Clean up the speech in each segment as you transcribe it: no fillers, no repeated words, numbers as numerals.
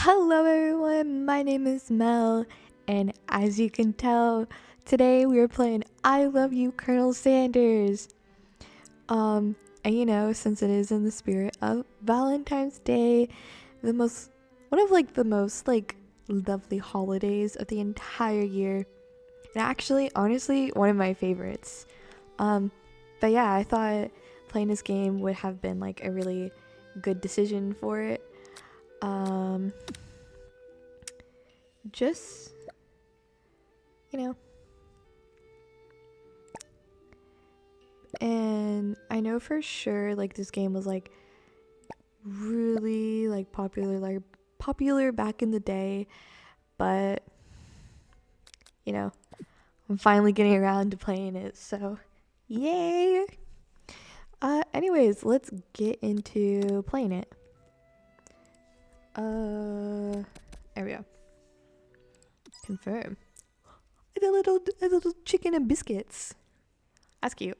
Hello everyone, my name is Mel, and as you can tell, today we are playing I Love You, Colonel Sanders. And since it is in the spirit of Valentine's Day, one of the most lovely holidays of the entire year, and actually, honestly, one of my favorites. But yeah, I thought playing this game would have been like a really good decision for it. Um, just you know and I know for sure like this game was like really like popular back in the day, but I'm finally getting around to playing it, so yay. Anyways, let's get into playing it. There we go. Confirm. A little chicken and biscuits. That's cute.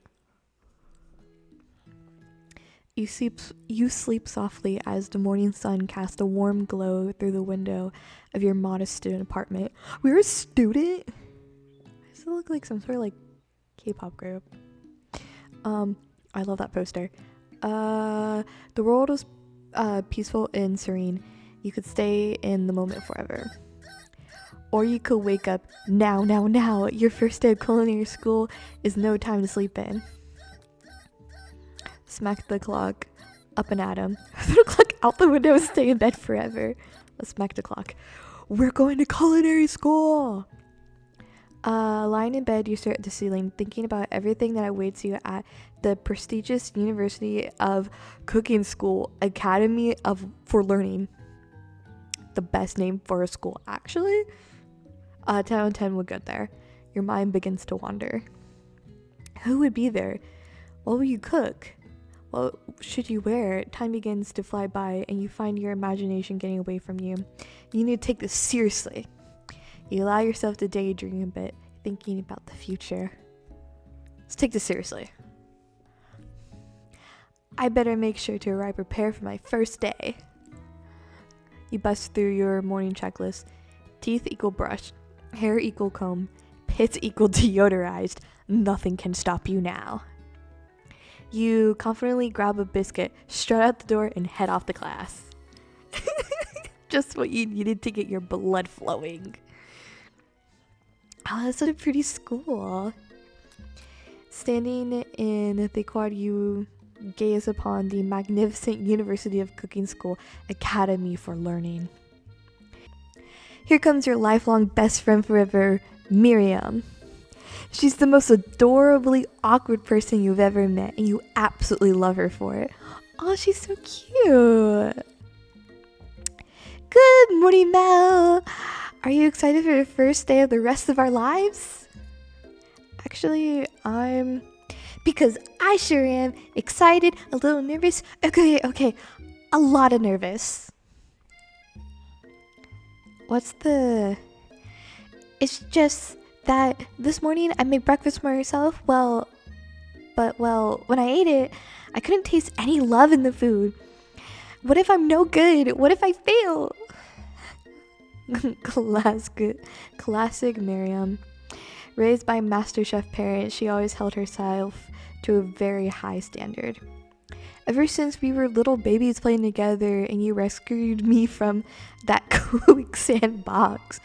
You sleep softly as the morning sun casts a warm glow through the window of your modest student apartment. We're a student? Does it look like some sort of like K-pop group? I love that poster. The world was peaceful and serene. You could stay in the moment forever. Or you could wake up now. Your first day of culinary school is no time to sleep in. Smack the clock up and at him. Throw the clock out the window and stay in bed forever. Let's smack the clock. We're going to culinary school. Lying in bed, you stare at the ceiling, thinking about everything that awaits you at the prestigious University of Cooking School Academy for Learning. The best name for a school, actually. 10 out of 10 would get there. Your mind begins to wander. Who would be there? What will you cook? What should you wear? Time begins to fly by and you find your imagination getting away from you. You need to take this seriously. You allow yourself to daydream a bit, thinking about the future. Let's take this seriously. I better make sure to arrive prepared for my first day. You bust through your morning checklist. Teeth equal brush, hair equal comb, pits equal deodorized. Nothing can stop you now. You confidently grab a biscuit, strut out the door, and head off to class. Just what you needed to get your blood flowing. Oh, that's such a pretty school. Standing in the quad, you gaze upon the magnificent University of Cooking School Academy for Learning. Here comes your lifelong best friend forever, Miriam. She's the most adorably awkward person you've ever met, and you absolutely love her for it. Oh, she's so cute. Good morning, Mel. Are you excited for the first day of the rest of our lives? Actually, because I sure am excited, a little nervous. Okay, a lot of nervous. It's just that this morning I made breakfast for myself. When I ate it, I couldn't taste any love in the food. What if I'm no good? What if I fail? Classic Miriam. Raised by MasterChef parents, she always held herself to a very high standard. Ever since we were little babies playing together and you rescued me from that quicksand box,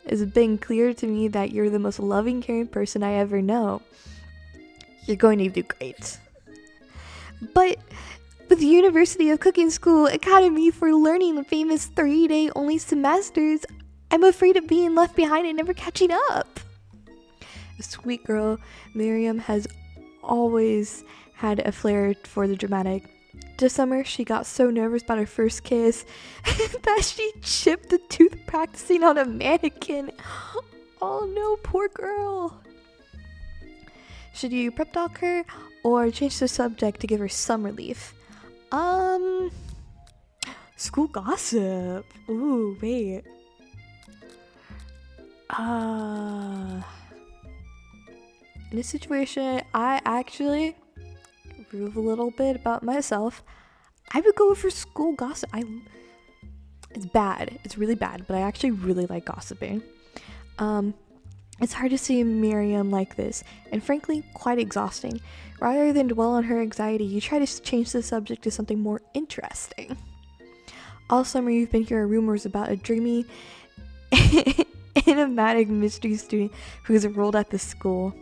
it's been clear to me that you're the most loving, caring person I ever know. You're going to do great. But with the University of Cooking School Academy for Learning, the famous 3-day only semesters, I'm afraid of being left behind and never catching up. A sweet girl, Miriam has always had a flair for the dramatic. This summer, she got so nervous about her first kiss that she chipped a tooth practicing on a mannequin. Oh no, poor girl. Should you prep talk her or change the subject to give her some relief? School gossip. Ooh, wait. In this situation, I actually prove a little bit about myself. I would go for school gossip. It's bad. It's really bad, but I actually really like gossiping. It's hard to see Miriam like this, and frankly, quite exhausting. Rather than dwell on her anxiety, you try to change the subject to something more interesting. All summer, you've been hearing rumors about a dreamy, enigmatic mystery student who's enrolled at the school.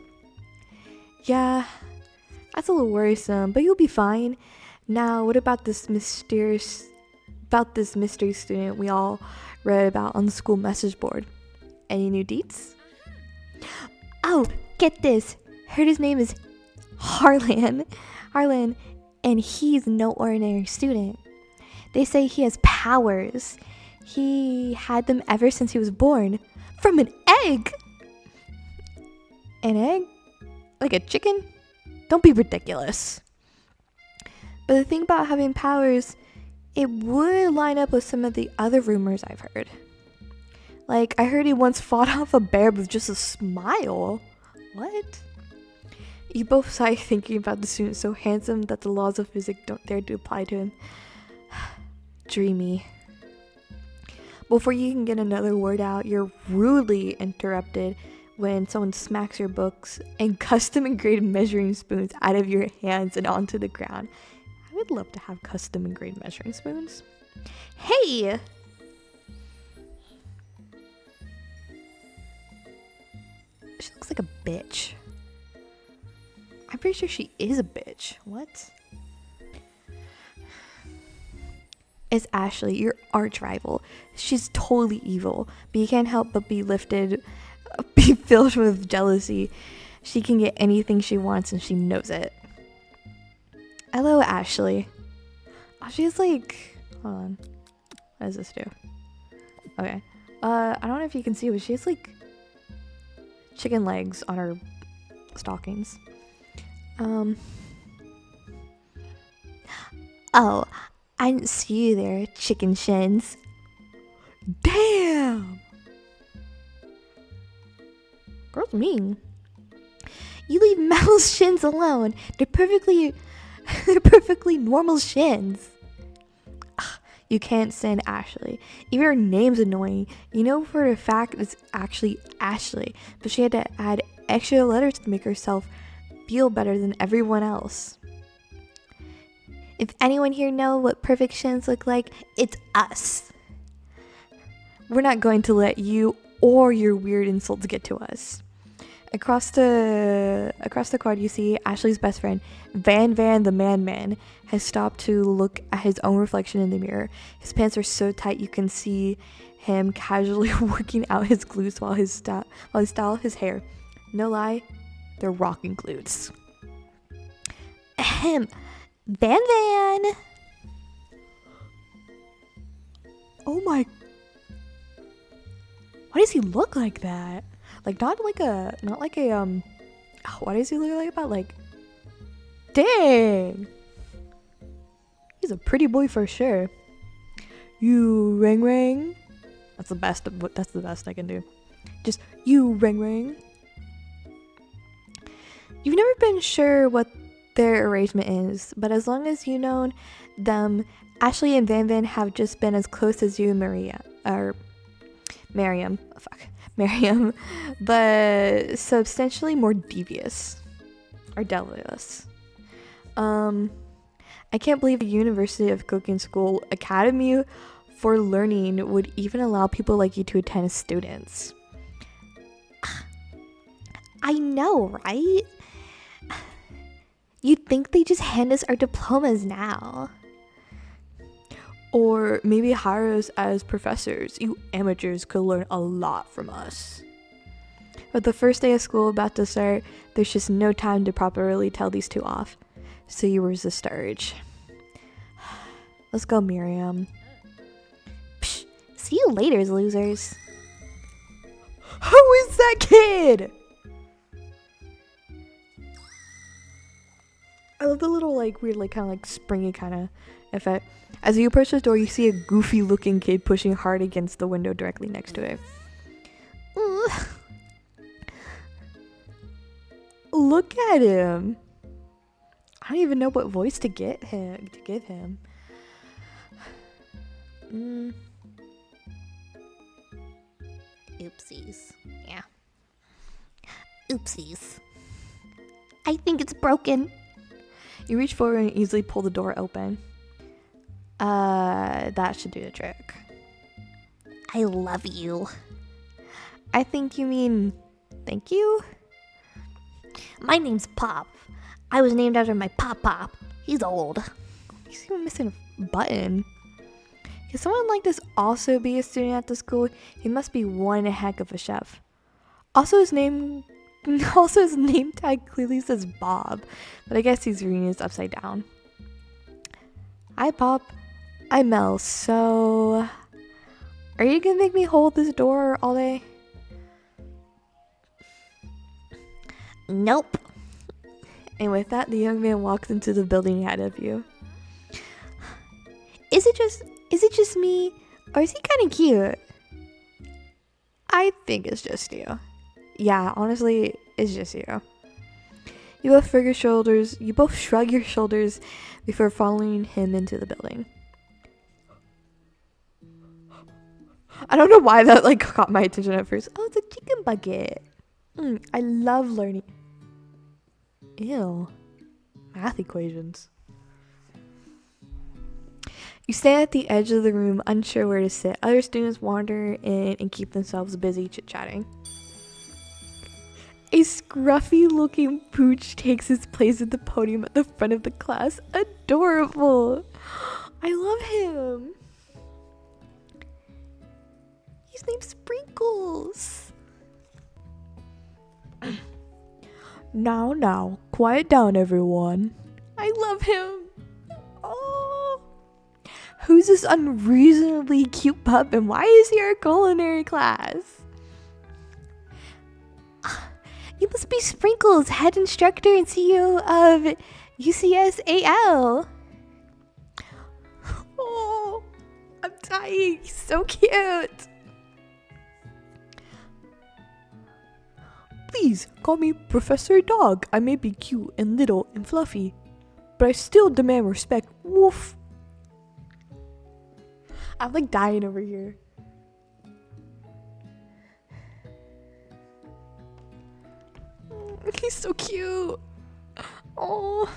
Yeah, that's a little worrisome, but you'll be fine. Now, what about this mystery student we all read about on the school message board? Any new deets? Oh, get this. Heard his name is Harlan, and he's no ordinary student. They say he has powers. He had them ever since he was born. From an egg! An egg? Like a chicken? Don't be ridiculous. But the thing about having powers, it would line up with some of the other rumors I've heard. Like, I heard he once fought off a bear with just a smile. What? You both sigh thinking about the student so handsome that the laws of physics don't dare to apply to him. Dreamy. Before you can get another word out, you're rudely interrupted when someone smacks your books and custom engraved measuring spoons out of your hands and onto the ground. I would love to have custom engraved measuring spoons. Hey! She looks like a bitch. I'm pretty sure she is a bitch. What? It's Ashley, your arch rival. She's totally evil, but you can't help but be filled with jealousy. She can get anything she wants and she knows it. Hello, Ashley. Oh, she's like, hold on. What does this do? Okay. I don't know if you can see, but she has like chicken legs on her stockings. Oh, I didn't see you there, chicken shins. Damn! Girl's mean. You leave Mel's shins alone. They're perfectly normal shins. Ugh, you can't stand Ashley. Even her name's annoying. You know for a fact it's actually Ashley, but she had to add extra letters to make herself feel better than everyone else. If anyone here know what perfect shins look like, it's us. We're not going to let you or your weird insults get to us. Across the quad, you see Ashley's best friend, Van the Man, has stopped to look at his own reflection in the mirror. His pants are so tight you can see him casually working out his glutes while he style his hair. No lie, they're rocking glutes. Ahem. Van. Oh my. Why does he look like that? Like not like a why does he look like that? Like, dang. He's a pretty boy for sure. You ring. That's the best I can do. Just you ring. You've never been sure what their arrangement is, but as long as you know them, Ashley and Van have just been as close as you and Miriam, but substantially more devious or devilious. I can't believe the University of Cooking School Academy for Learning would even allow people like you to attend as students. I know, right? You'd think they just hand us our diplomas now. Or maybe hire us as professors. You amateurs could learn a lot from us. But the first day of school about to start, there's just no time to properly tell these two off. So you resist the urge. Let's go, Miriam. Psh, see you later, losers. Who is that kid? I love the little weird kind of springy kind of effect. As you approach the door, you see a goofy looking kid pushing hard against the window directly next to it. Look at him. I don't even know what voice to give him. Oopsies. Yeah. Oopsies. I think it's broken. You reach forward and easily pull the door open. That should do the trick. I love you. I think you mean thank you? My name's Pop. I was named after my Pop. He's old. He's even missing a button. Can someone like this also be a student at the school? He must be one heck of a chef. Also his name tag clearly says Bob, but I guess he's reading it upside down. Hi Pop. I'm Mel, so are you gonna make me hold this door all day? Nope. And with that, the young man walks into the building ahead of you. Is it just me, or is he kind of cute? I think it's just you. Yeah, honestly, it's just you. You both shrug your shoulders before following him into the building. I don't know why that caught my attention at first. Oh, it's a chicken bucket. I love learning. Ew. Math equations. You stand at the edge of the room, unsure where to sit. Other students wander in and keep themselves busy chit-chatting. A scruffy-looking pooch takes his place at the podium at the front of the class. Adorable. I love him. His name's Sprinkles. Now, quiet down, everyone. I love him. Oh. Who's this unreasonably cute pup, and why is he our culinary class? You must be Sprinkles, head instructor and CEO of UCSAL. Oh, I'm dying. He's so cute. Please call me Professor Dog. I may be cute and little and fluffy, but I still demand respect. Woof. I'm dying over here. He's so cute. Oh.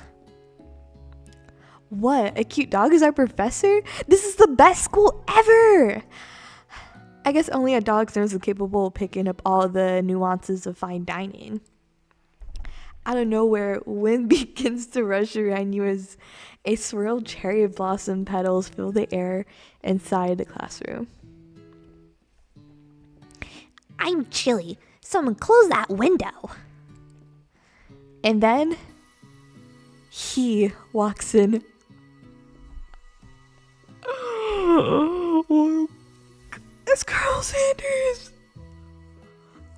What? A cute dog is our professor? This is the best school ever! I guess only a dog's nose is capable of picking up all the nuances of fine dining. Out of nowhere, wind begins to rush around you as a swirled cherry blossom petals fill the air inside the classroom. I'm chilly. Someone close that window. And then he walks in. It's Colonel Sanders.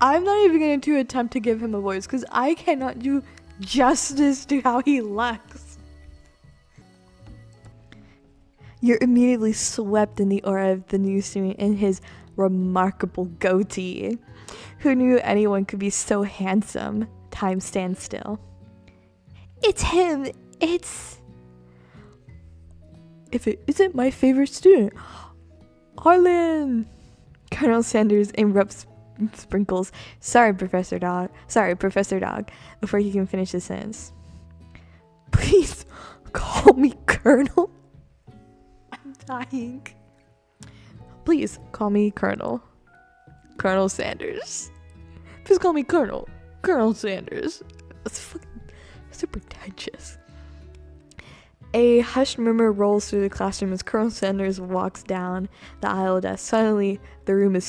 I'm not even going to attempt to give him a voice because I cannot do justice to how he looks. You're immediately swept in the aura of the new student and his remarkable goatee. Who knew anyone could be so handsome? Time stands still. It's him. If it isn't my favorite student, Harlan. Colonel Sanders interrupts Sprinkles. Sorry, Professor Dog. Before he can finish his sentence. Please call me Colonel. I'm dying. Please call me Colonel. Colonel Sanders. Please call me Colonel. Colonel Sanders. That's fucking so pretentious. A hushed murmur rolls through the classroom as Colonel Sanders walks down the aisle desk. Suddenly, the room is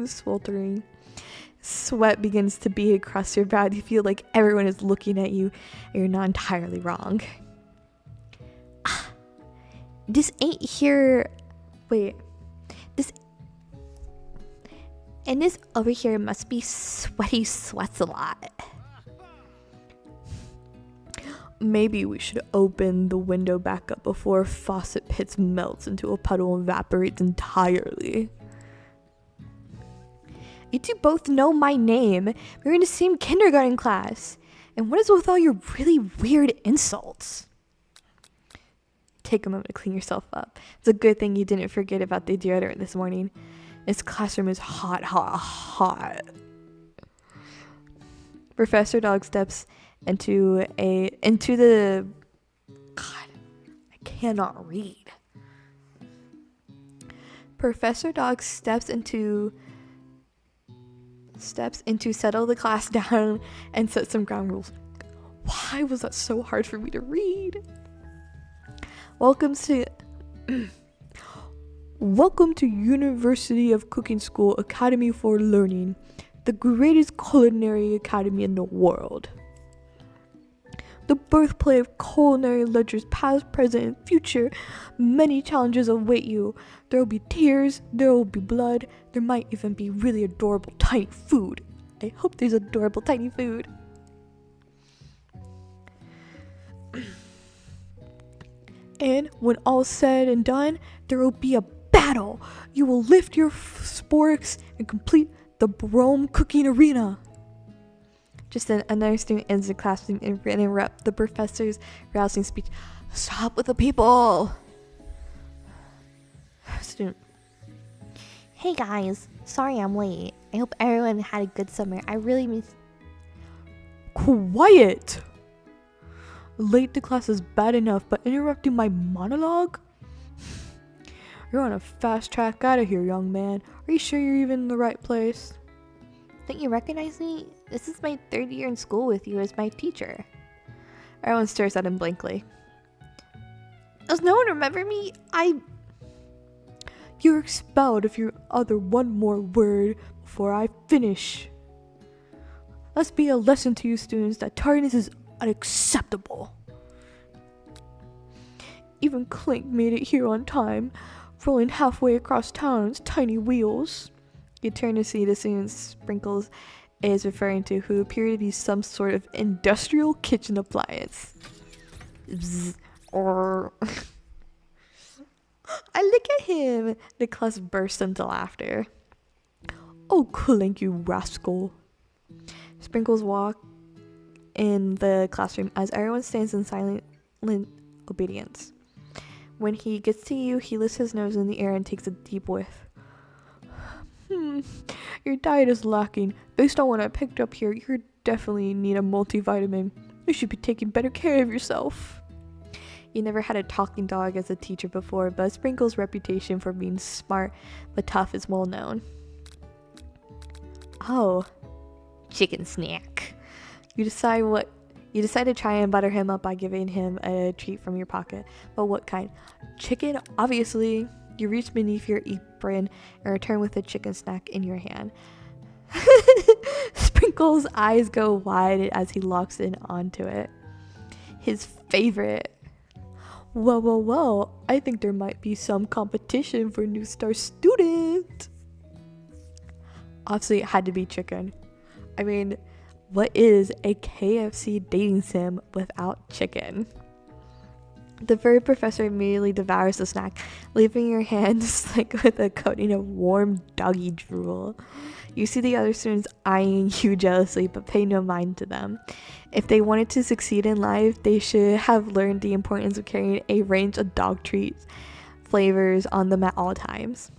sweltering. Sweat begins to bead across your brow. You feel like everyone is looking at you, and you're not entirely wrong. This ain't here. Wait. This over here must be sweats a lot. Maybe we should open the window back up before faucet pits melts into a puddle and evaporates entirely. You two both know my name. We're in the same kindergarten class. And what is with all your really weird insults? Take a moment to clean yourself up. It's a good thing you didn't forget about the deodorant this morning. This classroom is hot, hot, hot. Professor Dog steps into the God, I cannot read. Professor Dog steps into settle the class down and set some ground rules. Why was that so hard for me to read? Welcome to University of Cooking School Academy for Learning, the greatest culinary academy in the world. The birthplace of culinary legends past, present, and future. Many challenges await you. There will be tears, there will be blood, there might even be really adorable tiny food. I hope there's adorable tiny food. And when all's said and done, there will be a battle. You will lift your sporks and complete the Rome cooking arena. Just then, another student ends the classroom and interrupt the professor's rousing speech. Stop with the people! Student. Hey guys, sorry I'm late. I hope everyone had a good summer. I really miss... Quiet! Late to class is bad enough, but interrupting my monologue? You're on a fast track out of here, young man. Are you sure you're even in the right place? Don't you recognize me? This is my 3rd year in school with you as my teacher. Everyone stares at him blankly. Does no one remember me? You're expelled if you utter one more word before I finish. Let's be a lesson to you students that tardiness is unacceptable. Even Clink made it here on time, rolling halfway across town on its tiny wheels. You turn to see the student Sprinkles is referring to, who appear to be some sort of industrial kitchen appliance. Bzz, or I look at him. The class bursts into laughter. Oh, Clink, you rascal. Sprinkles walk in the classroom as everyone stands in silent obedience. When he gets to you, he lifts his nose in the air and takes a deep whiff. Your diet is lacking. Based on what I picked up here, you definitely need a multivitamin. You should be taking better care of yourself. You never had a talking dog as a teacher before, but Sprinkle's reputation for being smart but tough is well known. Oh, chicken snack. You decide to try and butter him up by giving him a treat from your pocket. But what kind? Chicken, obviously. You reach beneath your apron and return with a chicken snack in your hand. Sprinkle's eyes go wide as he locks in onto it. His favorite. Well, I think there might be some competition for new star student. Obviously, it had to be chicken. I mean, what is a KFC dating sim without chicken? The furry professor immediately devours the snack, leaving your hands like with a coating of warm doggy drool. You see the other students eyeing you jealously, but pay no mind to them. If they wanted to succeed in life, they should have learned the importance of carrying a range of dog treats flavors on them at all times.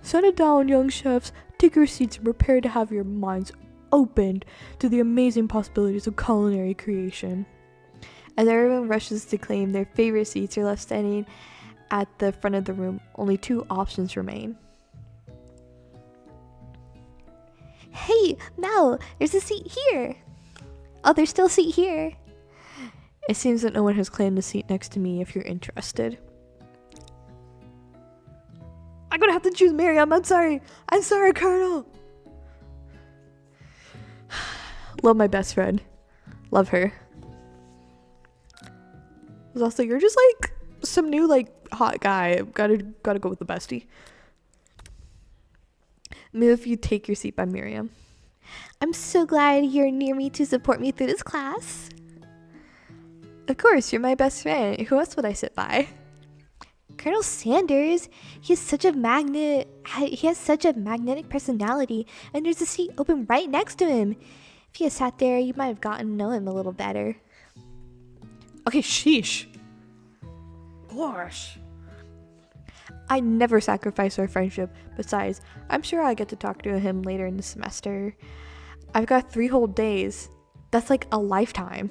Settle down, young chefs. Take your seats and prepare to have your minds opened to the amazing possibilities of culinary creation. As everyone rushes to claim their favorite seats, you're left standing at the front of the room. Only 2 options remain. Hey, Mel, there's a seat here. Oh, there's still a seat here. It seems that no one has claimed the seat next to me if you're interested. I'm gonna have to choose Miriam. I'm sorry, Colonel. Love my best friend. Love her. Was also, you're just like some new like hot guy. Gotta go with the bestie. Move, you take your seat by Miriam. I'm so glad you're near me to support me through this class. Of course, you're my best friend. Who else would I sit by? Colonel Sanders. He has such a magnetic personality, and there's a seat open right next to him. If he had sat there, you might have gotten to know him a little better. Okay, sheesh. Gosh. I never sacrifice our friendship. Besides, I'm sure I get to talk to him later in the semester. I've got 3 whole days. That's like a lifetime.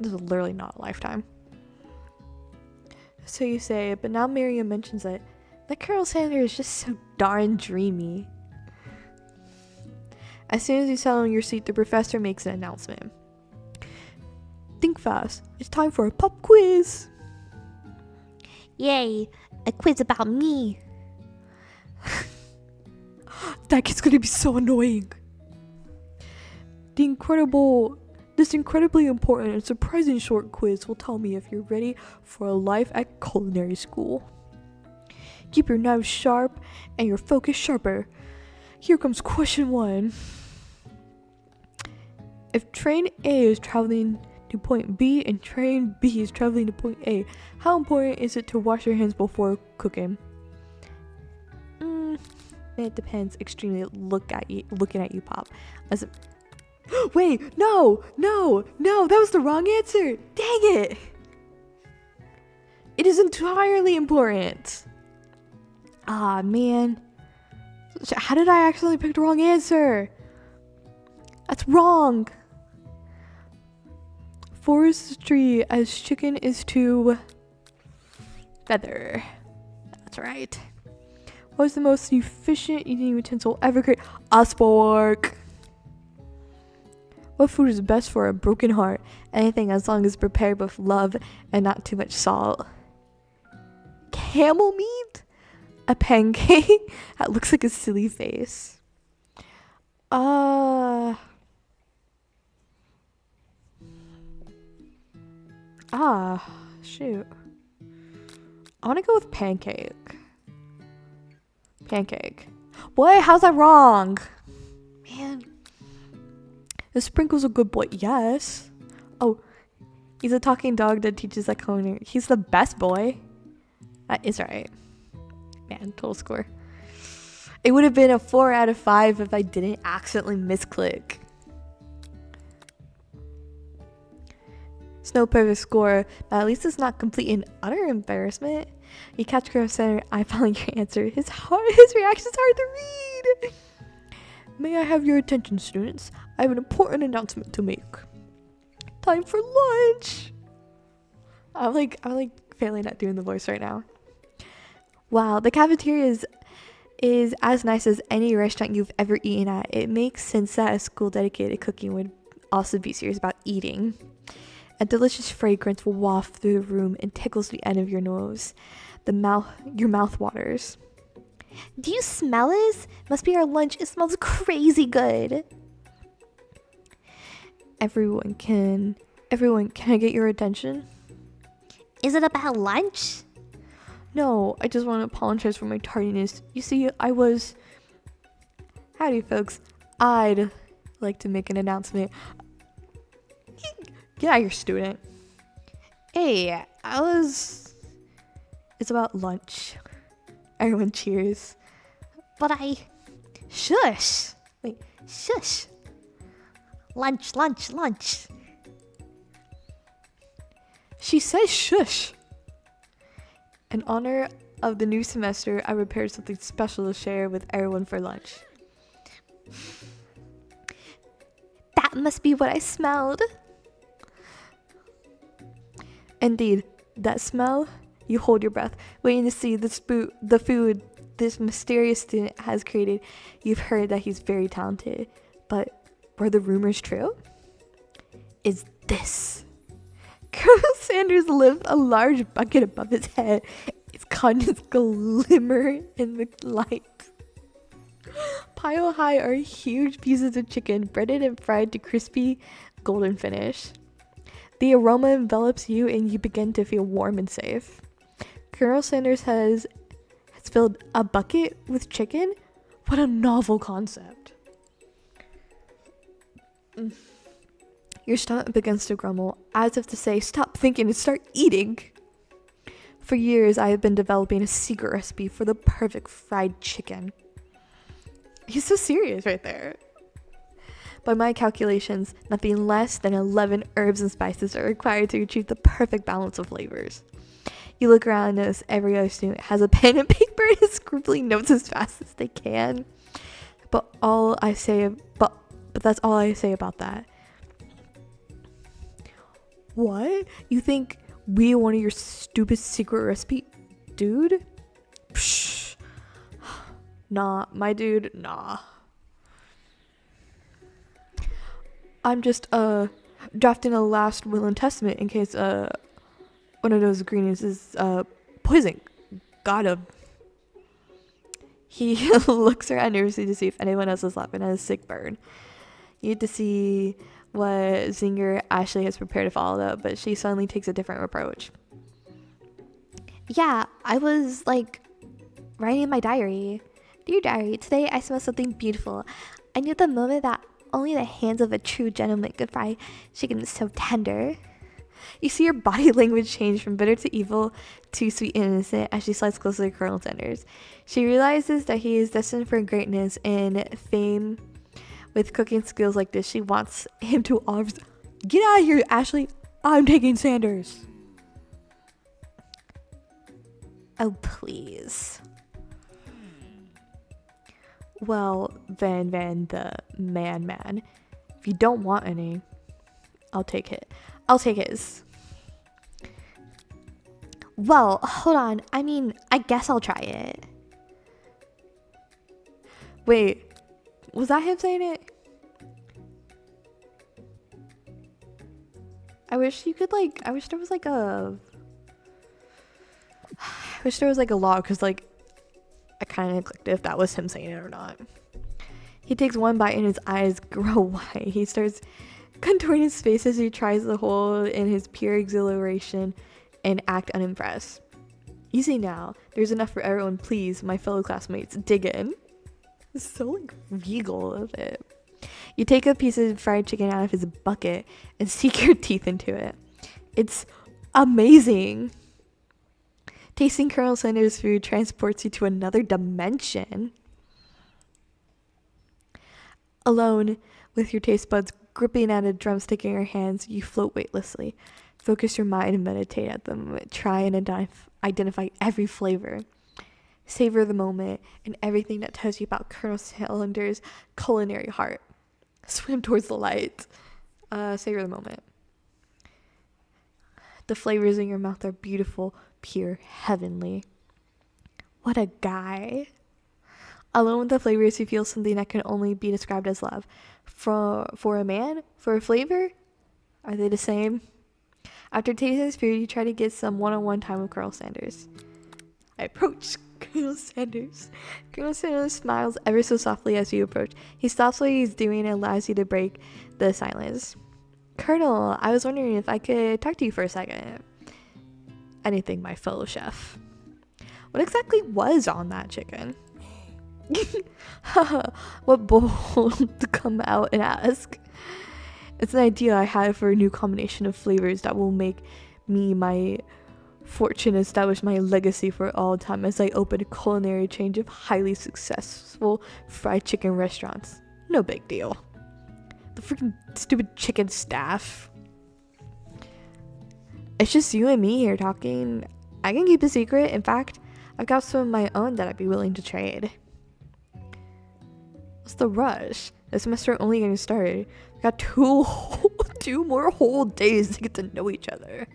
This is literally not a lifetime. So you say, but now Miriam mentions it. That Colonel Sanders is just so darn dreamy. As soon as you settle in your seat, the professor makes an announcement. Think fast. It's time for a pop quiz. Yay, a quiz about me. That kid's gonna be so annoying. This incredibly important and surprising short quiz will tell me if you're ready for a life at culinary school. Keep your knives sharp and your focus sharper. Here comes question 1. If train A is traveling to point B and train B is traveling to point A, how important is it to wash your hands before cooking? It depends extremely. Looking at you, Pop. Wait, no, that was the wrong answer. Dang it. It is entirely important. Ah, man. How did I accidentally pick the wrong answer? That's wrong. Forestry as chicken is to feather. That's right. What is the most efficient eating utensil ever created? A spork. What food is best for a broken heart? Anything as long as prepared with love and not too much salt. Camel meat? A pancake? That looks like a silly face. Shoot. I want to go with pancake. Pancake. What? How's that wrong? Man. The sprinkle's a good boy. Yes. Oh, he's a talking dog that teaches that culinary. He's the best boy. That is right. Man, total score. It would have been a 4 out of 5 if I didn't accidentally misclick. It's no perfect score, but at least it's not complete and utter embarrassment. You catch Colonel Center eyeballing your answer. His reaction's hard to read. May I have your attention, students? I have an important announcement to make. Time for lunch. I'm like failing at doing the voice right now. Wow, the cafeteria is as nice as any restaurant you've ever eaten at. It makes sense that a school dedicated to cooking would also be serious about eating. A delicious fragrance will waft through the room and tickles the end of your nose. Your mouth waters. Do you smell this? Must be our lunch. It smells crazy good. Everyone, can I get your attention? Is it about lunch? No, I just want to apologize for my tardiness. You see, Howdy, folks. I'd like to make an announcement. Yeah, you're a student. Hey, It's about lunch. Everyone cheers. But Shush. Wait, shush. Lunch. She says shush. In honor of the new semester, I prepared something special to share with everyone for lunch. That must be what I smelled. Indeed, that smell, you hold your breath, waiting to see the food this mysterious student has created. You've heard that he's very talented, but were the rumors true? Is this? Colonel Sanders lifts a large bucket above his head. Its contents glimmer in the light. Pile high are huge pieces of chicken, breaded and fried to crispy golden finish. The aroma envelops you and you begin to feel warm and safe. Colonel Sanders has filled a bucket with chicken? What a novel concept. Your stomach begins to grumble, as if to say, stop thinking and start eating. For years, I have been developing a secret recipe for the perfect fried chicken. He's so serious right there. By my calculations, nothing less than 11 herbs and spices are required to achieve the perfect balance of flavors. You look around and notice every other student has a pen and paper and is scribbling notes as fast as they can. But that's all I say about that. What? You think we wanted your stupid secret recipe? Dude? Psh. Nah, my dude, nah. I'm just drafting a last will and testament in case one of those greenies is poison. Got him. He looks around nervously to see if anyone else is laughing at his sick burn. You get to see what Zinger Ashley has prepared to follow up, but she suddenly takes a different approach. Yeah, I was like writing in my diary. Dear diary, today I smelled something beautiful. I knew at the moment that only the hands of a true gentleman could fry chicken so tender. You see her body language change from bitter to evil to sweet and innocent as she slides closer to Colonel Sanders. She realizes that he is destined for greatness and fame with cooking skills like this. She wants him to get out of here, Ashley. I'm taking Sanders. Oh, please. Well, Van, the man. If you don't want any, I'll take it. I'll take his. Well, hold on. I mean, I guess I'll try it. Wait, was that him saying it? I wish there was like a law, because like I kind of clicked if that was him saying it or not. He takes one bite and his eyes grow wide. He starts contorting his face as he tries to hold in his pure exhilaration and act unimpressed. Easy now. There's enough for everyone. Please, my fellow classmates, dig in. It's so like regal of it. You take a piece of fried chicken out of his bucket and sink your teeth into it. It's amazing. Tasting Colonel Sanders' food transports you to another dimension. Alone, with your taste buds gripping at a drumstick in your hands, you float weightlessly. Focus your mind and meditate at the moment. Try and identify every flavor. Savor the moment and everything that tells you about Colonel Sanders' culinary heart. Swim towards the light. Savor the moment. The flavors in your mouth are beautiful, pure, heavenly. What a guy. Alone with the flavors, you feel something that can only be described as love. For a man, for a flavor, are they the same? After tasting his food, you try to get some one-on-one time with Colonel Sanders. I approach Colonel Sanders. Colonel Sanders smiles ever so softly as you approach. He stops what he's doing and allows you to break the silence. Colonel, I was wondering if I could talk to you for a second. Anything, my fellow chef. What exactly was on that chicken? What bold to come out and ask. It's an idea I have for a new combination of flavors that will make me my fortune, establish my legacy for all time as I open a culinary chain of highly successful fried chicken restaurants. No big deal. The freaking stupid chicken staff. It's just you and me here talking. I can keep a secret. In fact, I've got some of my own that I'd be willing to trade. What's the rush? This semester only getting started. We got two more whole days to get to know each other.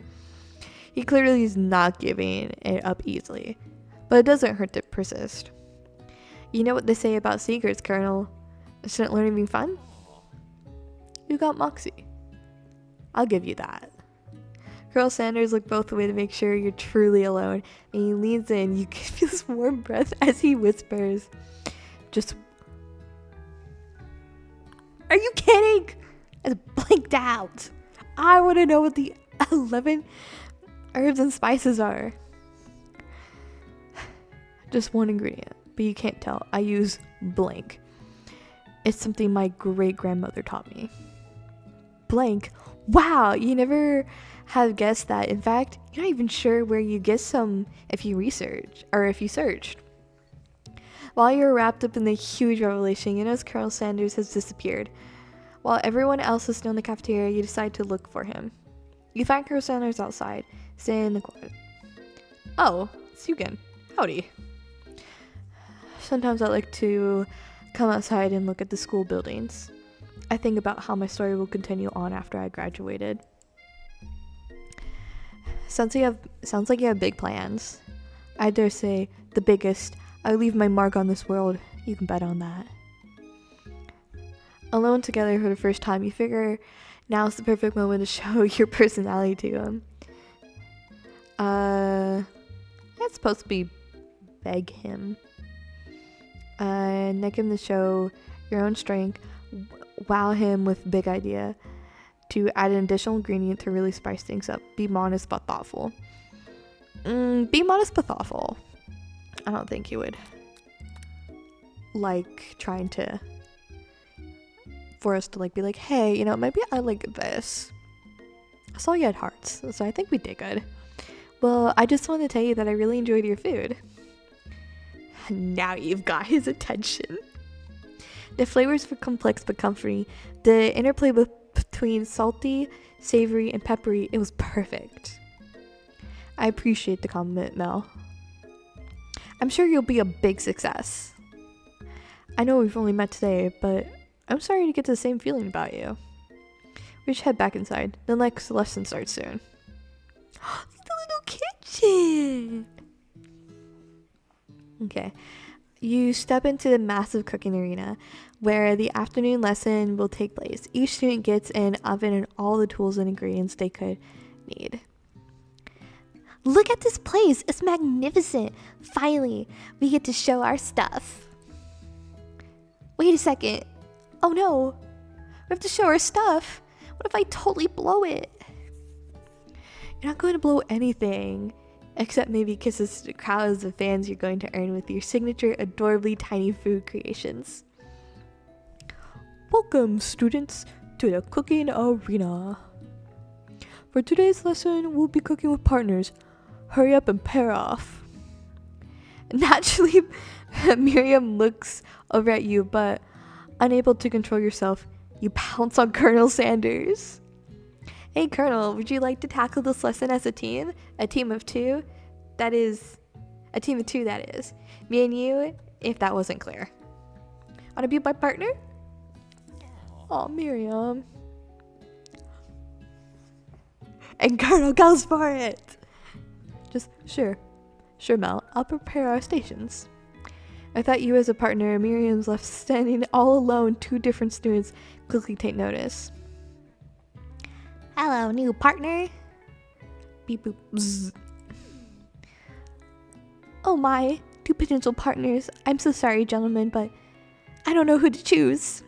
He clearly is not giving it up easily, but it doesn't hurt to persist. You know what they say about secrets, Colonel? Shouldn't learning be fun? You got moxie. I'll give you that. Colonel Sanders looked both away to make sure you're truly alone, and he leans in. You can feel his warm breath as he whispers, just... Are you kidding? I blanked out. I want to know what the 11 herbs and spices are. Just one ingredient, but you can't tell. I use blank. It's something my great-grandmother taught me. Blank? Wow, you never have guessed that. In fact, you're not even sure where you get some if you research, or if you searched. While you're wrapped up in the huge revelation, you notice Colonel Sanders has disappeared. While everyone else is still in the cafeteria, you decide to look for him. You find Colonel Sanders outside, sitting in the corner. Oh, it's Yugen. Howdy. Sometimes I like to come outside and look at the school buildings. I think about how my story will continue on after I graduated. Sounds like you have big plans. I dare say the biggest. I leave my mark on this world. You can bet on that. Alone together for the first time, you figure now's the perfect moment to show your personality to him. It's supposed to be beg him. Neg him to show your own strength. Wow him with big idea. To add an additional ingredient to really spice things up. Be modest but thoughtful. Be modest but thoughtful. I don't think he would like trying to for us to like be like, hey, maybe I like this. I saw you had hearts, so I think we did good. Well, I just want to tell you that I really enjoyed your food. Now you've got his attention. The flavors were complex but comforting. The interplay between salty, savory, and peppery, it was perfect. I appreciate the compliment, Mel. I'm sure you'll be a big success. I know we've only met today, but I'm sorry to get the same feeling about you. We should head back inside. The next lesson starts soon. The little kitchen! Okay. You step into the massive cooking arena where the afternoon lesson will take place. Each student gets an oven and all the tools and ingredients they could need. Look at this place. It's magnificent. Finally, we get to show our stuff. Wait a second. Oh no. We have to show our stuff. What if I totally blow it? You're not going to blow anything. Except maybe kisses to crowds of fans you're going to earn with your signature adorably tiny food creations. Welcome, students, to the cooking arena. For today's lesson, we'll be cooking with partners. Hurry up and pair off. Naturally, Miriam looks over at you, but unable to control yourself, you pounce on Colonel Sanders. Hey Colonel, would you like to tackle this lesson as a team? A team of two? That is, a team of two that is. Me and you, if that wasn't clear. Wanna be my partner? Oh, Miriam. And Colonel goes for it. Just, sure, Mel, I'll prepare our stations. I thought you as a partner. Miriam's left standing all alone. Two different students quickly take notice. Hello, new partner. Beep boop. Bzz. Oh my, two potential partners. I'm so sorry, gentlemen, but I don't know who to choose.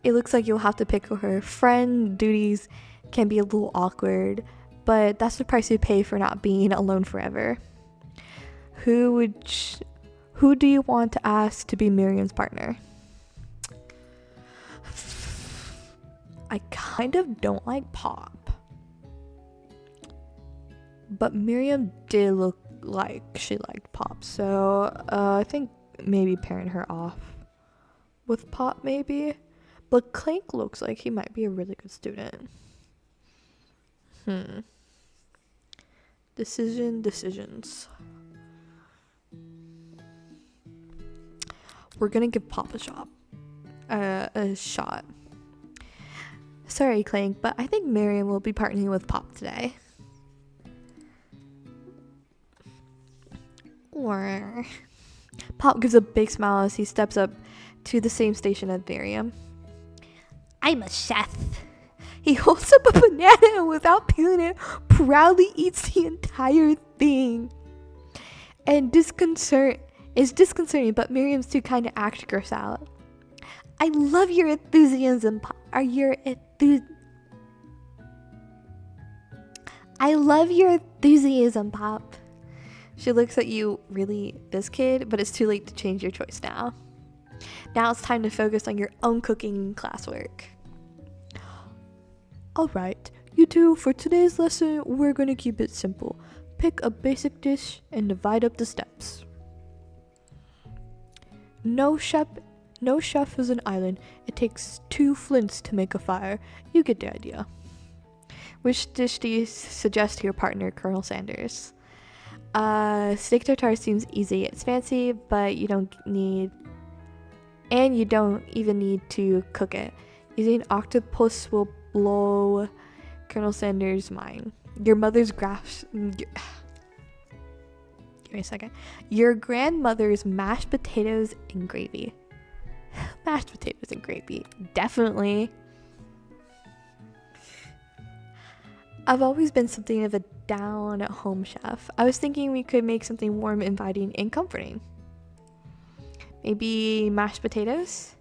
It looks like you'll have to pick her. Friend duties can be a little awkward, but that's the price you pay for not being alone forever. Who do you want to ask to be Miriam's partner? I kind of don't like Pop. But Miriam did look like she liked Pop, so I think maybe pairing her off with Pop maybe. But Clank looks like he might be a really good student. Decisions. We're gonna give Pop a shot. Sorry, Clank, but I think Miriam will be partnering with Pop today. Or Pop gives a big smile as he steps up to the same station as Miriam. I'm a chef. He holds up a banana and without peeling it, proudly eats the entire thing. And is disconcerting, but Miriam's too kind to act gross out. I love your enthusiasm, Pop. I love your enthusiasm, Pop. She looks at you, really, this kid? But it's too late to change your choice now. Now it's time to focus on your own cooking classwork. Alright, you two, for today's lesson, we're going to keep it simple. Pick a basic dish and divide up the steps. No chef is an island. It takes 2 flints to make a fire. You get the idea. Which dish do you suggest to your partner, Colonel Sanders? Steak tartare seems easy. It's fancy, but you don't even need to cook it. Using octopus will blow Colonel Sanders' mind. Your mother's give me a second. Your grandmother's mashed potatoes and gravy. Mashed potatoes and gravy, definitely. I've always been something of a down-at-home chef. I was thinking we could make something warm, inviting, and comforting. Maybe mashed potatoes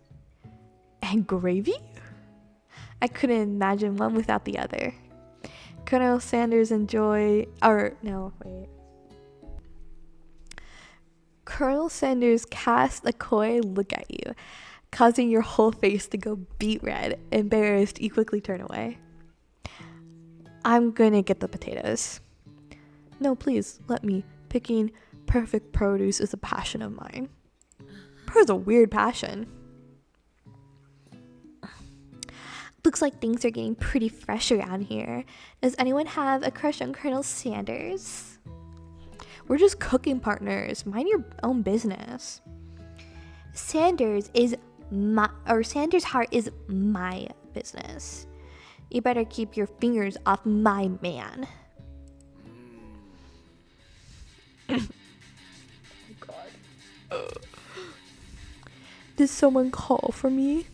and gravy? I couldn't imagine one without the other. Colonel Sanders Colonel Sanders cast a coy look at you, causing your whole face to go beet red. Embarrassed, you quickly turn away. I'm gonna get the potatoes. No, please, let me. Picking perfect produce is a passion of mine. It's a weird passion. Looks like things are getting pretty fresh around here. Does anyone have a crush on Colonel Sanders? We're just cooking partners. Mind your own business. Sanders' heart is my business. You better keep your fingers off my man. Oh God. Did someone call for me?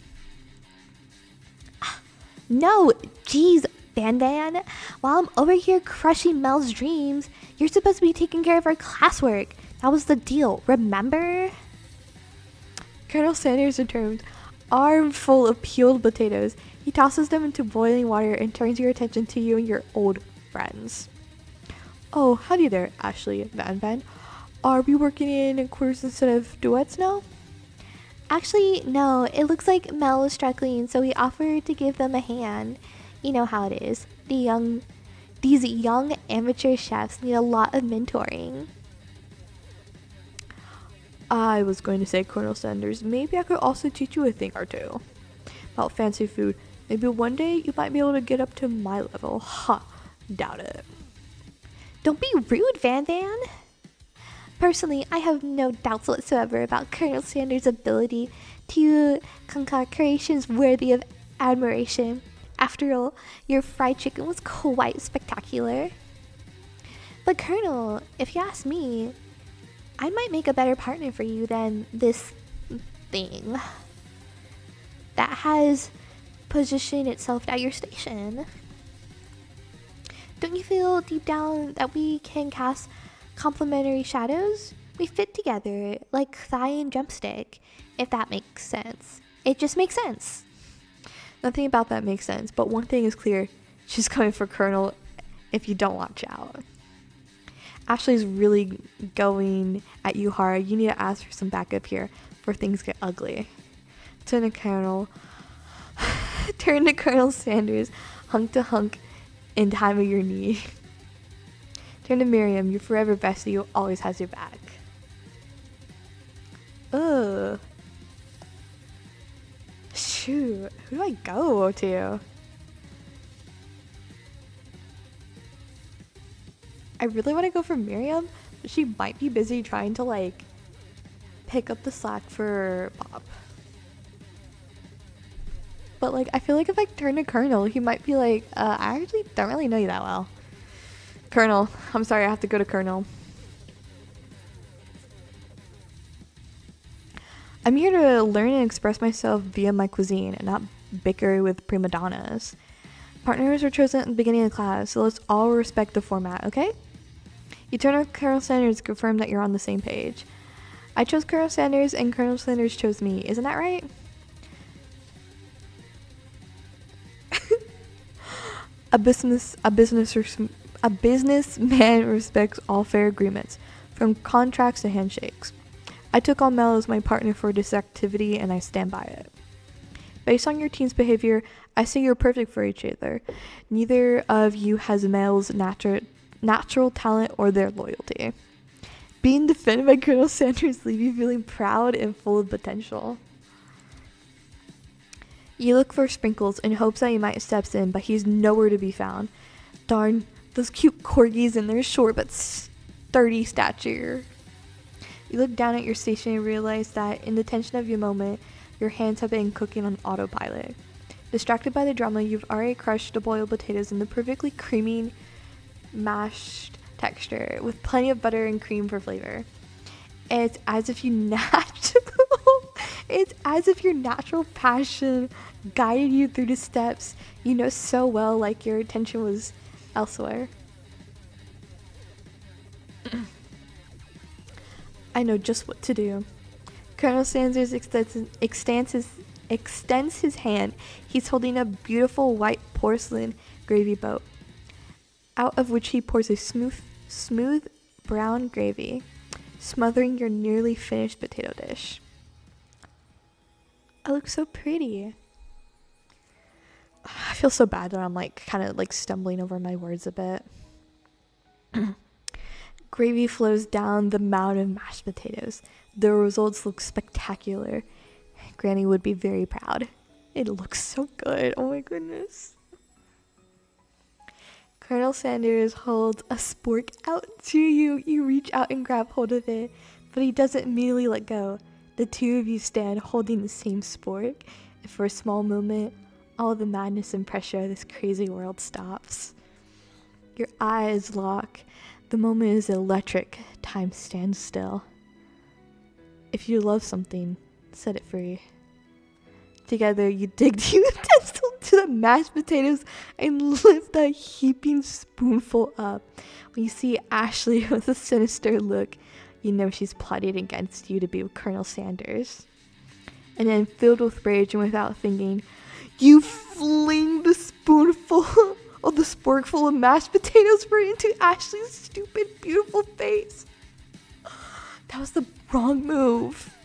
No, geez, Van. While I'm over here crushing Mel's dreams, you're supposed to be taking care of our classwork. That was the deal, remember? Colonel Sanders returns, arm full of peeled potatoes. He tosses them into boiling water and turns your attention to you and your old friends. Oh, howdy there, Ashley Van. Are we working in quarters instead of duets now? Actually, no, it looks like Mel was struggling, so we offered to give them a hand. You know how it is. These young amateur chefs need a lot of mentoring. I was going to say, Colonel Sanders, maybe I could also teach you a thing or two about fancy food. Maybe one day you might be able to get up to my level. Ha, doubt it. Don't be rude, Van. Personally, I have no doubts whatsoever about Colonel Sanders' ability to concoct creations worthy of admiration. After all, your fried chicken was quite spectacular. But Colonel, if you ask me, I might make a better partner for you than this thing that has positioned itself at your station. Don't you feel deep down that we can cast complementary shadows? We fit together like thigh and drumstick, if that makes sense. It just makes sense. Nothing about that makes sense, but one thing is clear. She's coming for Colonel if you don't watch out. Ashley's really going at you hard. You need to ask for some backup here before things get ugly. Turn to Colonel Sanders, hunk to hunk in time of your need. Turn to Miriam, your forever bestie who always has your back. Ugh. Shoot, who do I go to? I really want to go for Miriam, but she might be busy trying to pick up the slack for Bob. But I feel like if I turn to Colonel, he might be I actually don't really know you that well. Colonel, I'm sorry, I have to go to Colonel. I'm here to learn and express myself via my cuisine and not bicker with prima donnas. Partners were chosen at the beginning of the class, so let's all respect the format, okay? You turn to Colonel Sanders to confirm that you're on the same page. I chose Colonel Sanders and Colonel Sanders chose me, isn't that right? A businessman respects all fair agreements, from contracts to handshakes. I took on Mel as my partner for this activity and I stand by it. Based on your team's behavior, I say you're perfect for each other. Neither of you has Mel's natural talent or their loyalty. Being defended by Colonel Sanders leaves you feeling proud and full of potential. You look for Sprinkles in hopes that he might steps in, but he's nowhere to be found. Darn, those cute corgis and their short but 30 stature. You look down at your station and realize that in the tension of your moment, your hands have been cooking on autopilot. Distracted by the drama, you've already crushed the boiled potatoes in the perfectly creamy, mashed texture with plenty of butter and cream for flavor. It's as if it's as if your natural passion guided you through the steps you know so well, like your attention was elsewhere. I know just what to do. Colonel Sanders extends his hand. He's holding a beautiful white porcelain gravy boat, out of which he pours a smooth brown gravy, smothering your nearly finished potato dish. I look so pretty. I feel so bad that I'm like kind of like stumbling over my words a bit. Gravy flows down the mound of mashed potatoes. The results look spectacular. Granny would be very proud. It looks so good. Oh my goodness. Colonel Sanders holds a spork out to you. You reach out and grab hold of it, but he doesn't immediately let go. The two of you stand holding the same spork, and for a small moment, all the madness and pressure of this crazy world stops. Your eyes lock. The moment is electric. Time stands still. If you love something, set it free. Together, you dig the utensil to the mashed potatoes and lift a heaping spoonful up. When you see Ashley with a sinister look, you know she's plotting against you to be with Colonel Sanders. And then, filled with rage and without thinking, you fling the spoonful of the sporkful of mashed potatoes right into Ashley's stupid, beautiful face. That was the wrong move.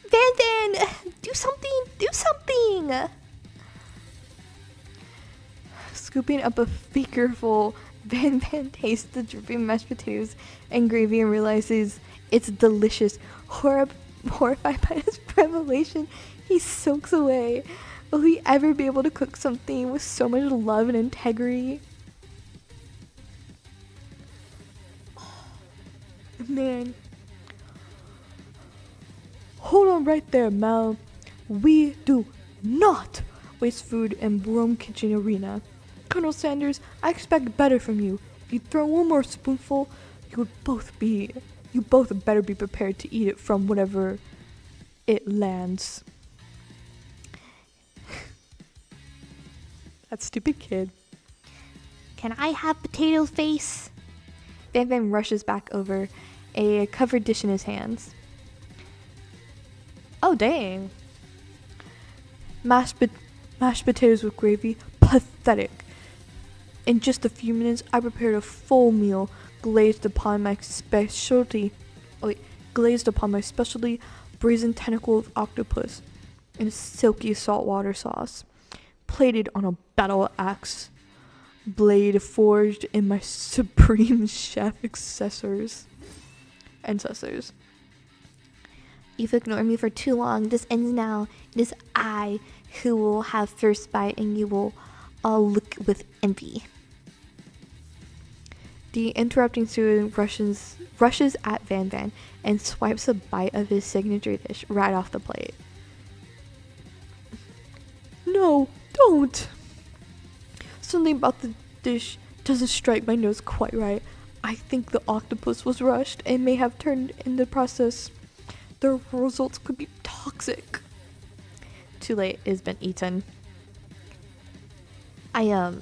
Van, do something. Scooping up a beakerful, Van tastes the dripping mashed potatoes and gravy and realizes it's delicious. Horrified by this revelation, he soaks away. Will he ever be able to cook something with so much love and integrity? Man. Hold on right there, Mel. We do not waste food in Rome kitchen arena. Colonel Sanders, I expect better from you. If you throw one more spoonful, you both better be prepared to eat it from whenever it lands. That stupid kid. Can I have potato face? Van rushes back over, a covered dish in his hands. Oh, dang. Mashed potatoes with gravy? Pathetic. In just a few minutes, I prepared a full meal glazed upon my specialty brazen tentacle of octopus in a silky saltwater sauce, plated on a battle axe blade forged in my supreme chef ancestors. You've ignored me for too long. This ends now. It is I who will have first bite, and you will all look with envy. The interrupting student rushes at Van and swipes a bite of his signature dish right off the plate. No, don't! Something about the dish doesn't strike my nose quite right. I think the octopus was rushed and may have turned in the process. The results could be toxic. Too late, it's been eaten. I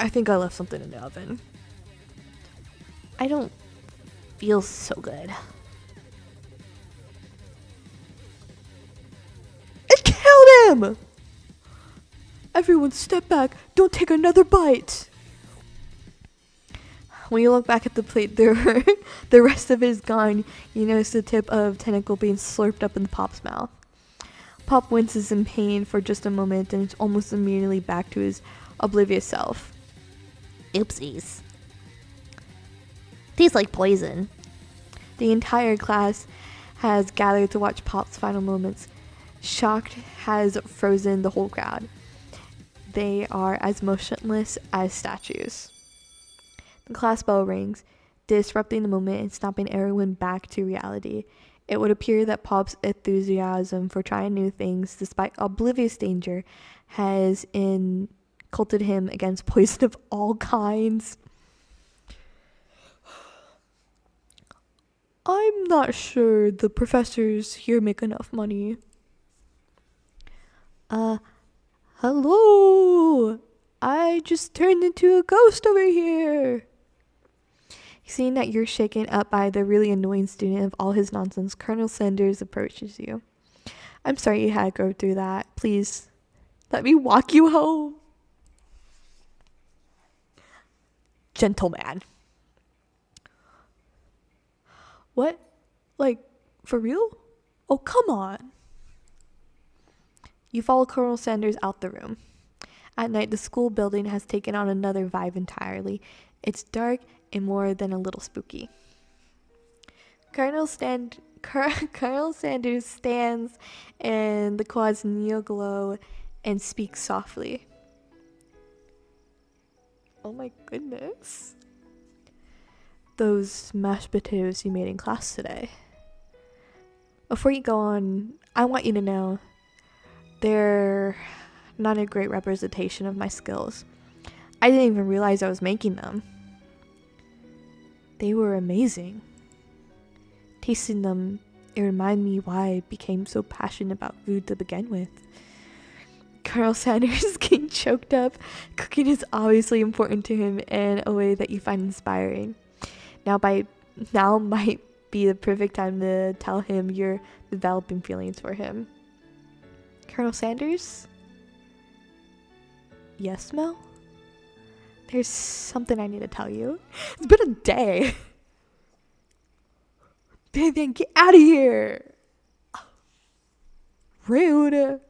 think I left something in the oven. I don't feel so good. It killed him! Everyone step back. Don't take another bite. When you look back at the plate, the rest of it is gone. You notice the tip of tentacle being slurped up in Pop's mouth. Pop winces in pain for just a moment, and it's almost immediately back to his oblivious self. Oopsies. Tastes like poison. The entire class has gathered to watch Pop's final moments. Shocked has frozen the whole crowd. They are as motionless as statues. The class bell rings, disrupting the moment and snapping everyone back to reality. It would appear that Pop's enthusiasm for trying new things, despite oblivious danger, has inculcated him against poison of all kinds. I'm not sure the professors here make enough money. Hello? I just turned into a ghost over here. Seeing that you're shaken up by the really annoying student of all his nonsense, Colonel Sanders approaches you. I'm sorry you had to go through that. Please, let me walk you home. Gentleman. What? Like, for real? Oh, come on. You follow Colonel Sanders out the room. At night, the school building has taken on another vibe entirely. It's dark and more than a little spooky. Colonel Sanders stands in the quad's neoglow and speaks softly. Oh my goodness. Those mashed potatoes you made in class today. Before you go on, I want you to know they're not a great representation of my skills. I didn't even realize I was making them. They were amazing. Tasting them, it reminded me why I became so passionate about food to begin with. Colonel Sanders is getting choked up. Cooking is obviously important to him in a way that you find inspiring. Now might be the perfect time to tell him you're developing feelings for him. Colonel Sanders? Yes, Mel? There's something I need to tell you. It's been a day. Then get out of here. Rude.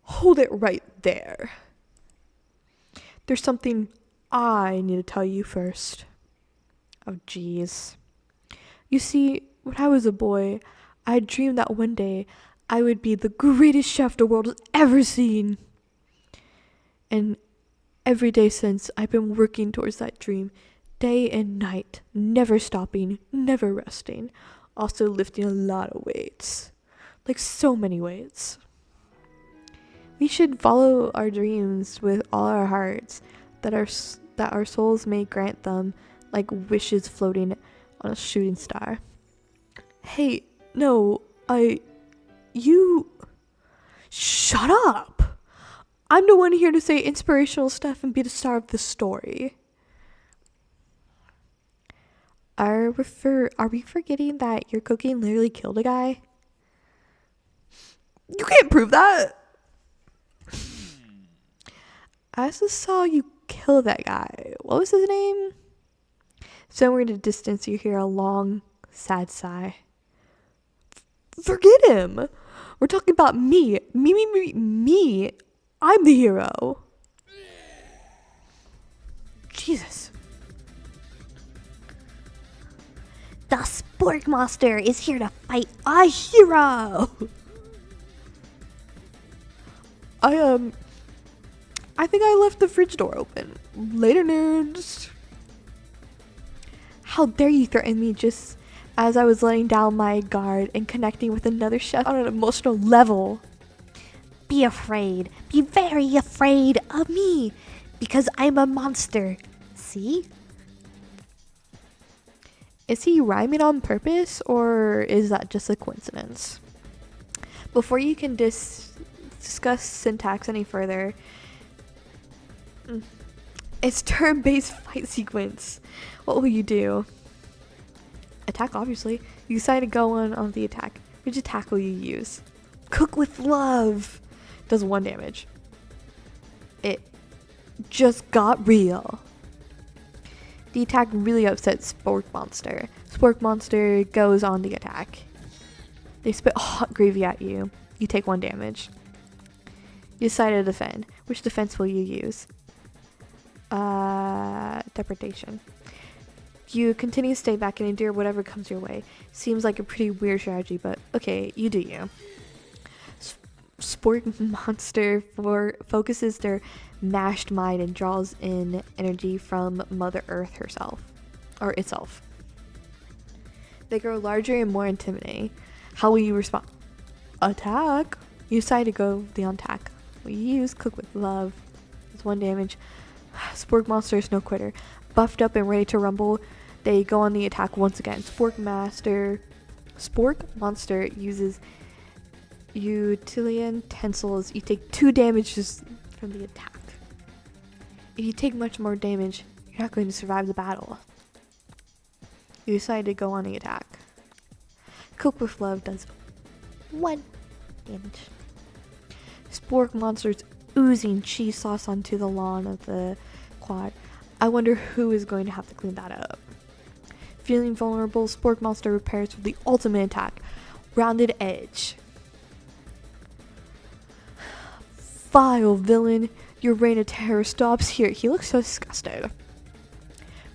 Hold it right there. There's something I need to tell you first. Oh, jeez. You see, when I was a boy, I dreamed that one day I would be the greatest chef the world has ever seen. And every day since, I've been working towards that dream, day and night, never stopping, never resting, also lifting a lot of weights, like so many weights. We should follow our dreams with all our hearts, that our souls may grant them, like wishes floating on a shooting star. Hey, no, you... Shut up! I'm the one here to say inspirational stuff and be the star of the story. Are we forgetting that your cooking literally killed a guy? You can't prove that! I also saw you kill that guy. What was his name? Somewhere in the distance you hear a long, sad sigh. Forget him! We're talking about me. Me. I'm the hero. Jesus. The Sporkmaster is here to fight a hero! I think I left the fridge door open. Later, nerds. How dare you threaten me just as I was letting down my guard and connecting with another chef on an emotional level. Be afraid. Be very afraid of me. Because I'm a monster. See? Is he rhyming on purpose, or is that just a coincidence? Before you can discuss syntax any further, it's turn-based fight sequence. What will you do? Attack, obviously. You decide to go on the attack. Which attack will you use? Cook with love. Does 1 damage. It just got real. The attack really upsets Sporkmaster. Sporkmaster goes on the attack. They spit hot gravy at you. You take 1 damage. You decide to defend. Which defense will you use? Depredation. You continue to stay back and endure whatever comes your way. Seems like a pretty weird strategy, but okay, you do you. Spork monster focuses their mashed mind and draws in energy from Mother Earth herself, or itself. They grow larger and more intimidating. How will you respond? Attack! You decide to go the attack. We use Cook with Love. It's 1 damage. Spork monster is no quitter. Buffed up and ready to rumble, they go on the attack once again. Spork monster uses utensils. You take 2 damage just from the attack. If you take much more damage, you're not going to survive the battle. You decide to go on the attack. Cook with Love does 1 damage. Spork monsters oozing cheese sauce onto the lawn of the quad. I wonder who is going to have to clean that up. Feeling vulnerable, Spork monster repairs with the ultimate attack. Rounded edge. Vile villain, your reign of terror stops here. He looks so disgusted.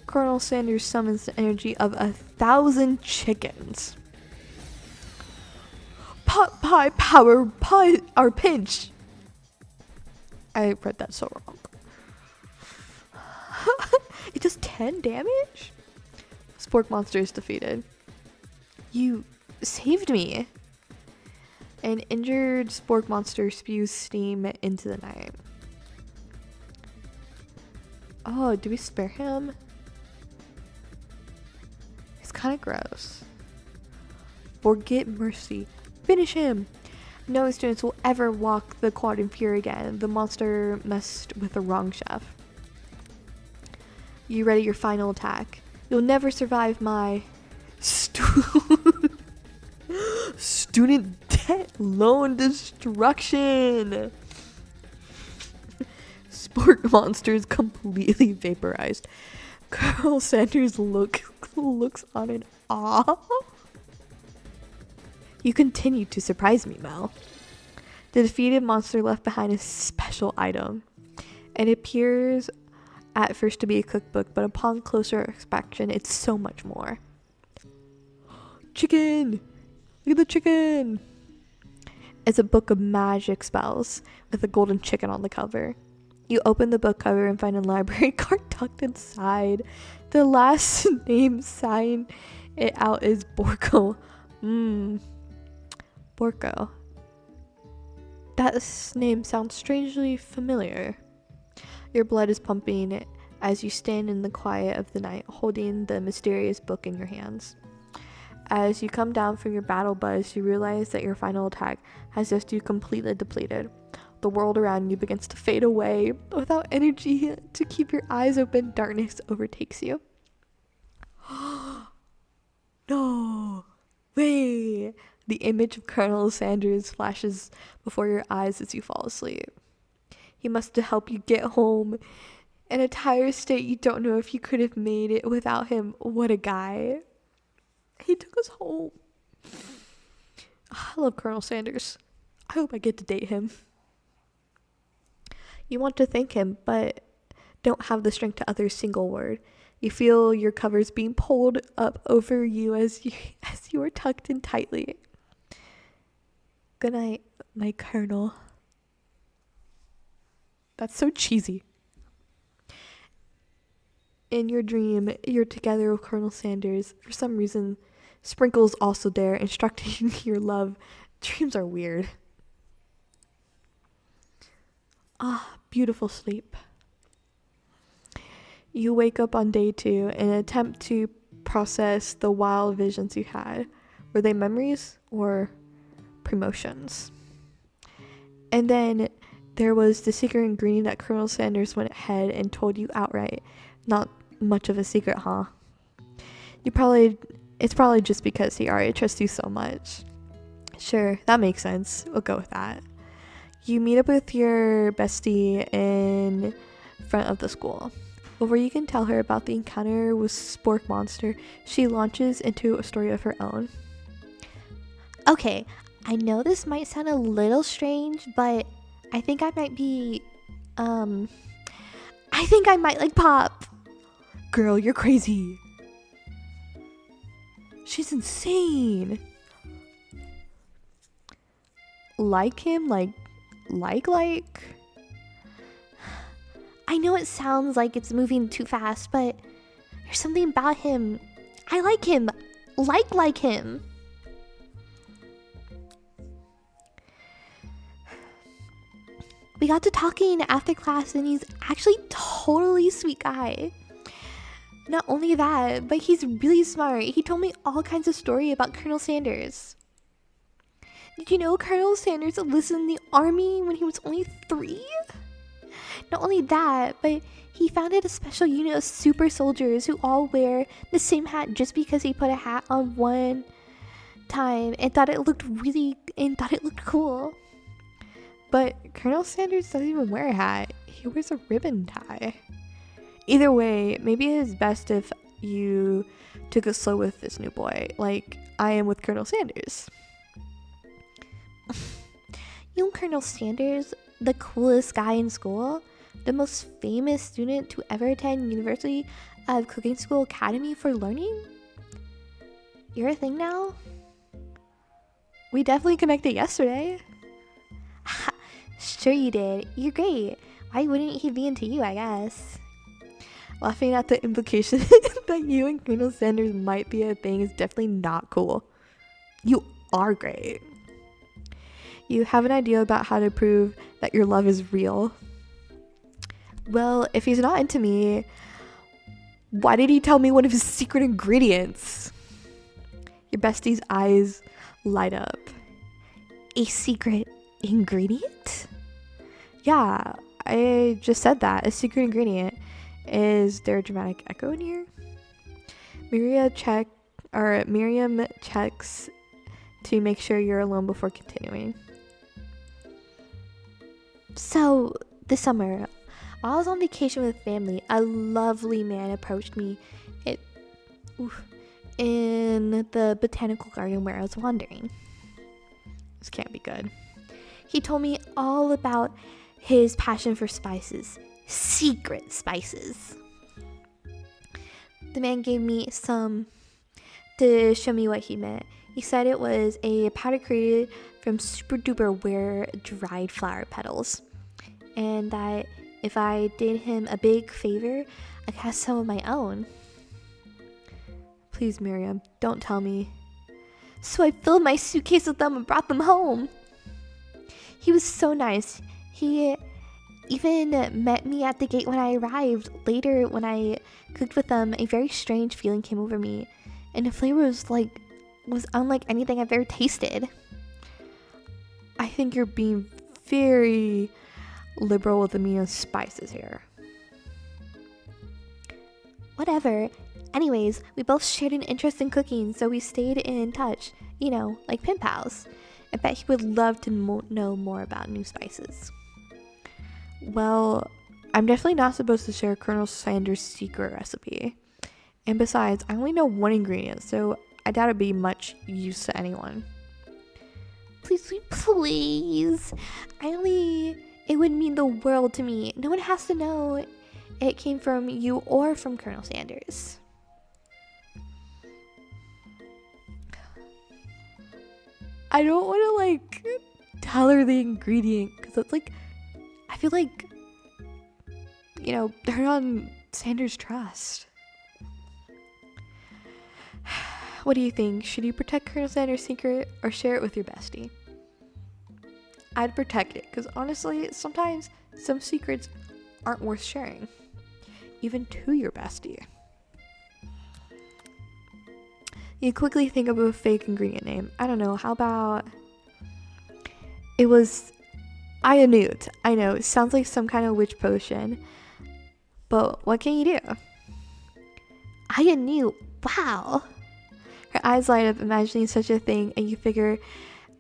Colonel Sanders summons the energy of 1,000 chickens. Pot pie power pie our pinch. I read that so wrong. It does 10 damage? Spork monster is defeated. You saved me. An injured Spork monster spews steam into the night. Oh, do we spare him? It's kind of gross. Forget mercy. Finish him. No students will ever walk the quad in fear again. The monster messed with the wrong chef. You ready your final attack? You'll never survive my student debt loan destruction. Spork monster is completely vaporized. Colonel Sanders looks on in awe. You continue to surprise me, Mel. The defeated monster left behind a special item. It appears at first to be a cookbook, but upon closer inspection, it's so much more. Chicken! Look at the chicken! It's a book of magic spells with a golden chicken on the cover. You open the book cover and find a library card tucked inside. The last name sign it out is Borko. Borko. That name sounds strangely familiar. Your blood is pumping as you stand in the quiet of the night, holding the mysterious book in your hands. As you come down from your battle buzz, you realize that your final attack has left you completely depleted. The world around you begins to fade away. Without energy to keep your eyes open, darkness overtakes you. No way! The image of Colonel Sanders flashes before your eyes as you fall asleep. He must have helped you get home. In a tired state, you don't know if you could have made it without him. What a guy. He took us home. I love Colonel Sanders. I hope I get to date him. You want to thank him, but don't have the strength to utter a single word. You feel your covers being pulled up over you as you are tucked in tightly. Good night, my Colonel. That's so cheesy. In your dream, you're together with Colonel Sanders. For some reason, Sprinkle's also there, instructing your love. Dreams are weird. Beautiful sleep. You wake up on day 2 and attempt to process the wild visions you had. Were they memories or promotions? And then there was the secret ingredient that Colonel Sanders went ahead and told you outright. Not much of a secret, huh? It's probably just because he already trusts you so much. Sure, that makes sense. We'll go with that. You meet up with your bestie in front of the school. Before you can tell her about the encounter with Spork Monster, she launches into a story of her own. Okay, I know this might sound a little strange, but I think I might be, I think I might like Pop. Girl, you're crazy. She's insane. like him, like. I know it sounds like it's moving too fast, but there's something about him. I like him. Like him. We got to talking after class, and he's actually totally sweet guy. Not only that, but he's really smart. He told me all kinds of story about Colonel Sanders. Did you know Colonel Sanders enlisted in the army when he was only 3? Not only that, but he founded a special unit of super soldiers who all wear the same hat just because he put a hat on one time and thought it looked cool. But Colonel Sanders doesn't even wear a hat. He wears a ribbon tie. Either way, maybe it is best if you took it slow with this new boy, like I am with Colonel Sanders. You know Colonel Sanders, the coolest guy in school, the most famous student to ever attend University of Cooking School Academy for Learning? You're a thing now? We definitely connected yesterday. Sure you did. You're great. Why wouldn't he be into you, I guess? Laughing at the implication that you and Colonel Sanders might be a thing is definitely not cool. You are great. You have an idea about how to prove that your love is real. Well, if he's not into me, why did he tell me one of his secret ingredients? Your bestie's eyes light up. A secret ingredient? Yeah, I just said that. A secret ingredient. Is there a dramatic echo in here? Miriam checks to make sure you're alone before continuing. So, this summer, while I was on vacation with family, a lovely man approached me in the botanical garden where I was wandering. This can't be good. He told me all about his passion for spices. Secret spices. The man gave me some to show me what he meant. He said it was a powder created from super duper rare dried flower petals, and that if I did him a big favor, I could have some of my own. Please, Miriam, don't tell me. So I filled my suitcase with them and brought them home. He was so nice. He even met me at the gate when I arrived. Later, when I cooked with them, a very strange feeling came over me, and the flavor was unlike anything I've ever tasted. I think you're being very liberal with the meaning of spices here. Whatever. Anyways, we both shared an interest in cooking, so we stayed in touch, like pen pals. I bet he would love to know more about new spices. Well, I'm definitely not supposed to share Colonel Sanders' secret recipe. And besides, I only know one ingredient, so I doubt it'd be much use to anyone. Please. It would mean the world to me. No one has to know it came from you or from Colonel Sanders. I don't want to, tell her the ingredient, because it's, I feel like, they're on Sanders' trust. What do you think? Should you protect Colonel Sanders' secret or share it with your bestie? I'd protect it, because honestly, sometimes some secrets aren't worth sharing, even to your bestie. You quickly think of a fake ingredient name. I don't know, how about... It was Ianute. I know, it sounds like some kind of witch potion. But what can you do? Ianute, wow. Her eyes light up imagining such a thing, and you figure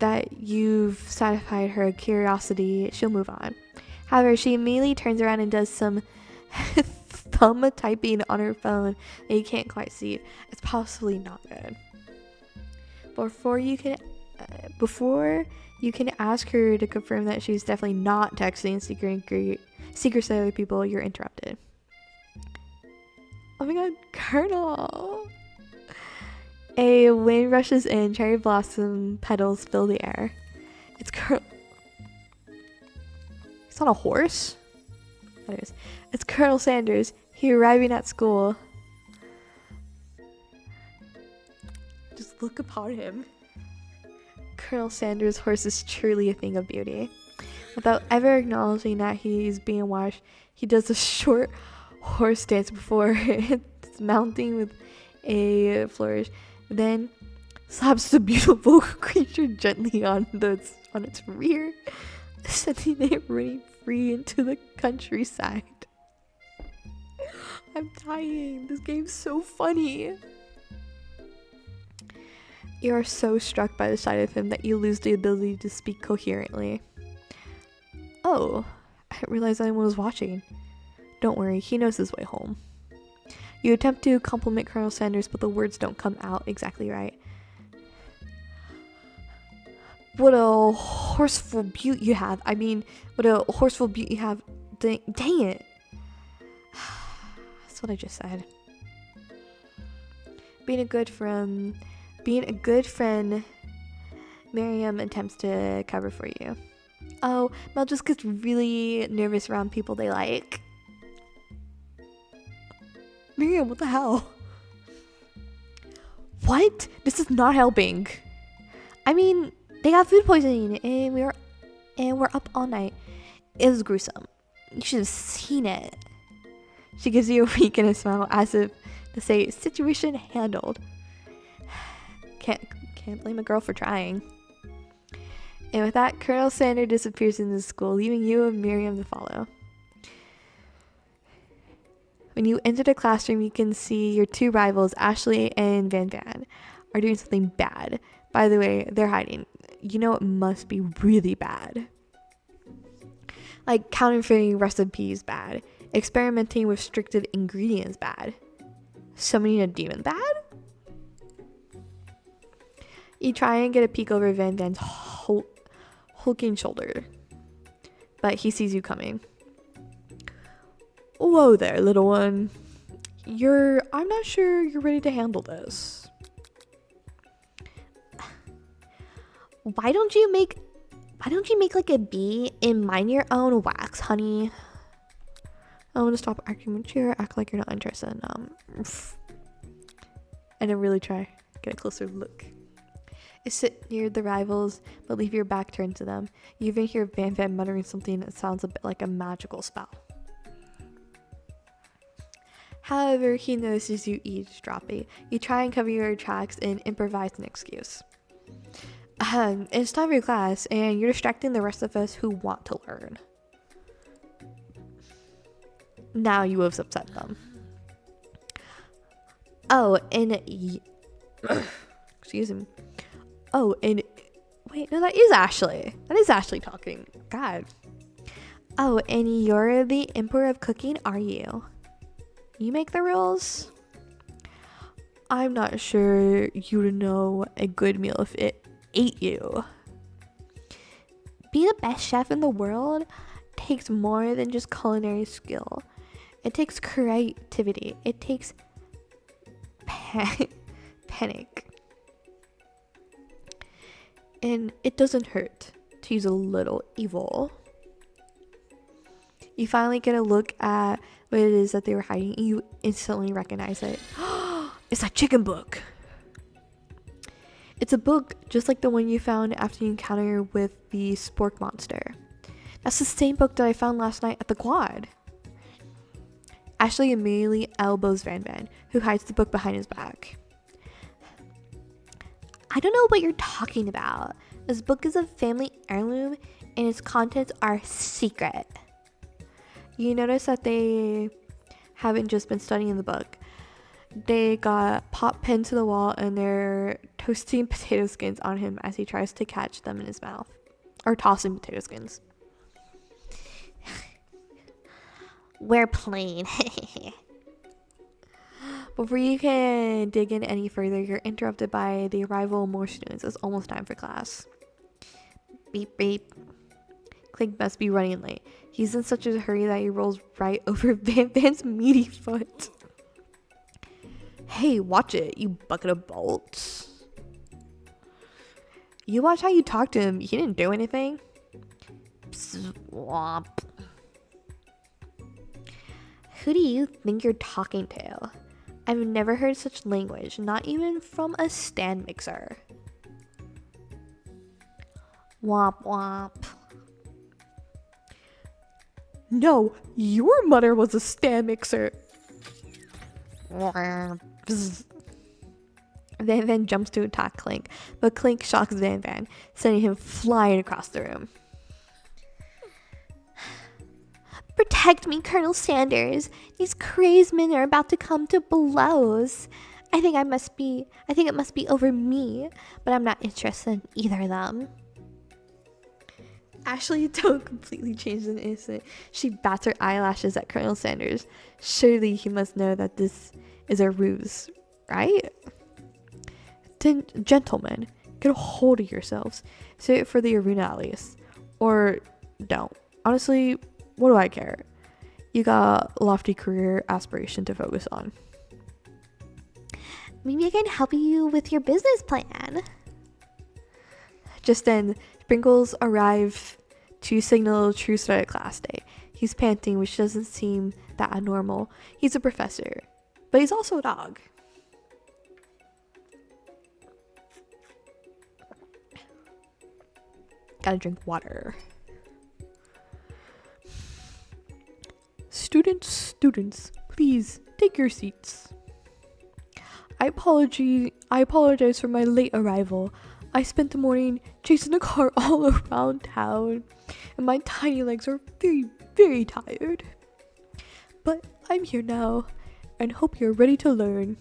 that you've satisfied her curiosity. She'll move on. However, she immediately turns around and does some thumb typing on her phone that you can't quite see. It's possibly not good. Before you can ask her to confirm that she's definitely not texting secrets to other people, you're interrupted. Oh my god, Colonel! A wind rushes in, cherry blossom petals fill the air. It's Colonel. He's on a horse? Anyways, it's Colonel Sanders. He arriving at school. Just look upon him. Colonel Sanders' horse is truly a thing of beauty. Without ever acknowledging that he's being watched, he does a short horse dance before it's mounting with a flourish. Then slaps the beautiful creature gently on its rear, sending it running free into the countryside. I'm dying. This game's so funny. You are so struck by the sight of him that you lose the ability to speak coherently. Oh, I didn't realize anyone was watching. Don't worry, he knows his way home. You attempt to compliment Colonel Sanders, but the words don't come out exactly right. What a horseful beaut you have. I mean, what a horseful beaut you have. Dang it. That's what I just said. Being a good friend, Miriam attempts to cover for you. Oh, Mel just gets really nervous around people they like. Miriam, what the hell? What? This is not helping. I mean, they got food poisoning and we're up all night. It was gruesome. You should have seen it. She gives you a wink and a smile as if to say, situation handled. Can't blame a girl for trying. And with that, Colonel Sanders disappears in the school, leaving you and Miriam to follow. When you enter the classroom, you can see your two rivals, Ashley and Van Van, are doing something bad. By the way, they're hiding. You know it must be really bad. Like counterfeiting recipes bad. Experimenting with restricted ingredients bad. Summoning a demon bad? You try and get a peek over Van Van's hulking shoulder, but he sees you coming. Whoa there, little one. I'm not sure you're ready to handle this. Why don't you make like a bee and mine your own wax, honey? I want to stop acting mature, act like you're not interested in and then really try get a closer look. You sit near the rivals, but leave your back turned to them. You even hear Van Van muttering something that sounds a bit like a magical spell. However, he notices you eavesdropping. You try and cover your tracks and improvise an excuse. It's time for your class, and you're distracting the rest of us who want to learn. Now you have upset them. Oh, and excuse me. Oh, and wait, no, that is Ashley. That is Ashley talking. God. Oh, and you're the emperor of cooking, are you? You make the rules? I'm not sure you would know a good meal if it ate you. Be the best chef in the world takes more than just culinary skill. It takes creativity. It takes panic. And it doesn't hurt to use a little evil. You finally get a look at what it is that they were hiding, and you instantly recognize it. It's that chicken book. It's a book just like the one you found after you encounter with the spork monster. That's the same book that I found last night at the quad. Ashley immediately elbows Van Van, who hides the book behind his back. I don't know what you're talking about. This book is a family heirloom and its contents are secret. You notice that they haven't just been studying the book. They got Pop pinned to the wall and they're toasting potato skins on him as he tries to catch them in his mouth. Or tossing potato skins. We're playing. Before you can dig in any further, you're interrupted by the arrival of more students. It's almost time for class. Beep, beep. Clink must be running late. He's in such a hurry that he rolls right over Van Van's meaty foot. Hey, watch it, you bucket of bolts. You watch how you talk to him. He didn't do anything. Swamp. Who do you think you're talking to? I've never heard such language, not even from a stand mixer. Womp womp. No, your mother was a stand mixer. Van Van jumps to attack Clink, but Clink shocks Van Van, sending him flying across the room. Protect me, Colonel Sanders. These crazed men are about to come to blows. I think it must be over me, but I'm not interested in either of them. Ashley don't completely change an instant. She bats her eyelashes at Colonel Sanders. Surely he must know that this is a ruse, right? Then, gentlemen, get a hold of yourselves. Say it for the arena at least. Or don't. Honestly, what do I care? You got a lofty career aspiration to focus on. Maybe I can help you with your business plan. Just then, Sprinkles arrive to signal a true start of class day. He's panting, which doesn't seem that abnormal. He's a professor, but he's also a dog. Gotta drink water. Students, please take your seats. I apologize for my late arrival. I spent the morning chasing a car all around town, and my tiny legs are very, very tired. But I'm here now, and hope you're ready to learn.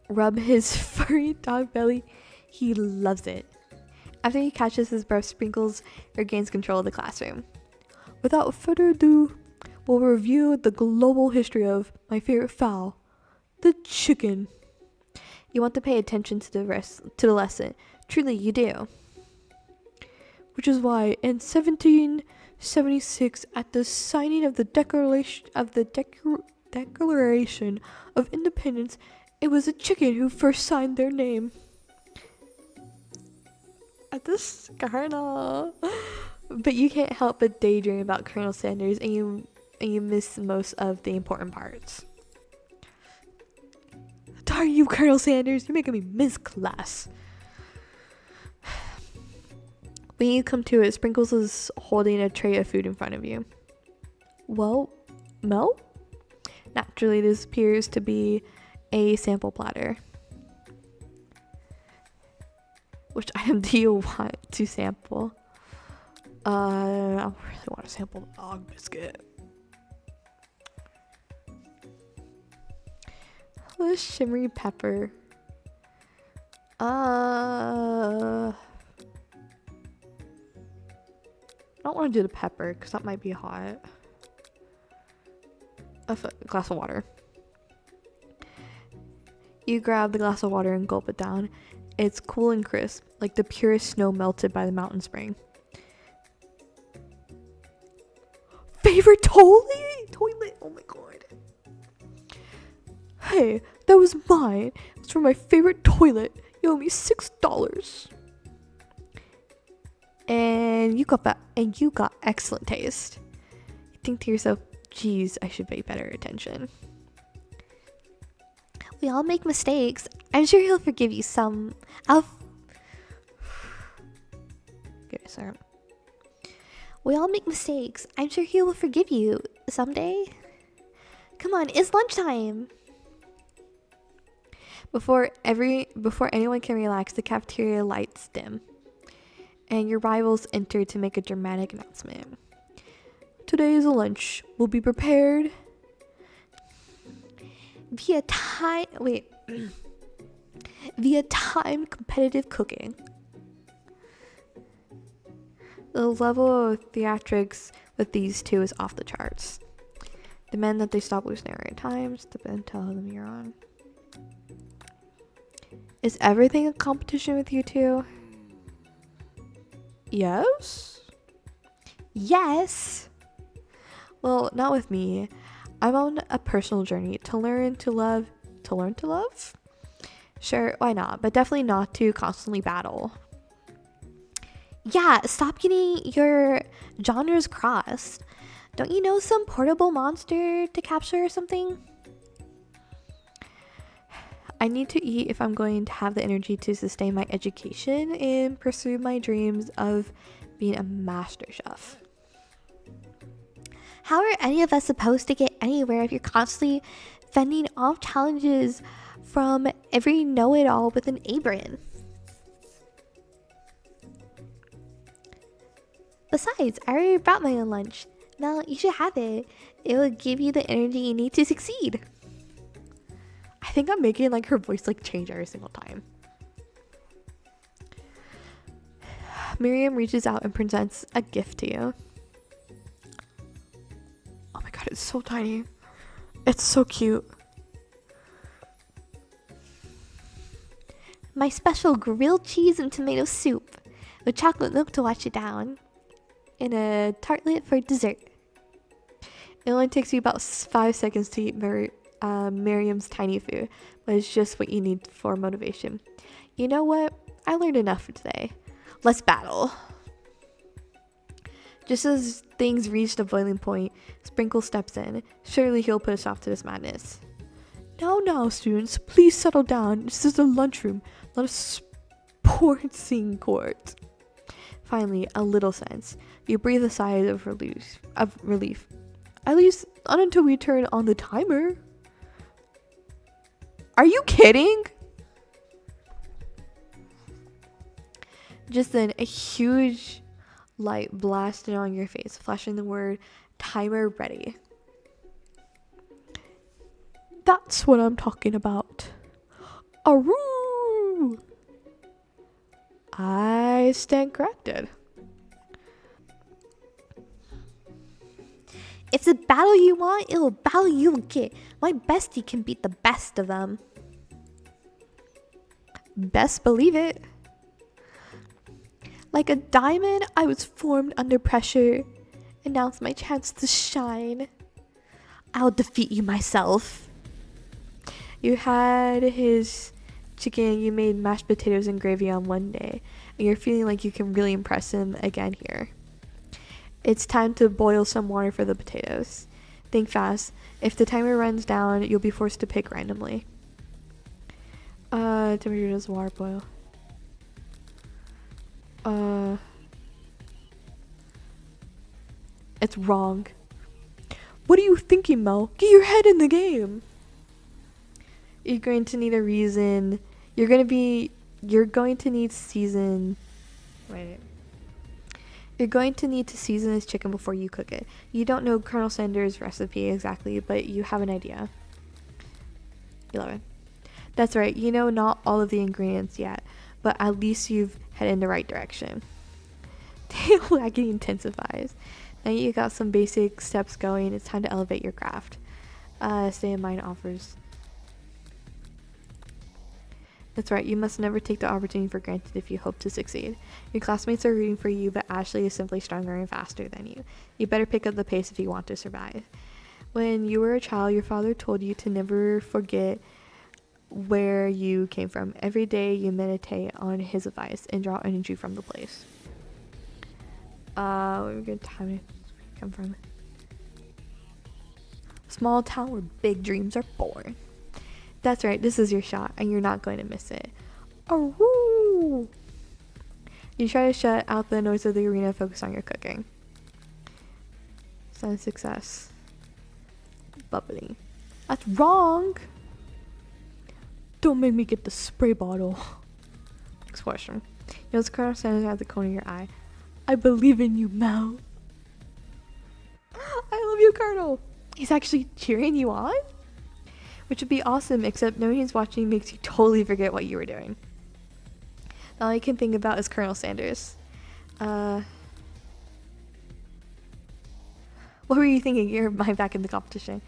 Rub his furry dog belly. He loves it. After he catches his breath, Sprinkles regains control of the classroom. Without further ado, we'll review the global history of my favorite fowl, the chicken. You want to pay attention to the lesson. Truly, you do. Which is why, in 1776, at the signing of the Declaration of Independence, it was a chicken who first signed their name. At this Colonel. But you can't help but daydream about Colonel Sanders, and you miss most of the important parts. Darn you, Colonel Sanders, you're making me miss class. When you come to it, Sprinkles is holding a tray of food in front of you. Well, Mel? Naturally, this appears to be a sample platter. Which item do you want to sample? I really want to sample the dog biscuit. The shimmery pepper. I don't want to do the pepper because that might be hot. A glass of water. You grab the glass of water and gulp it down. It's cool and crisp, like the purest snow melted by the mountain spring. Favorite toilet? Oh my god. Hey, that was mine. It's from my favorite toilet. You owe me $6. And you got excellent taste. You think to yourself, geez, I should pay better attention. We all make mistakes. I'm sure he'll forgive you some. Give me a second. We all make mistakes. I'm sure he will forgive you someday. Come on, it's lunchtime. Before anyone can relax, the cafeteria lights dim, and your rivals enter to make a dramatic announcement. Today's lunch will be prepared via time competitive cooking. The level of theatrics with these two is off the charts. Demand that they stop losing their right times, and tell them you're on. Is everything a competition with you two? Yes? Yes. Well, not with me. I'm on a personal journey to learn to love. Sure, why not? But definitely not to constantly battle. Yeah, stop getting your genres crossed. Don't you know some portable monster to capture or something? I need to eat if I'm going to have the energy to sustain my education and pursue my dreams of being a master chef. How are any of us supposed to get anywhere if you're constantly fending off challenges from every know-it-all with an apron? Besides, I already brought my own lunch. Now you should have it. It will give you the energy you need to succeed. I think I'm making like her voice like change every single time. Miriam reaches out and presents a gift to you. Oh my god, it's so tiny. It's so cute. My special grilled cheese and tomato soup with chocolate milk to wash it down. And a tartlet for dessert. It only takes you about 5 seconds to eat Miriam's tiny food, but it's just what you need for motivation. You know what? I learned enough for today. Let's battle. Just as things reached a boiling point, Sprinkle steps in. Surely he'll put a stop to this madness. Now, students, please settle down. This is the lunchroom, not a sportsing court. Finally, a little sense. You breathe a sigh of relief. At least not until we turn on the timer. Are you kidding? Just then, a huge light blasted on your face, flashing the word timer ready. That's what I'm talking about. Aroo! I stand corrected. If the battle you want, it'll battle you'll get. My bestie can beat the best of them. Best believe it. Like a diamond, I was formed under pressure, and now's my chance to shine. I'll defeat you myself. You had his chicken, you made mashed potatoes and gravy on one day, and you're feeling like you can really impress him again here. It's time to boil some water for the potatoes. Think fast. If the timer runs down, you'll be forced to pick randomly. Temperature does water boil. It's wrong. What are you thinking, Mel? Get your head in the game. You're going to need a reason. You're going to need season. Wait. You're going to need to season this chicken before you cook it. You don't know Colonel Sanders' recipe exactly, but you have an idea. 11. That's right. You know not all of the ingredients yet, but at least you've headed in the right direction. Tail wagging intensifies. Now you got some basic steps going. It's time to elevate your craft. Stay in mind offers. That's right, you must never take the opportunity for granted if you hope to succeed. Your classmates are rooting for you, but Ashley is simply stronger and faster than you. You better pick up the pace if you want to survive. When you were a child, your father told you to never forget where you came from. Every day you meditate on his advice and draw energy from the place. Where good time to come from? Small town where big dreams are born. That's right, this is your shot, and you're not going to miss it. Oh, you try to shut out the noise of the arena, focus on your cooking. Sign of success. Bubbly. That's wrong! Don't make me get the spray bottle. Next question. You know, Colonel Sanders at the corner of your eye. I believe in you, Mel. I love you, Colonel. He's actually cheering you on? Which would be awesome, except knowing he's watching makes you totally forget what you were doing. All I can think about is Colonel Sanders. What were you thinking? You're back in the competition.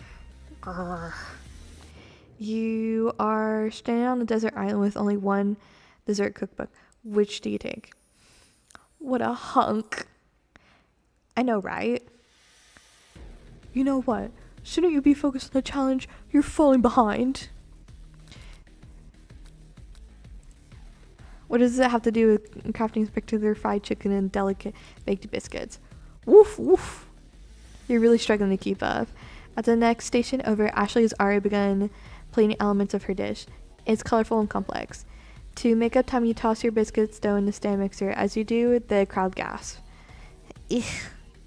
Grr. You are stranded on a desert island with only one dessert cookbook. Which do you take? What a hunk. I know, right? You know what? Shouldn't you be focused on the challenge? You're falling behind. What does it have to do with crafting spectacular fried chicken and delicate baked biscuits? Woof, woof. You're really struggling to keep up. At the next station over, Ashley has already begun plating elements of her dish. It's colorful and complex. To make up time, you toss your biscuits dough in the stand mixer. As you do, the crowd gasps. Ugh,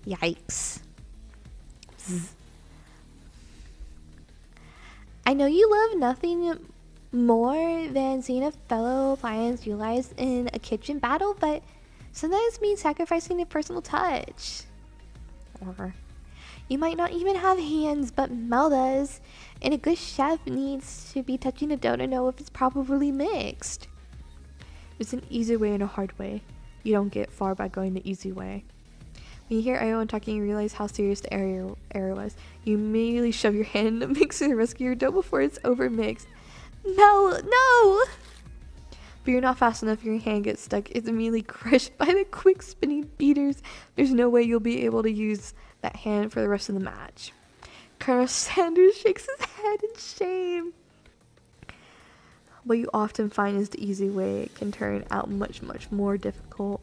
yikes. Zzz. I know you love nothing more than seeing a fellow appliance utilized in a kitchen battle, but sometimes it means sacrificing a personal touch. Or you might not even have hands, but Mel does, and a good chef needs to be touching the dough to know if it's properly mixed. There's an easy way and a hard way. You don't get far by going the easy way. When you hear everyone talking, you realize how serious the error was. You immediately shove your hand in the mixer to rescue your dough before it's overmixed. No! But you're not fast enough, your hand gets stuck. It's immediately crushed by the quick spinning beaters. There's no way you'll be able to use that hand for the rest of the match. Colonel Sanders shakes his head in shame. What you often find is the easy way can turn out much, much more difficult.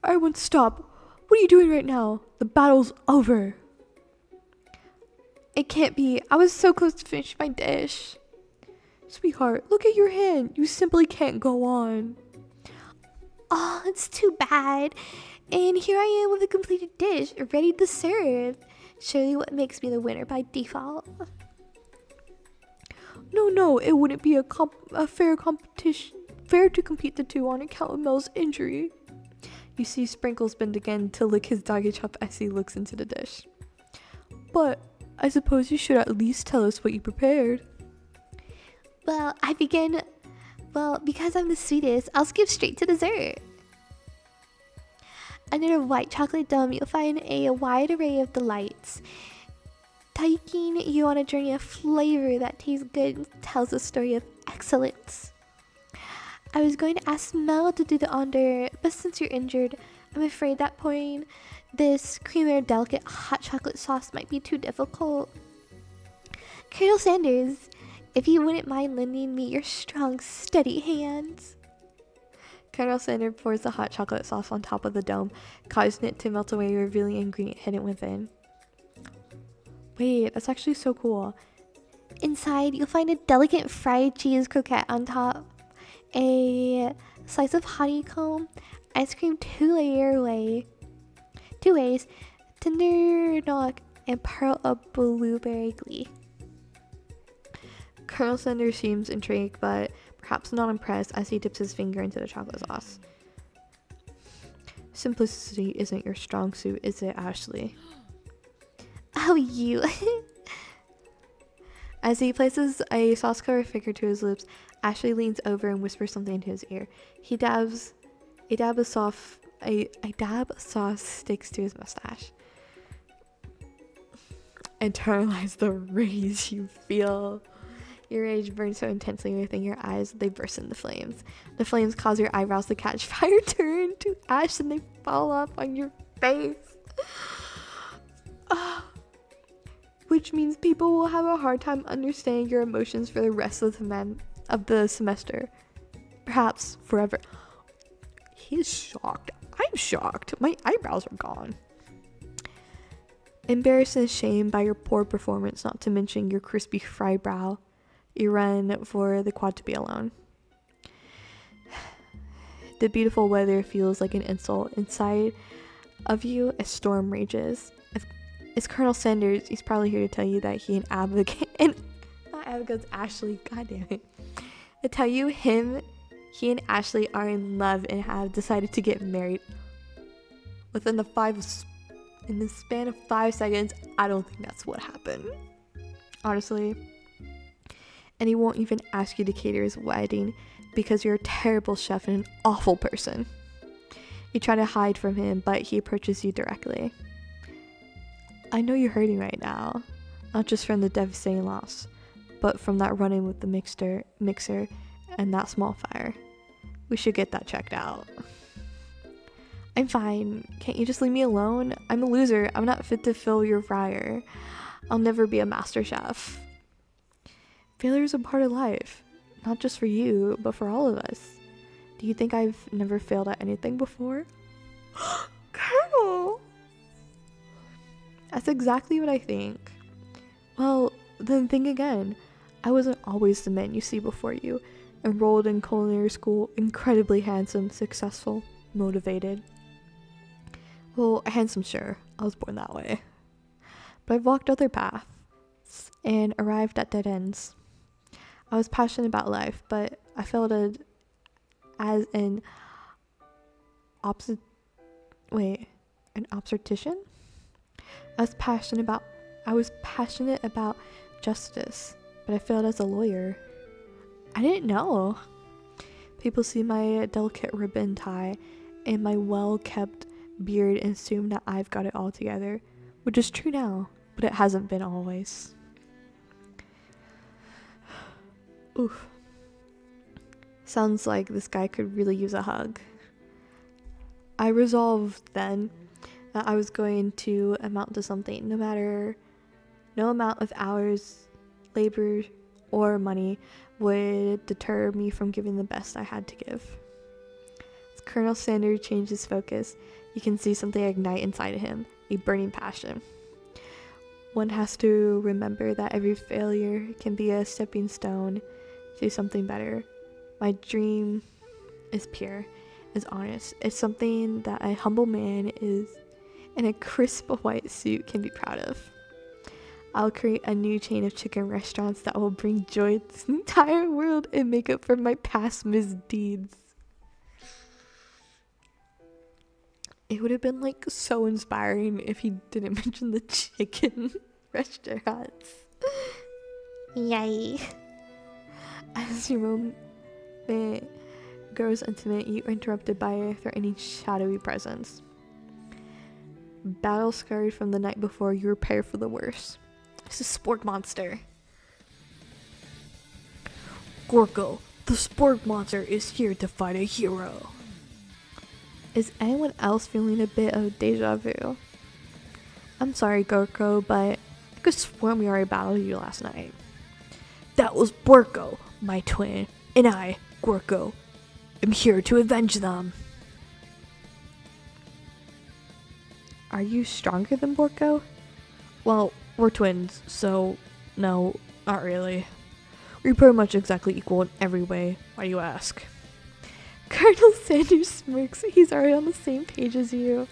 Everyone stop! What are you doing right now? The battle's over. It can't be. I was so close to finish my dish. Sweetheart, look at your hand. You simply can't go on. Oh, it's too bad. And here I am with a completed dish, ready to serve. Surely what makes me the winner by default. No, it wouldn't be a fair competition. Fair to compete the two on account of Mel's injury. You see Sprinkles bend again to lick his doggy chop as he looks into the dish. But I suppose you should at least tell us what you prepared. Well, because I'm the sweetest, I'll skip straight to dessert. Under a white chocolate dome, you'll find a wide array of delights, taking you on a journey of flavor that tastes good and tells a story of excellence. I was going to ask Mel to do the honor, but since you're injured, I'm afraid that pouring this creamy delicate hot chocolate sauce might be too difficult. Colonel Sanders, if you wouldn't mind lending me your strong, steady hands. Colonel Sanders pours the hot chocolate sauce on top of the dome, causing it to melt away, revealing the ingredient hidden within. Wait, that's actually so cool. Inside, you'll find a delicate fried cheese croquette on top, a slice of honeycomb, ice cream two ways, tender nog, and pearl of blueberry glee. Colonel Sanders seems intrigued, but perhaps not impressed as he dips his finger into the chocolate sauce. Simplicity isn't your strong suit, is it, Ashley? Oh, you. As he places a sauce-covered finger to his lips, Ashley leans over and whispers something into his ear. A dab of sauce sticks to his mustache. Internalize the rage you feel. Your rage burns so intensely within your eyes that they burst into flames. The flames cause your eyebrows to catch fire, turn to ash, and they fall off on your face. Which means people will have a hard time understanding your emotions for the rest of the semester. Perhaps forever. He's shocked. I'm shocked. My eyebrows are gone. Embarrassed and ashamed by your poor performance, not to mention your crispy fry brow, you run for the quad to be alone. The beautiful weather feels like an insult. Inside of you, a storm rages. It's Colonel Sanders. He's probably here to tell you that he and Ashley, goddamn it. I tell you, he and Ashley are in love and have decided to get married. In the span of 5 seconds, I don't think that's what happened. Honestly. And he won't even ask you to cater his wedding because you're a terrible chef and an awful person. You try to hide from him, but he approaches you directly. I know you're hurting right now, not just from the devastating loss, but from that run-in with the mixer and that small fire. We should get that checked out. I'm fine. Can't you just leave me alone? I'm a loser. I'm not fit to fill your fryer. I'll never be a master chef. Failure is a part of life, not just for you, but for all of us. Do you think I've never failed at anything before? Colonel! That's exactly what I think. Well, then think again. I wasn't always the man you see before you. Enrolled in culinary school, incredibly handsome, successful, motivated. Well, handsome, sure. I was born that way. But I've walked other paths and arrived at dead ends. I was passionate about life, but I felt it as an an obstetrician? I was passionate about justice, but I failed as a lawyer. I didn't know. People see my delicate ribbon tie and my well-kept beard and assume that I've got it all together, which is true now, but it hasn't been always. Oof. Sounds like this guy could really use a hug. I resolved then that I was going to amount to something, no amount of hours, labor, or money would deter me from giving the best I had to give. As Colonel Sanders changed his focus, you can see something ignite inside of him, a burning passion. One has to remember that every failure can be a stepping stone to something better. My dream is pure, is honest. It's something that a humble man is in a crisp white suit can be proud of. I'll create a new chain of chicken restaurants that will bring joy to this entire world and make up for my past misdeeds. It would have been like so inspiring if he didn't mention the chicken restaurants. Yay. As your moment grows intimate, you are interrupted by a threatening shadowy presence. Battle scarred from the night before, you prepare for the worst. It's a spork monster. Gorko, the spork monster is here to fight a hero. Is anyone else feeling a bit of deja vu? I'm sorry, Gorko, but I could swear we already battled you last night. That was Borko, my twin, and I, Gorko, am here to avenge them. Are you stronger than Borko? Well, we're twins, so no, not really. We're pretty much exactly equal in every way. Why do you ask? Colonel Sanders smirks. He's already on the same page as you.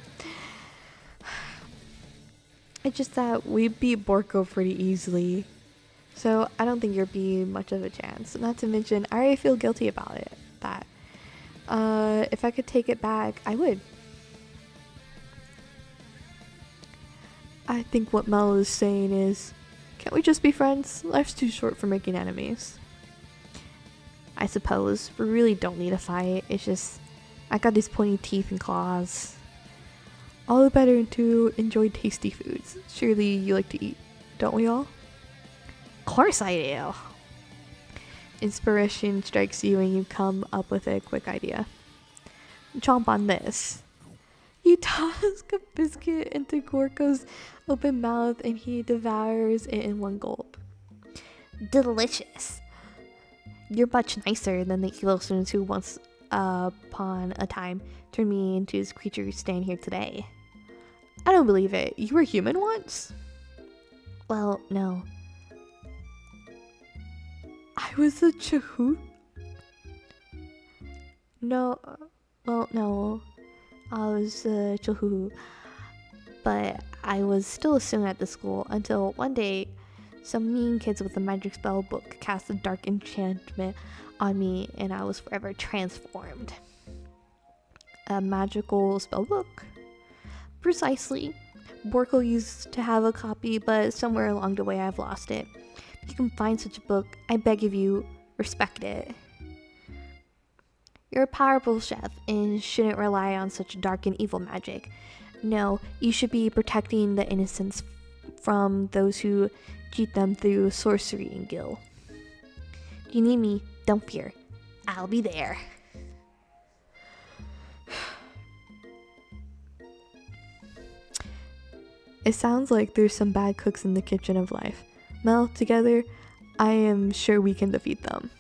It's just that we beat Borko pretty easily, so I don't think you'll be much of a chance. Not to mention, I already feel guilty about it. If I could take it back, I would. I think what Mel is saying is, can't we just be friends? Life's too short for making enemies. I suppose we really don't need a fight. It's just, I got these pointy teeth and claws. All the better to enjoy tasty foods. Surely you like to eat, don't we all? Of course I do. Inspiration strikes you and you come up with a quick idea. Chomp on this. You toss a biscuit into Gorko's open mouth and he devours it in one gulp. Delicious. You're much nicer than the evil students who once upon a time turned me into this creature who stand here today. I don't believe it. You were human once? Well, no. I was a Chahoot? No, no. I was a Chahoot. But I was still a student at the school until one day some mean kids with a magic spell book cast a dark enchantment on me and I was forever transformed. A magical spell book? Precisely. Borko used to have a copy, but somewhere along the way I've lost it. If you can find such a book, I beg of you, respect it. You're a powerful chef and shouldn't rely on such dark and evil magic. No, you should be protecting the innocents from those who cheat them through sorcery and guilt. You need me, don't fear. I'll be there. It sounds like there's some bad cooks in the kitchen of life. Mel, together, I am sure we can defeat them.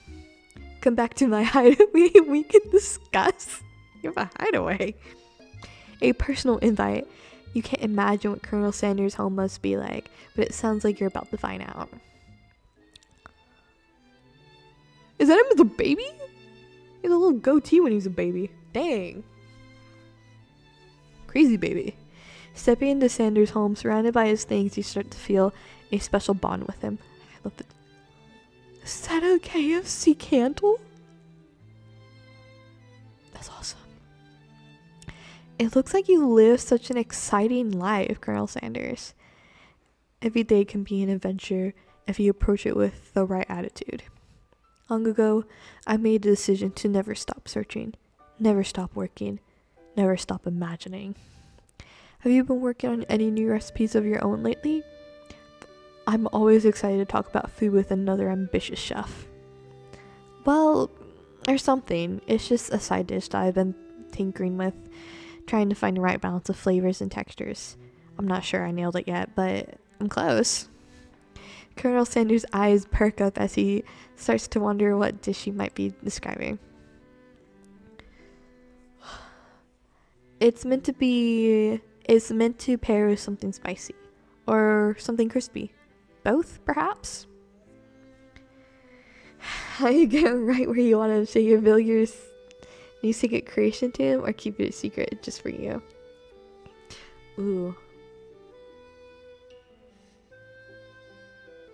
Come back to my hideaway and we can discuss. You have a hideaway. A personal invite. You can't imagine what Colonel Sanders' home must be like, but it sounds like you're about to find out. Is that him as a baby? He had a little goatee when he was a baby. Dang. Crazy baby. Stepping into Sanders' home, surrounded by his things, you start to feel a special bond with him. I love it. Is that a KFC candle? That's awesome. It looks like you live such an exciting life, Colonel Sanders. Every day can be an adventure if you approach it with the right attitude. Long ago, I made the decision to never stop searching, never stop working, never stop imagining. Have you been working on any new recipes of your own lately? I'm always excited to talk about food with another ambitious chef. Well, or something. It's just a side dish that I've been tinkering with, trying to find the right balance of flavors and textures. I'm not sure I nailed it yet, but I'm close. Colonel Sanders' eyes perk up as he starts to wonder what dish she might be describing. It's meant to pair with something spicy or something crispy. Both, perhaps? How you get right where you want to say you reveal your new secret creation to him, or keep it a secret just for you? Ooh.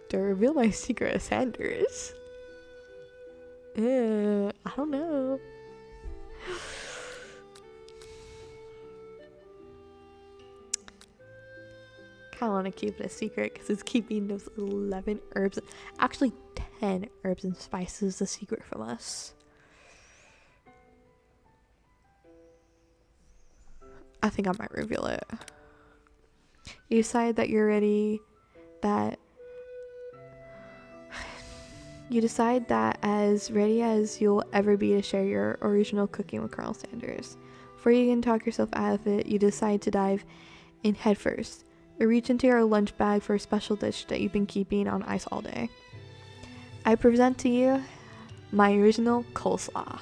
Do I reveal my secret to Sanders? I don't know. I want to keep it a secret because it's keeping those 11 herbs, actually 10 herbs and spices, a secret from us. I think I might reveal it. You decide that you're ready, you decide that as ready as you'll ever be to share your original cooking with Colonel Sanders. Before you can talk yourself out of it, you decide to dive in headfirst. You reach into your lunch bag for a special dish that you've been keeping on ice all day. I present to you my original coleslaw.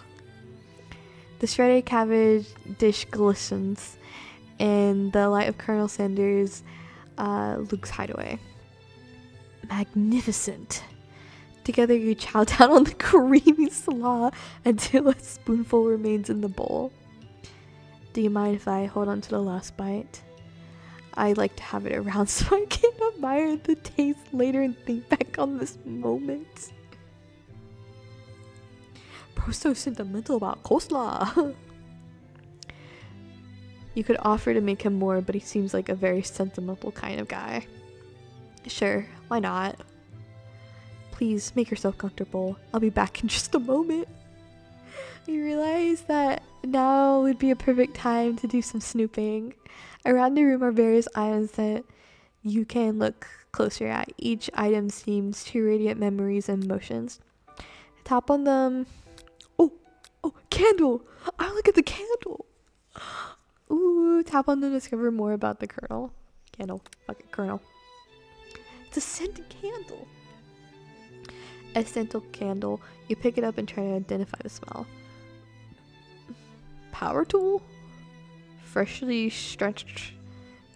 The shredded cabbage dish glistens in the light of Colonel Sanders' Luke's hideaway. Magnificent. Together you chow down on the creamy slaw until a spoonful remains in the bowl. Do you mind if I hold on to the last bite? I like to have it around so I can admire the taste later and think back on this moment. Bro's so sentimental about coleslaw. You could offer to make him more, but he seems like a very sentimental kind of guy. Sure, why not? Please make yourself comfortable. I'll be back in just a moment. You realize that now would be a perfect time to do some snooping. Around the room are various items that you can look closer at. Each item seems to radiate memories and emotions. Tap on them. Oh, candle! I look at the candle! Ooh, tap on them to discover more about the Colonel. Candle. Fuck it, Colonel. It's a scented candle. A scented candle. You pick it up and try to identify the smell. Power tool? Freshly stretched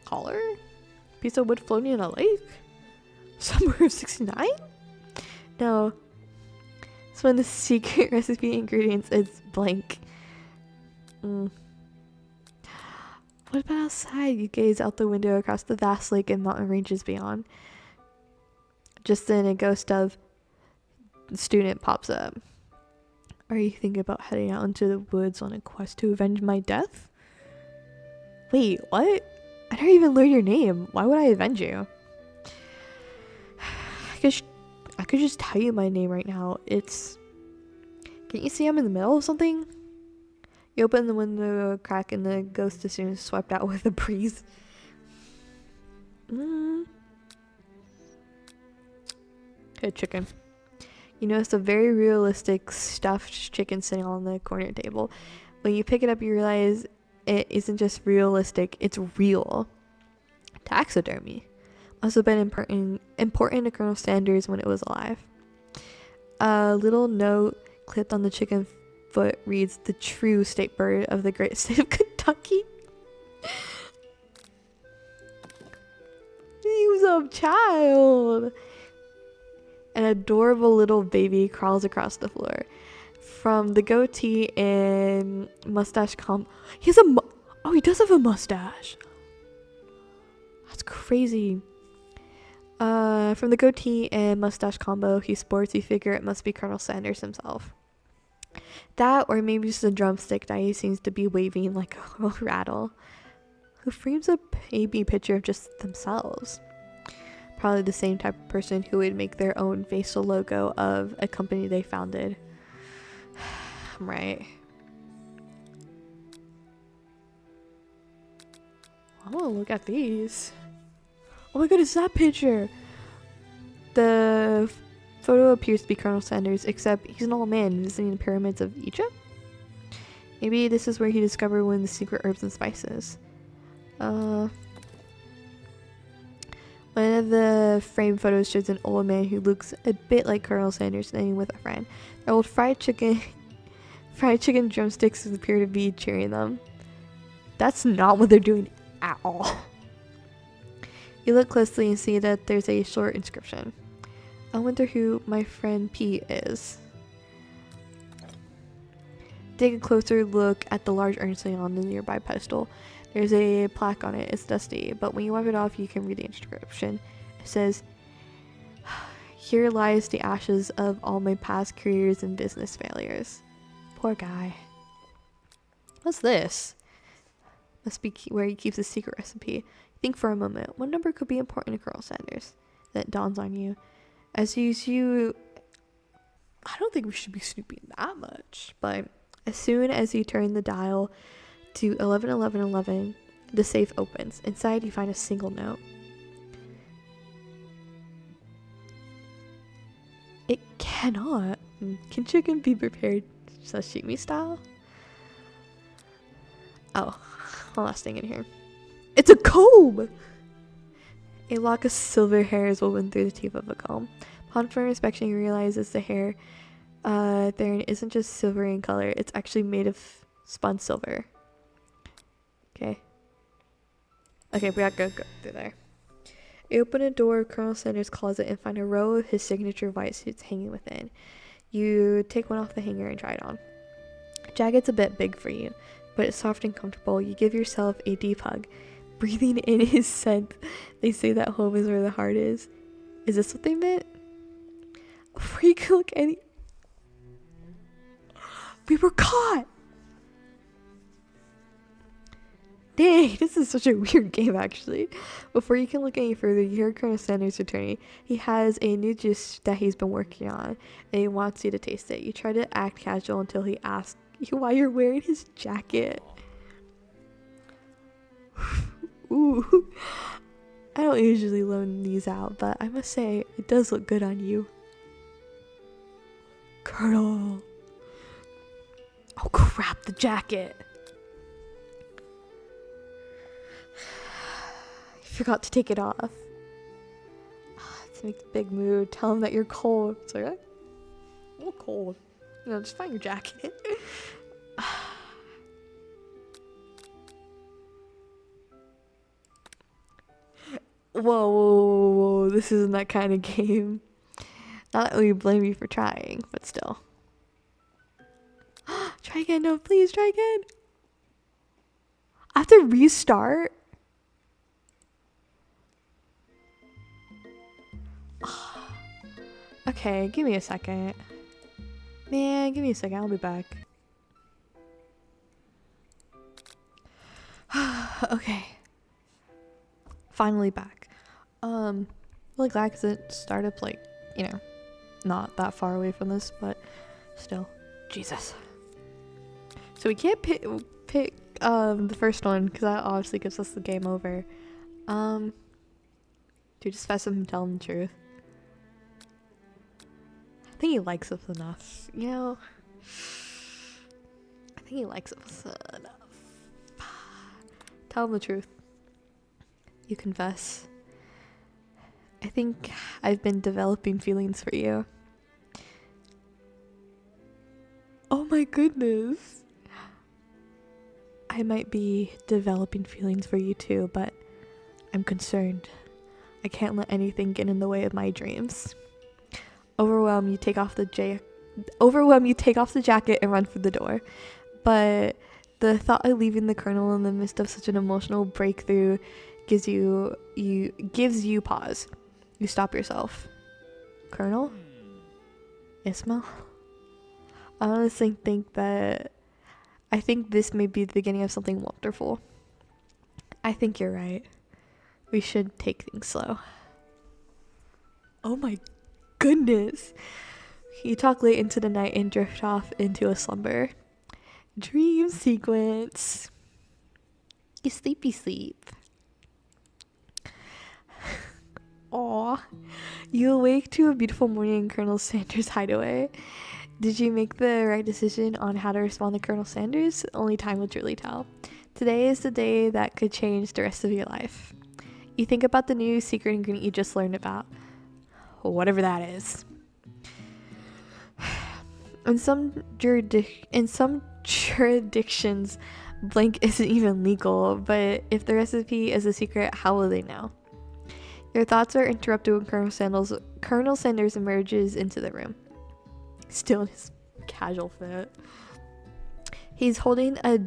collar? Piece of wood floating in a lake? Summer of 69? No. It's when the secret recipe ingredients is blank. What about outside? You gaze out the window across the vast lake and mountain ranges beyond. Just then a ghost of the student pops up. Are you thinking about heading out into the woods on a quest to avenge my death? Wait, what? I never even learned your name. Why would I avenge you? I could just tell you my name right now. It's... Can't you see I'm in the middle of something? You open the window crack and the ghost is soon swept out with a breeze. Hey, chicken. You notice a very realistic stuffed chicken sitting on the corner table. When you pick it up, you realize it isn't just realistic, it's real. Taxidermy. Must have been important to Colonel Sanders when it was alive. A little note clipped on the chicken foot reads the true state bird of the great state of Kentucky. He was a child. An adorable little baby crawls across the floor. From the goatee and mustache comb. He has oh, he does have a mustache. That's crazy. From the goatee and mustache combo he sports, you figure it must be Colonel Sanders himself. That, or maybe just a drumstick that he seems to be waving like a rattle. Who frames a baby picture of just themselves? Probably the same type of person who would make their own facial logo of a company they founded. Right. I want to look at these. Oh my goodness, that picture! The photo appears to be Colonel Sanders, except he's an old man visiting the pyramids of Egypt? Maybe this is where he discovered one of the secret herbs and spices. One of the framed photos shows an old man who looks a bit like Colonel Sanders standing with a friend. Their old fried chicken drumsticks appear to be cheering them. That's not what they're doing at all. You look closely and see that there's a short inscription. I wonder who my friend Pete is. Take a closer look at the large urn on the nearby pedestal. There's a plaque on it. It's dusty, but when you wipe it off, you can read the inscription. It says, "Here lies the ashes of all my past careers and business failures." Poor guy. What's this? Must be where he keeps his secret recipe. Think for a moment. What number could be important to Colonel Sanders? Then it dawns on you. As you... I don't think we should be snooping that much, but as soon as you turn the dial to 111111, the safe opens. Inside, you find a single note. It cannot. Can chicken be prepared sashimi style? Oh, one last thing in here. It's a comb! A lock of silver hair is woven through the teeth of a comb. Upon further inspection, you realize it's the hair there isn't just silvery in color. It's actually made of spun silver. Okay, we gotta go through there. You open a door of Colonel Sanders' closet and find a row of his signature white suits hanging within. You take one off the hanger and try it on. Jacket's a bit big for you, but it's soft and comfortable. You give yourself a deep hug. Breathing in his scent, they say that home is where the heart is. Is this what they meant? Before you can look any... We were caught! Dang, this is such a weird game, actually. Before you can look any further, you hear Colonel Sanders returning. He has a new dish that he's been working on, and he wants you to taste it. You try to act casual until he asks you why you're wearing his jacket. Ooh. I don't usually loan these out, but I must say, it does look good on you. Colonel. Oh crap, the jacket. You forgot to take it off. To make the big move, tell him that you're cold. It's like, I'm a little cold. No, just find your jacket. Whoa, this isn't that kind of game. Not that we blame you for trying, but still. Try again, no, please try again. I have to restart. Okay, give me a second. Man, give me a second, I'll be back. Okay. Finally back. Really glad because it started up, like, you know, not that far away from this, but still. Jesus. So we can't pick the first one because that obviously gives us the game over. Do just fess him and tell him the truth. I think he likes us enough, you know? I think he likes us enough. Tell him the truth. You confess. I think I've been developing feelings for you. my goodness. I might be developing feelings for you too, but I'm concerned. I can't let anything get in the way of my dreams. Overwhelmed, you take off the jacket and run for the door. But the thought of leaving the colonel in the midst of such an emotional breakthrough gives you pause. You stop yourself. Colonel? Ismail? I honestly think this may be the beginning of something wonderful. I think you're right. We should take things slow. Oh my goodness. You talk late into the night and drift off into a slumber. Dream sequence. You sleep. Aw. You awake to a beautiful morning in Colonel Sanders' hideaway. Did you make the right decision on how to respond to Colonel Sanders? Only time will truly tell. Today is the day that could change the rest of your life. You think about the new secret ingredient you just learned about. Whatever that is. In some jurisdictions, blank isn't even legal, but if the recipe is a secret, how will they know? Your thoughts are interrupted when Colonel Sanders emerges into the room. Still in his casual fit. He's holding a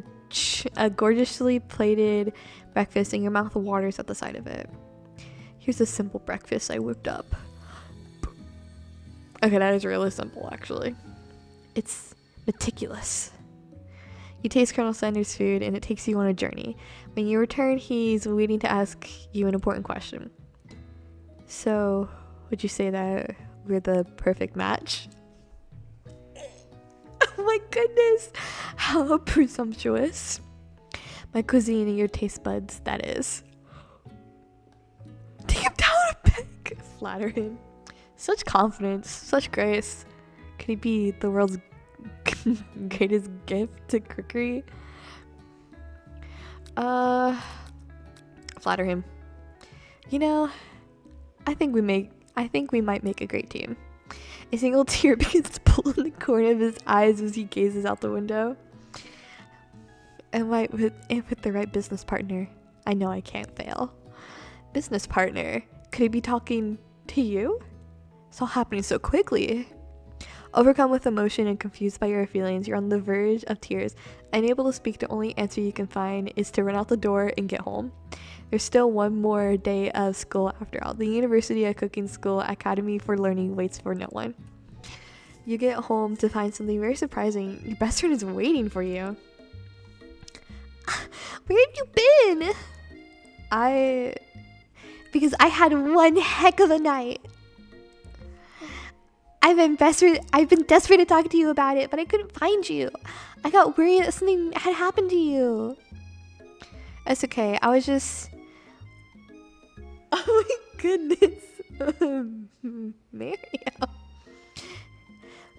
gorgeously plated breakfast and your mouth waters at the sight of it. Here's a simple breakfast I whipped up. Okay, that is really simple actually. It's meticulous. You taste Colonel Sanders' food and it takes you on a journey. When you return, he's waiting to ask you an important question. So, would you say that we're the perfect match? Oh my goodness, how presumptuous. My cuisine and your taste buds, that is. Take him down a peg. Flatter him. Such confidence, such grace. Could he be the world's greatest gift to cookery? Flatter him. You know, I think we might make a great team. A single tear begins to pull in the corner of his eyes as he gazes out the window. And with the right business partner, I know I can't fail. Business partner? Could he be talking to you? It's all happening so quickly. Overcome with emotion and confused by your feelings, you're on the verge of tears. Unable to speak, the only answer you can find is to run out the door and get home. There's still one more day of school after all. The University of Cooking School Academy for Learning waits for no one. You get home to find something very surprising. Your best friend is waiting for you. Where have you been? Because I had one heck of a night. I've been desperate to talk to you about it, but I couldn't find you. I got worried that something had happened to you. It's okay. I was just... Oh my goodness. Miriam.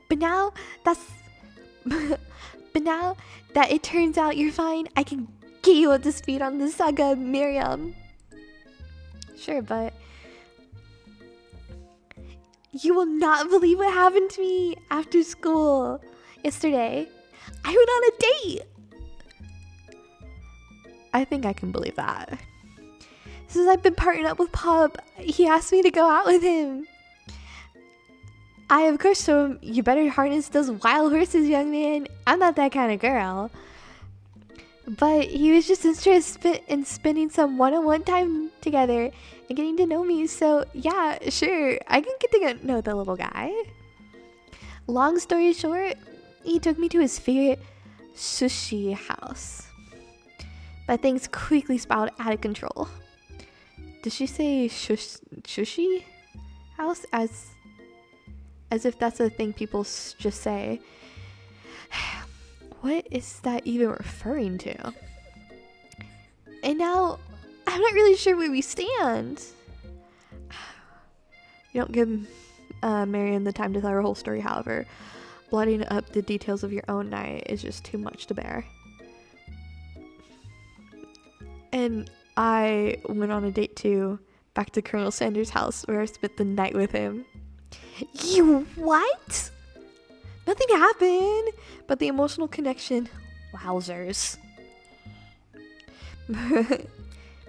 But now that it turns out you're fine, I can get you up to speed on the saga of Miriam. Sure, but... You will not believe what happened to me after school yesterday. I went on a date. I think I can believe that. Since I've been partnered up with Pop, he asked me to go out with him. I, of course, told him, you better harness those wild horses, young man. I'm not that kind of girl. But he was just interested in spending some one-on-one time together and getting to know me. So, yeah, sure, I can get to know the little guy. Long story short, he took me to his favorite sushi house. But things quickly spiraled out of control. Did she say sushi house? As if that's a thing people just say. What is that even referring to? And now, I'm not really sure where we stand. You don't give Marion the time to tell her whole story, however. Blotting up the details of your own night is just too much to bear. And I went on a date too, back to Colonel Sanders' house where I spent the night with him. You what? Nothing happened, but the emotional connection, wowzers.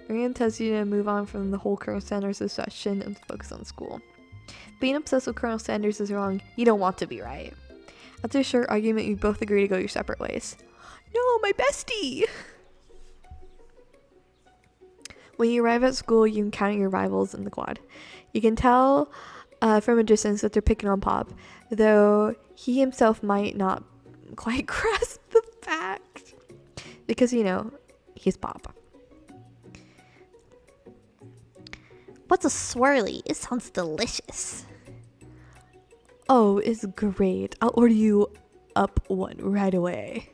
Marianne tells you to move on from the whole Colonel Sanders obsession and focus on school. Being obsessed with Colonel Sanders is wrong. You don't want to be right. After a short argument, you both agree to go your separate ways. No, my bestie! When you arrive at school, you encounter your rivals in the quad. You can tell from a distance that they're picking on Pop, though he himself might not quite grasp the fact. Because, you know, he's Pop. What's a swirly? It sounds delicious. Oh, it's great. I'll order you up one right away.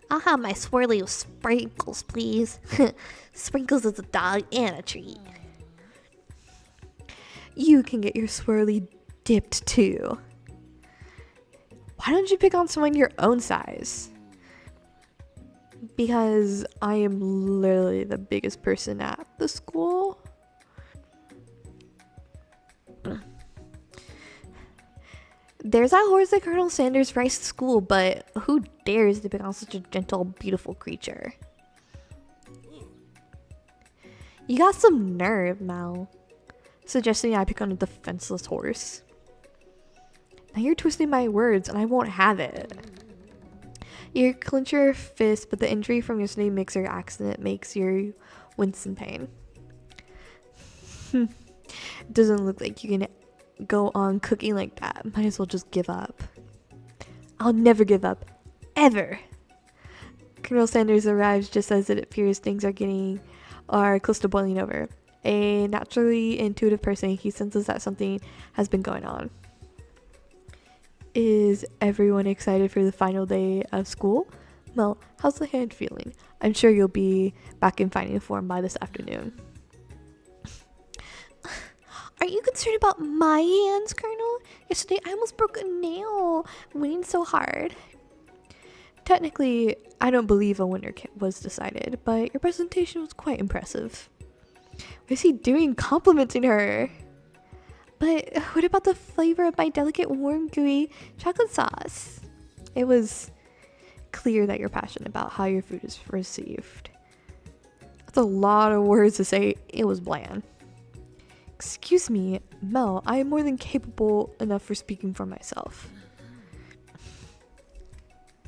I'll have my swirly with sprinkles, please. Sprinkles is a dog and a treat. You can get your swirly dipped too. Why don't you pick on someone your own size? Because I am literally the biggest person at the school. There's that horse that Colonel Sanders rides to school, but who dares to pick on such a gentle, beautiful creature? You got some nerve, Mal. Suggesting I pick on a defenseless horse. Now you're twisting my words, and I won't have it. You clench your fist, but the injury from yesterday's mixer accident makes you wince in pain. It doesn't look like you can go on cooking like that. Might as well just give up. I'll never give up. Ever. Colonel Sanders arrives just as it appears things are close to boiling over. A naturally intuitive person, he senses that something has been going on. Is everyone excited for the final day of school? Mel, how's the hand feeling? I'm sure you'll be back in fighting form by this afternoon. Are you concerned about my hands, Colonel? Yesterday I almost broke a nail winning so hard. Technically, I don't believe a winner was decided, but your presentation was quite impressive. What is he doing complimenting her? But what about the flavor of my delicate, warm, gooey chocolate sauce? It was clear that you're passionate about how your food is received. That's a lot of words to say it was bland. Excuse me, Mel, I am more than capable enough for speaking for myself.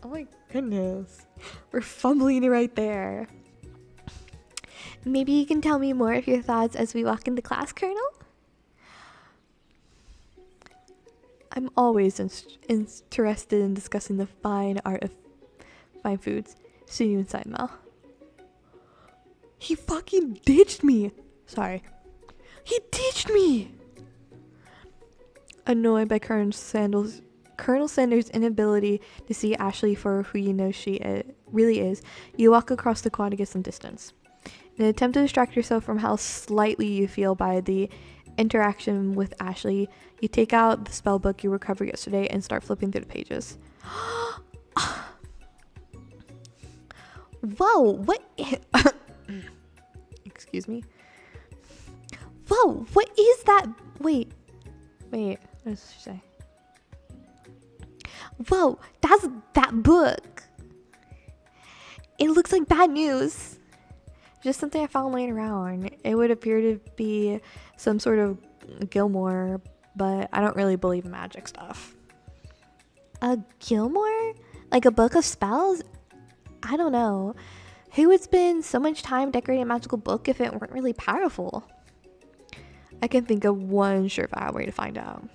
Oh my goodness. We're fumbling right there. Maybe you can tell me more of your thoughts as we walk into class, Colonel? I'm always interested in discussing the fine art of fine foods. See you inside, Mel. He fucking ditched me. Sorry. He ditched me! Annoyed by Colonel Sanders' inability to see Ashley for who you know she really is, you walk across the quad to get some distance. In an attempt to distract yourself from how slightly you feel by the interaction with Ashley, you take out the spell book you recovered yesterday and start flipping through the pages. Whoa, what? Excuse me? Whoa, what is that? Wait, what does she say? Whoa, that's that book. It looks like bad news. Just something I found laying around. It would appear to be some sort of Gilmore, but I don't really believe in magic stuff. A Gilmore? Like a book of spells? I don't know. Who would spend so much time decorating a magical book if it weren't really powerful? I can think of one surefire way to find out.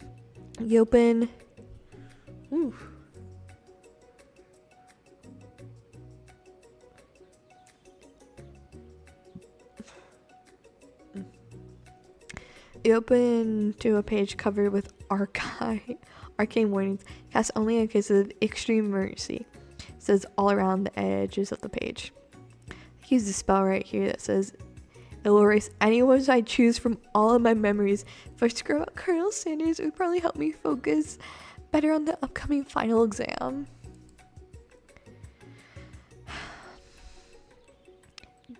You open... Ooh. You open to a page covered with arcane warnings, cast only in case of extreme emergency. It says all around the edges of the page. Use the spell right here that says, it will erase anyone I choose from all of my memories. If I screw out Colonel Sanders, it would probably help me focus better on the upcoming final exam.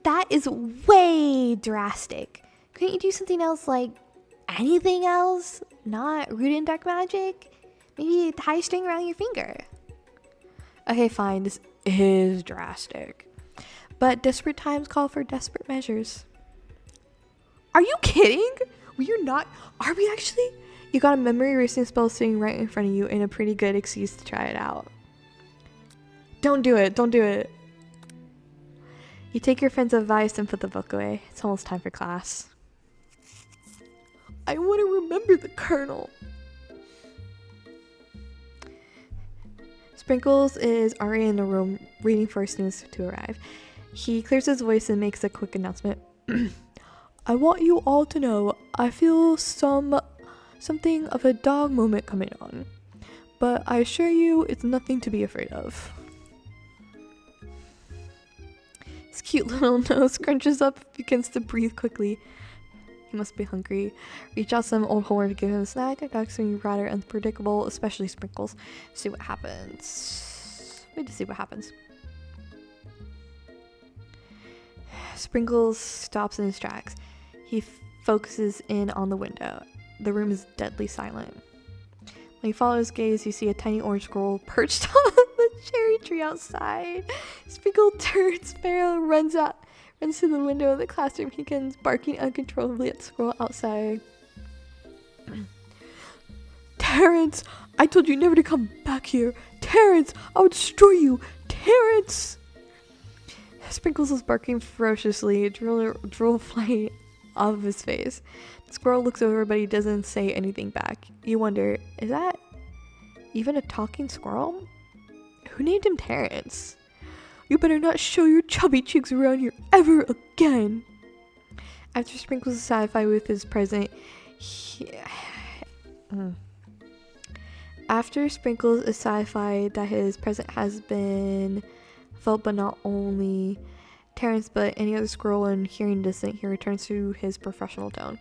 That is way drastic. Couldn't you do something else, like anything else? Not root in dark magic? Maybe tie a string around your finger. Okay, fine, this is drastic. But desperate times call for desperate measures. Are you kidding? We're not. Are we actually? You got a memory erasing spell sitting right in front of you and a pretty good excuse to try it out. Don't do it. Don't do it. You take your friend's advice and put the book away. It's almost time for class. I want to remember the Colonel. Sprinkles is already in the room waiting for students to arrive. He clears his voice and makes a quick announcement. I want you all to know I feel something of a dog moment coming on, but I assure you it's nothing to be afraid of. His cute little nose scrunches up, begins to breathe quickly. He must be hungry. Reach out some old horn to give him a snack. Dogs seem rather unpredictable, especially Sprinkles. See what happens. Wait to see what happens. Sprinkles stops in his tracks. He focuses in on the window. The room is deadly silent. When you follow his gaze, you see a tiny orange squirrel perched on the cherry tree outside. Sprinkle turns feral, runs to the window of the classroom. He begins barking uncontrollably at the squirrel outside. Terrence! I told you never to come back here! Terrence! I will destroy you! Terrence! Sprinkles is barking ferociously, drool flying off of his face. The squirrel looks over, but he doesn't say anything back. You wonder, is that even a talking squirrel? Who named him Terrence? You better not show your chubby cheeks around here ever again. After Sprinkles is satisfied with his present, After Sprinkles is satisfied that his present has been felt but not only Terrence but any other squirrel in hearing distance, he returns to his professional tone.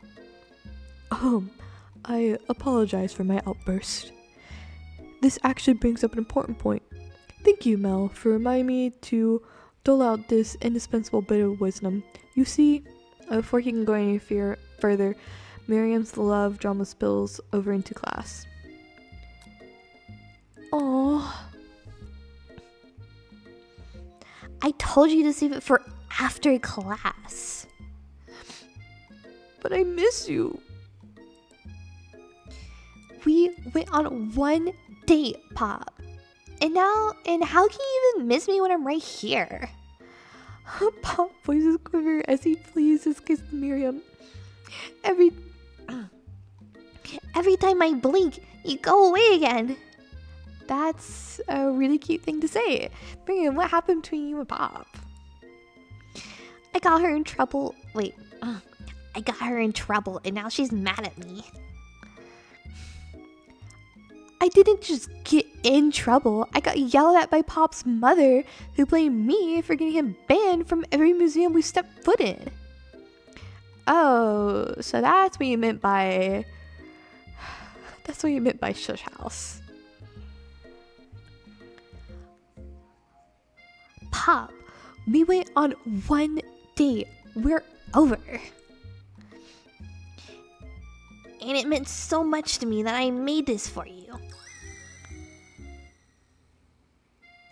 I apologize for my outburst. This actually brings up an important point. Thank you, Mel, for reminding me to dole out this indispensable bit of wisdom. You see, before he can go any further, Miriam's love drama spills over into class. Oh, I told you to save it for after class. But I miss you. We went on one date, Pop. And how can you even miss me when I'm right here? Pop voices quiver as he pleads his kiss to Miriam. Every time I blink, you go away again. That's a really cute thing to say. Miriam, what happened between you and Pop? I got her in trouble. I got her in trouble and now she's mad at me. I didn't just get in trouble. I got yelled at by Pop's mother, who blamed me for getting him banned from every museum we stepped foot in. Oh, so that's what you meant by... That's what you meant by shush house. Pop, we went on one date. We're over. And it meant so much to me that I made this for you.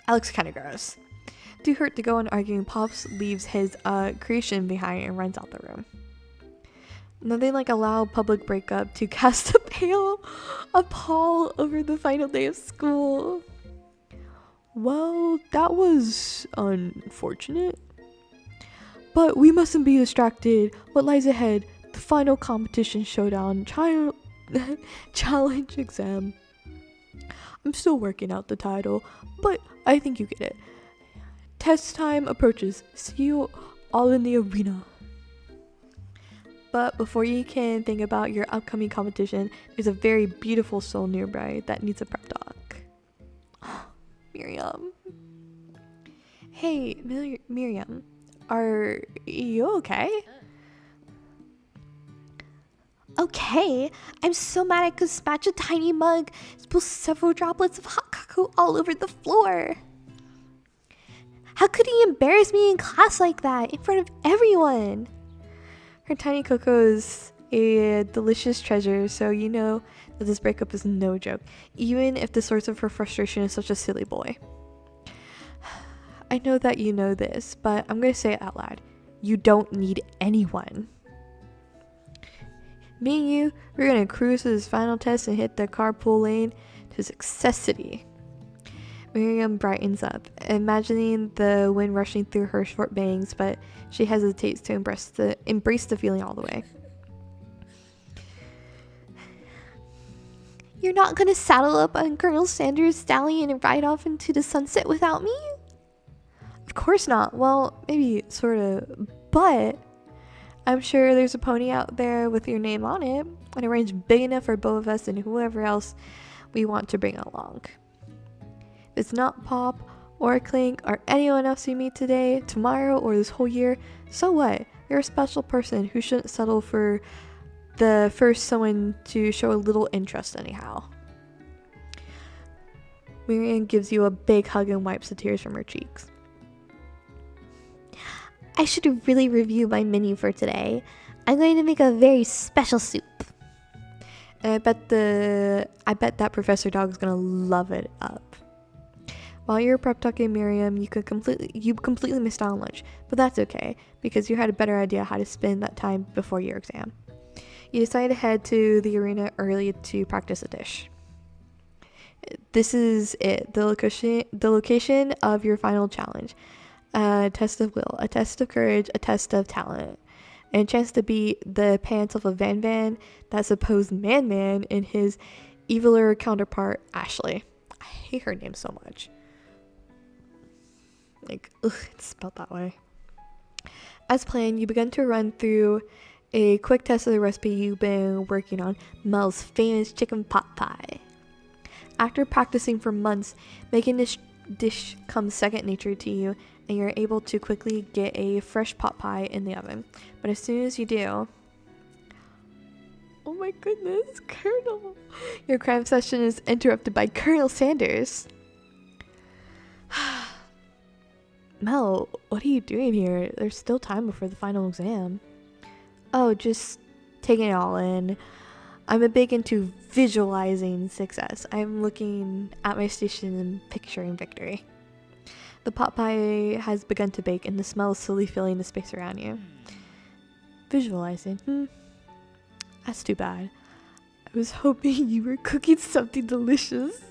That looks kind of gross. Too hurt to go on arguing, Pops leaves his creation behind and runs out the room. Nothing like a loud public breakup to cast a pale pall over the final day of school. Well, that was unfortunate. But we mustn't be distracted. What lies ahead? The final competition showdown challenge exam. I'm still working out the title, but I think you get it. Test time approaches. See you all in the arena. But before you can think about your upcoming competition, there's a very beautiful soul nearby that needs a prep talk. Miriam. Hey, Miriam. Are you okay? Okay, I'm so mad I could smash a tiny mug, spill several droplets of hot cocoa all over the floor. How could he embarrass me in class like that, in front of everyone? Her tiny cocoa is a delicious treasure, so you know that this breakup is no joke, even if the source of her frustration is such a silly boy. I know that you know this, but I'm going to say it out loud. You don't need anyone. Me and you, we're going to cruise to this final test and hit the carpool lane to Success City. Miriam brightens up, imagining the wind rushing through her short bangs, but she hesitates to embrace the feeling all the way. You're not gonna saddle up on Colonel Sanders' stallion and ride off into the sunset without me? Of course not. Well, maybe sort of, but I'm sure there's a pony out there with your name on it, and a range big enough for both of us and whoever else we want to bring along. If it's not Pop or Clink or anyone else you meet today, tomorrow, or this whole year, so what? You're a special person who shouldn't settle for the first someone to show a little interest anyhow. Miriam gives you a big hug and wipes the tears from her cheeks. I should really review my menu for today. I'm going to make a very special soup. And I bet that Professor Dog's gonna love it up. While you're prep talking Miriam, you completely missed out on lunch, but that's okay because you had a better idea how to spend that time before your exam. You decide to head to the arena early to practice a dish. This is it, the location of your final challenge. A test of will, a test of courage, a test of talent, and a chance to beat the pants off of Van, that supposed man and his eviler counterpart, Ashley. I hate her name so much. Like, ugh, it's spelled that way. As planned, you begin to run through a quick test of the recipe you've been working on, Mel's famous chicken pot pie. After practicing for months, making this dish comes second nature to you, and you're able to quickly get a fresh pot pie in the oven. But as soon as you do, oh my goodness, Colonel! Your cram session is interrupted by Colonel Sanders. Mel, what are you doing here? There's still time before the final exam. Oh, just taking it all in. I'm a big into visualizing success. I'm looking at my station and picturing victory. The pot pie has begun to bake and the smell is slowly filling the space around you. Visualizing? That's too bad. I was hoping you were cooking something delicious.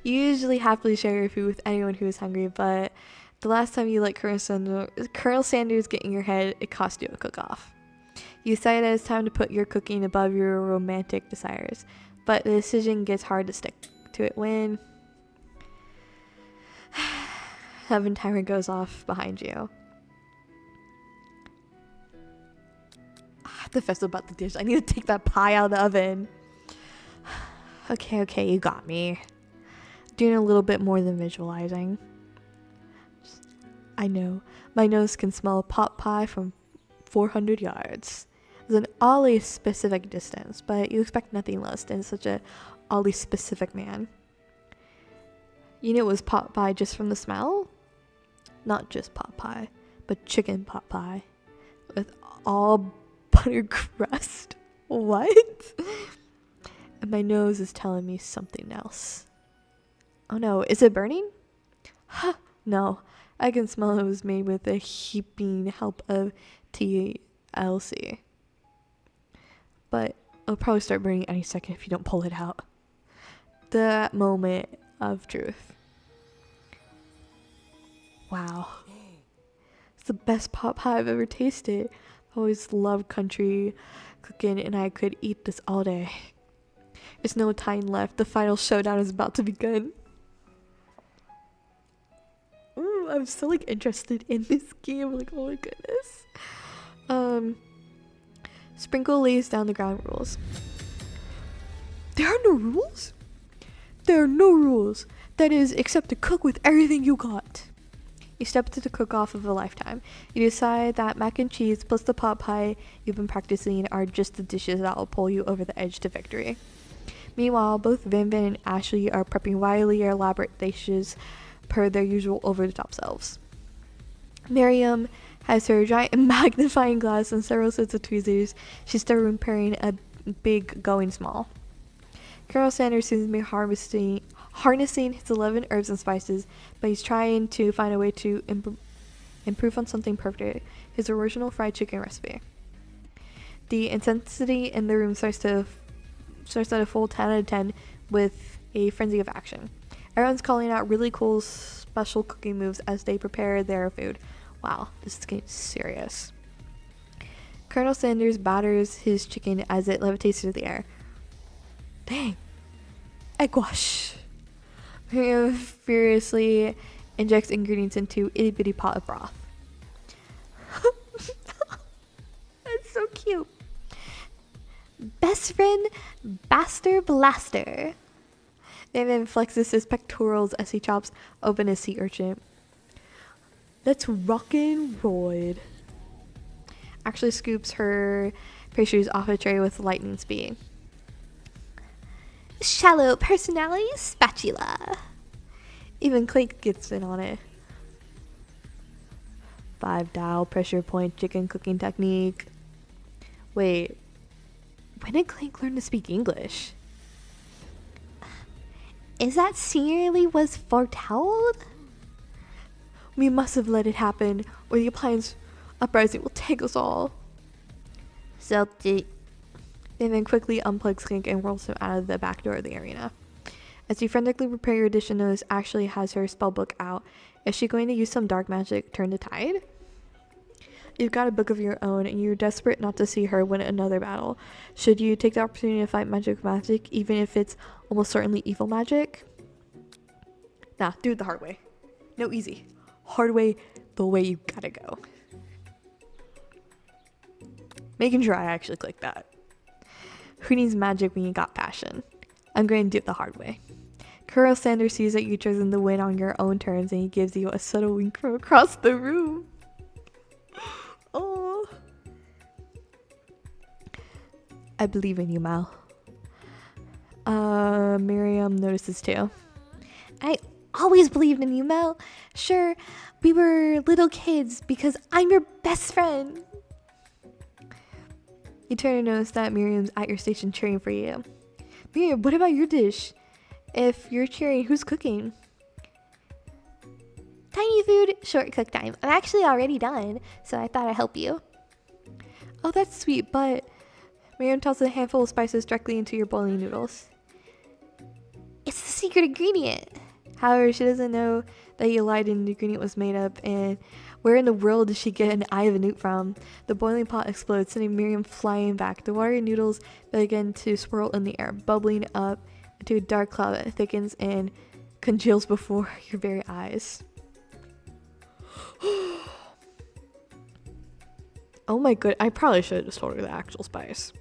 You usually happily share your food with anyone who is hungry, but the last time you let Colonel Sanders get in your head, it cost you a cook-off. You decide that it's time to put your cooking above your romantic desires, but the decision gets hard to stick to it when oven timer goes off behind you. The festival about the dish. I need to take that pie out of the oven. Okay, you got me. Doing a little bit more than visualizing. I know, my nose can smell a pot pie from 400 yards. It's an oddly specific distance, but you expect nothing less than such a oddly specific man. You knew it was pot pie just from the smell? Not just pot pie, but chicken pot pie. With all butter crust. What? And my nose is telling me something else. Oh no, is it burning? Huh, no. I can smell it was made with the heaping help of TLC. But it'll probably start burning any second if you don't pull it out. That moment of truth. Wow. It's the best pot pie I've ever tasted. I've always loved country cooking and I could eat this all day. There's no time left. The final showdown is about to begin. Ooh, I'm so interested in this game. Oh my goodness. Sprinkle lays down the ground rules. There are no rules? There are no rules. That is, except to cook with everything you got. You step to the cook-off of a lifetime. You decide that mac and cheese plus the pot pie you've been practicing are just the dishes that will pull you over the edge to victory. Meanwhile, both Van and Ashley are prepping wildly elaborate dishes per their usual over-the-top selves. Miriam has her giant magnifying glass and several sets of tweezers. She's still repairing a big going small. Colonel Sanders seems to be harnessing his 11 herbs and spices, but he's trying to find a way to improve on something perfect, his original fried chicken recipe. The intensity in the room starts at a full 10 out of 10 with a frenzy of action. Everyone's calling out really cool special cooking moves as they prepare their food. Wow, this is getting serious. Colonel Sanders batters his chicken as it levitates through the air. Dang. Egg wash. Miriam furiously injects ingredients into itty bitty pot of broth. That's so cute. Best friend Baster Blaster. David flexes his pectorals as he chops open his sea urchin. Let's rockin' roid. Actually scoops her pastries off a tray with lightning speed. Shallow personality spatula. Even Clink gets in on it. 5 dial pressure point chicken cooking technique. Wait, when did Clink learn to speak English? Is that seniorly was foretold? We must have let it happen, or the appliance uprising will take us all. Salty. Nathan quickly unplugs Clink and whirls him out of the back door of the arena. As you frantically prepare your dish, Nose actually has her spellbook out. Is she going to use some dark magic turn the tide? You've got a book of your own, and you're desperate not to see her win another battle. Should you take the opportunity to fight magic with magic, even if it's almost certainly evil magic? Nah, do it the hard way. No easy. Hard way, the way you gotta go. Making sure I actually click that. Who needs magic when you got passion? I'm going to do it the hard way. Colonel Sanders sees that you've chosen to win on your own terms, and he gives you a subtle wink from across the room. Oh. I believe in you, Mal. Miriam notices too. I always believed in you, Mel. Sure, we were little kids because I'm your best friend. You turn to notice that Miriam's at your station cheering for you. Miriam, what about your dish? If you're cheering, who's cooking? Tiny food, short cook time. I'm actually already done, so I thought I'd help you. Oh, that's sweet, but... Miriam tosses a handful of spices directly into your boiling noodles. It's the secret ingredient. However, she doesn't know that you lied and the ingredient was made up, and where in the world did she get an eye of a newt from? The boiling pot explodes, sending Miriam flying back. The watery noodles begin to swirl in the air, bubbling up into a dark cloud that thickens and congeals before your very eyes. Oh my god, I probably should have just told her the actual spice.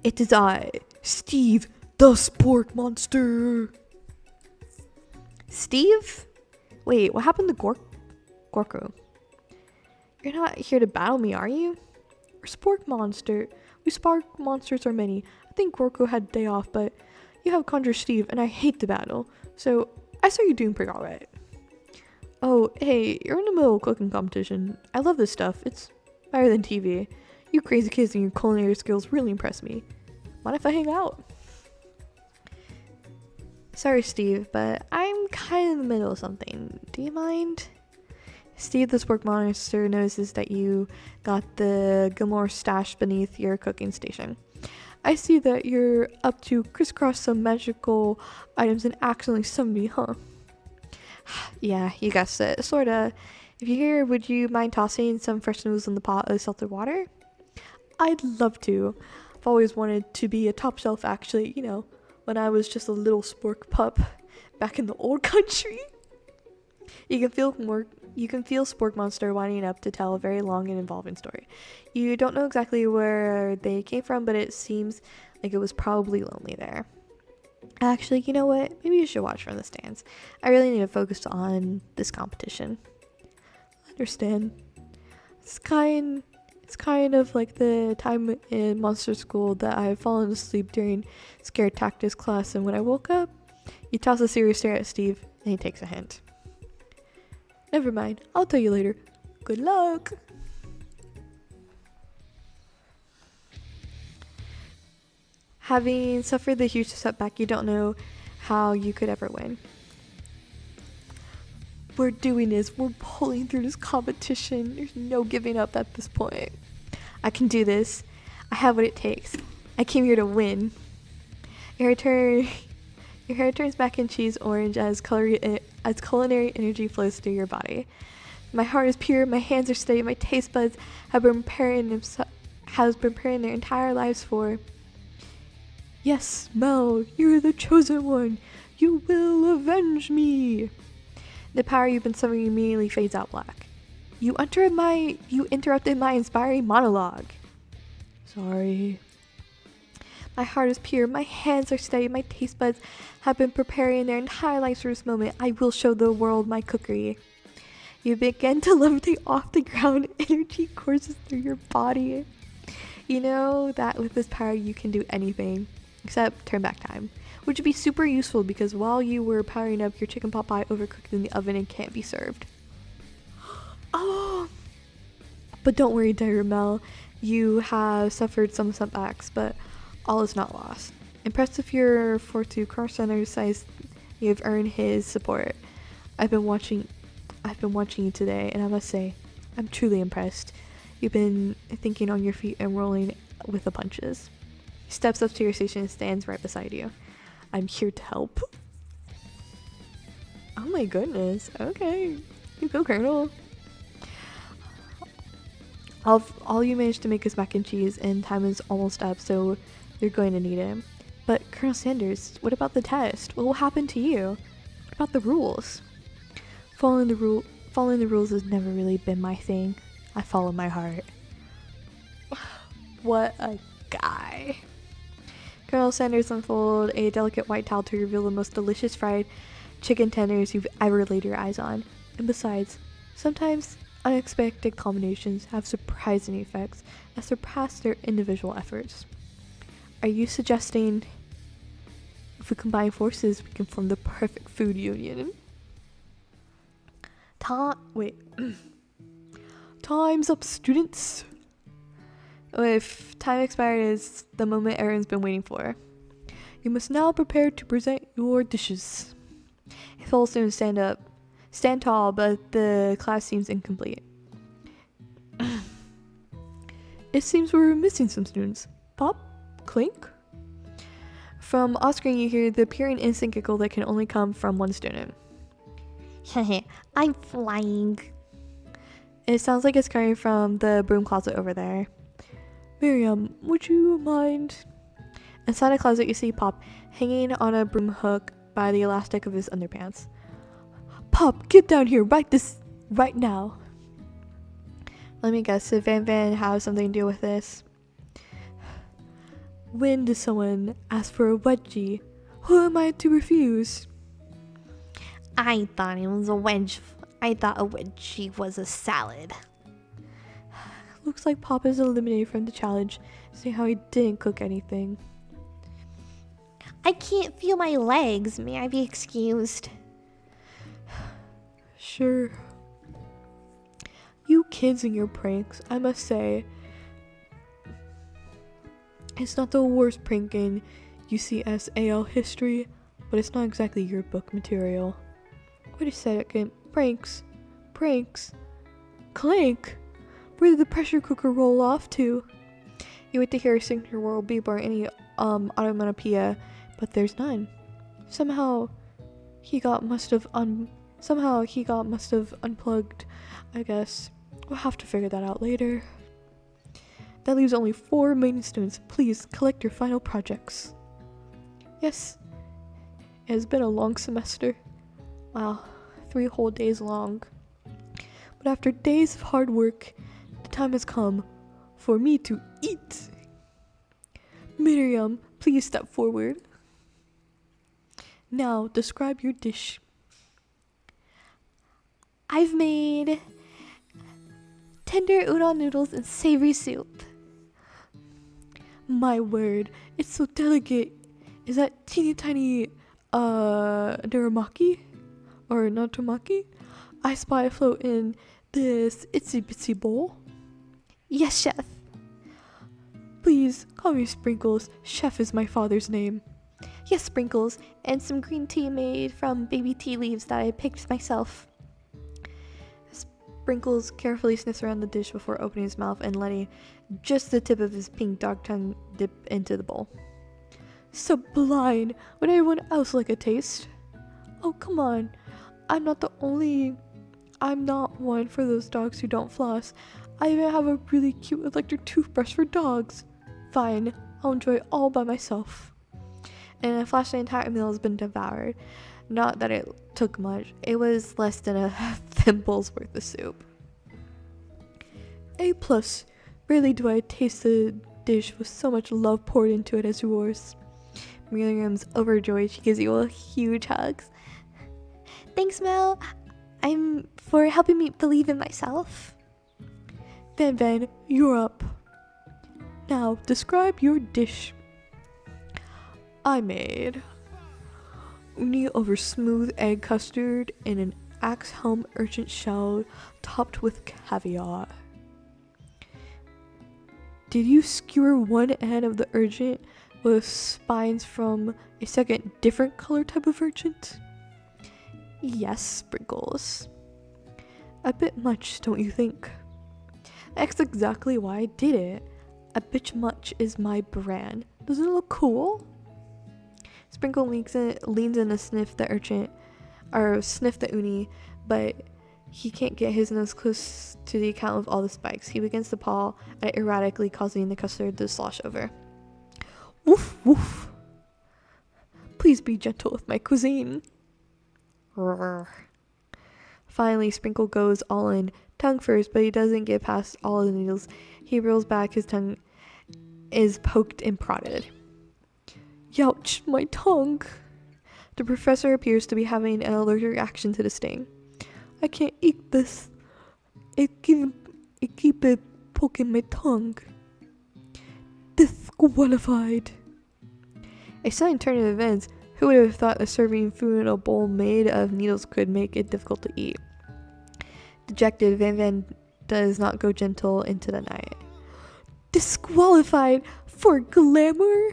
It is I, Steve, the spork monster. Steve? Wait, what happened to Gorko? You're not here to battle me, are you? We're spork monster. We spark monsters are many. I think Gorko had a day off, but you have Conjure Steve, and I hate the battle. So, I saw you doing pretty alright. Oh, hey, you're in the middle of cooking competition. I love this stuff. It's better than TV. You crazy kids and your culinary skills really impress me. Mind if I hang out? Sorry, Steve, but I'm kind of in the middle of something. Do you mind? Steve, the spork monster, notices that you got the Gilmore stashed beneath your cooking station. I see that you're up to crisscross some magical items and accidentally summon me, huh? Yeah, you guessed it. Sorta. If you're here, would you mind tossing some fresh noodles in the pot of salted water? I'd love to. I've always wanted to be a top shelf, actually, you know, when I was just a little spork pup back in the old country. You can feel Spork Monster winding up to tell a very long and involving story. You don't know exactly where they came from, but it seems like it was probably lonely there. Actually, you know what? Maybe you should watch from the stands. I really need to focus on this competition. I understand. It's kind of like the time in monster school that I've fallen asleep during scare tactics class, and when I woke up, you toss a serious stare at Steve, and he takes a hint. Never mind. I'll tell you later. Good luck. Having suffered the huge setback, you don't know how you could ever win. We're doing this. We're pulling through this competition. There's no giving up at this point. I can do this. I have what it takes. I came here to win. Your hair turns mac and cheese orange as culinary energy flows through your body. My heart is pure. My hands are steady. My taste buds have been preparing their entire lives for. Yes, Mel, you're the chosen one. You will avenge me. The power you've been suffering immediately fades out black. You interrupted my inspiring monologue. Sorry. My heart is pure, my hands are steady, my taste buds have been preparing their entire lives for this moment. I will show the world my cookery. You begin to levitate off the ground, energy courses through your body. You know that with this power you can do anything, except turn back time. Which would be super useful because while you were powering up, your chicken pot pie overcooked in the oven and can't be served. Oh! But don't worry, dear Mel. You have suffered some setbacks, but all is not lost. Impressed with your fortitude, Colonel Sanders says you have earned his support. I've been watching you today, and I must say, I'm truly impressed. You've been thinking on your feet and rolling with the punches. He steps up to your station and stands right beside you. I'm here to help. Oh my goodness. Okay. You go, Colonel. All you managed to make is mac and cheese, and time is almost up, so you're going to need it. But Colonel Sanders, what about the test? What will happen to you? What about the rules? Following the rules has never really been my thing. I follow my heart. What a guy. Colonel Sanders unfolded a delicate white towel to reveal the most delicious fried chicken tenders you've ever laid your eyes on. And besides, sometimes unexpected combinations have surprising effects that surpass their individual efforts. Are you suggesting if we combine forces, we can form the perfect food union? Time's up, students. If time expired is the moment everyone's been waiting for. You must now prepare to present your dishes. If all students stand tall, but the class seems incomplete. It seems we're missing some students. Pop? Clink? From Oscar, you hear the pure and instant giggle that can only come from one student. I'm flying. It sounds like it's coming from the broom closet over there. Miriam, would you mind? Inside a closet, you see Pop hanging on a broom hook by the elastic of his underpants. Pop, get down here right now. Let me guess, did Van have something to do with this? When does someone ask for a wedgie? Who am I to refuse? I thought it was a wedge. I thought a wedgie was a salad. Looks like Pop is eliminated from the challenge. See how he didn't cook anything. I can't feel my legs. May I be excused? Sure. You kids and your pranks, I must say. It's not the worst prank in UCSAL history, but it's not exactly your book material. Wait a second. Pranks. Clank! Where did the pressure cooker roll off to? You wait to hear a signature world beep or any onomatopoeia, but there's none. Somehow he must have unplugged, I guess. We'll have to figure that out later. That leaves only 4 remaining students. Please collect your final projects. Yes, it has been a long semester. Wow, 3 whole days long. But after days of hard work, the time has come for me to eat. Miriam, please step forward. Now, describe your dish. I've made tender udon noodles and savory soup. My word, it's so delicate. Is that teeny tiny naramaki? Or natomaki? I spy a float in this itsy bitsy bowl. Yes, chef. Please call me Sprinkles. Chef is my father's name. Yes, Sprinkles. And some green tea made from baby tea leaves that I picked myself. Sprinkles carefully sniffs around the dish before opening his mouth and letting just the tip of his pink dog tongue dip into the bowl. Sublime! Would anyone else like a taste? Oh, come on. I'm not one for those dogs who don't floss. I even have a really cute electric toothbrush for dogs. Fine, I'll enjoy it all by myself. And in a flash, the entire meal has been devoured. Not that it took much. It was less than a thimble's worth of soup. A plus. Rarely do I taste a dish with so much love poured into it as yours. Miriam's overjoyed. She gives you a huge hug. Thanks, Mel. I'm for helping me believe in myself. Van, you're up. Now, describe your dish. I made uni over smooth egg custard in an axe helm urchin shell topped with caviar. Did you skewer one end of the urchin with spines from a second different color type of urchin? Yes, Sprinkles. A bit much, don't you think? That's exactly why I did it. A bit much is my brand. Doesn't it look cool? Sprinkle leans in to sniff the urchin, or sniff the uni, but he can't get his nose close to the account of all the spikes. He begins to paw at it erratically, causing the custard to slosh over. Woof, woof. Please be gentle with my cuisine. Finally, Sprinkle goes all in, tongue first, but he doesn't get past all of the needles. He reels back, his tongue is poked and prodded. Youch, my tongue. The professor appears to be having an allergic reaction to the sting. I can't eat this. It keep poking my tongue. Disqualified. A sudden turn of events. Who would have thought that serving food in a bowl made of needles could make it difficult to eat? Dejected, Van does not go gentle into the night. Disqualified for glamour?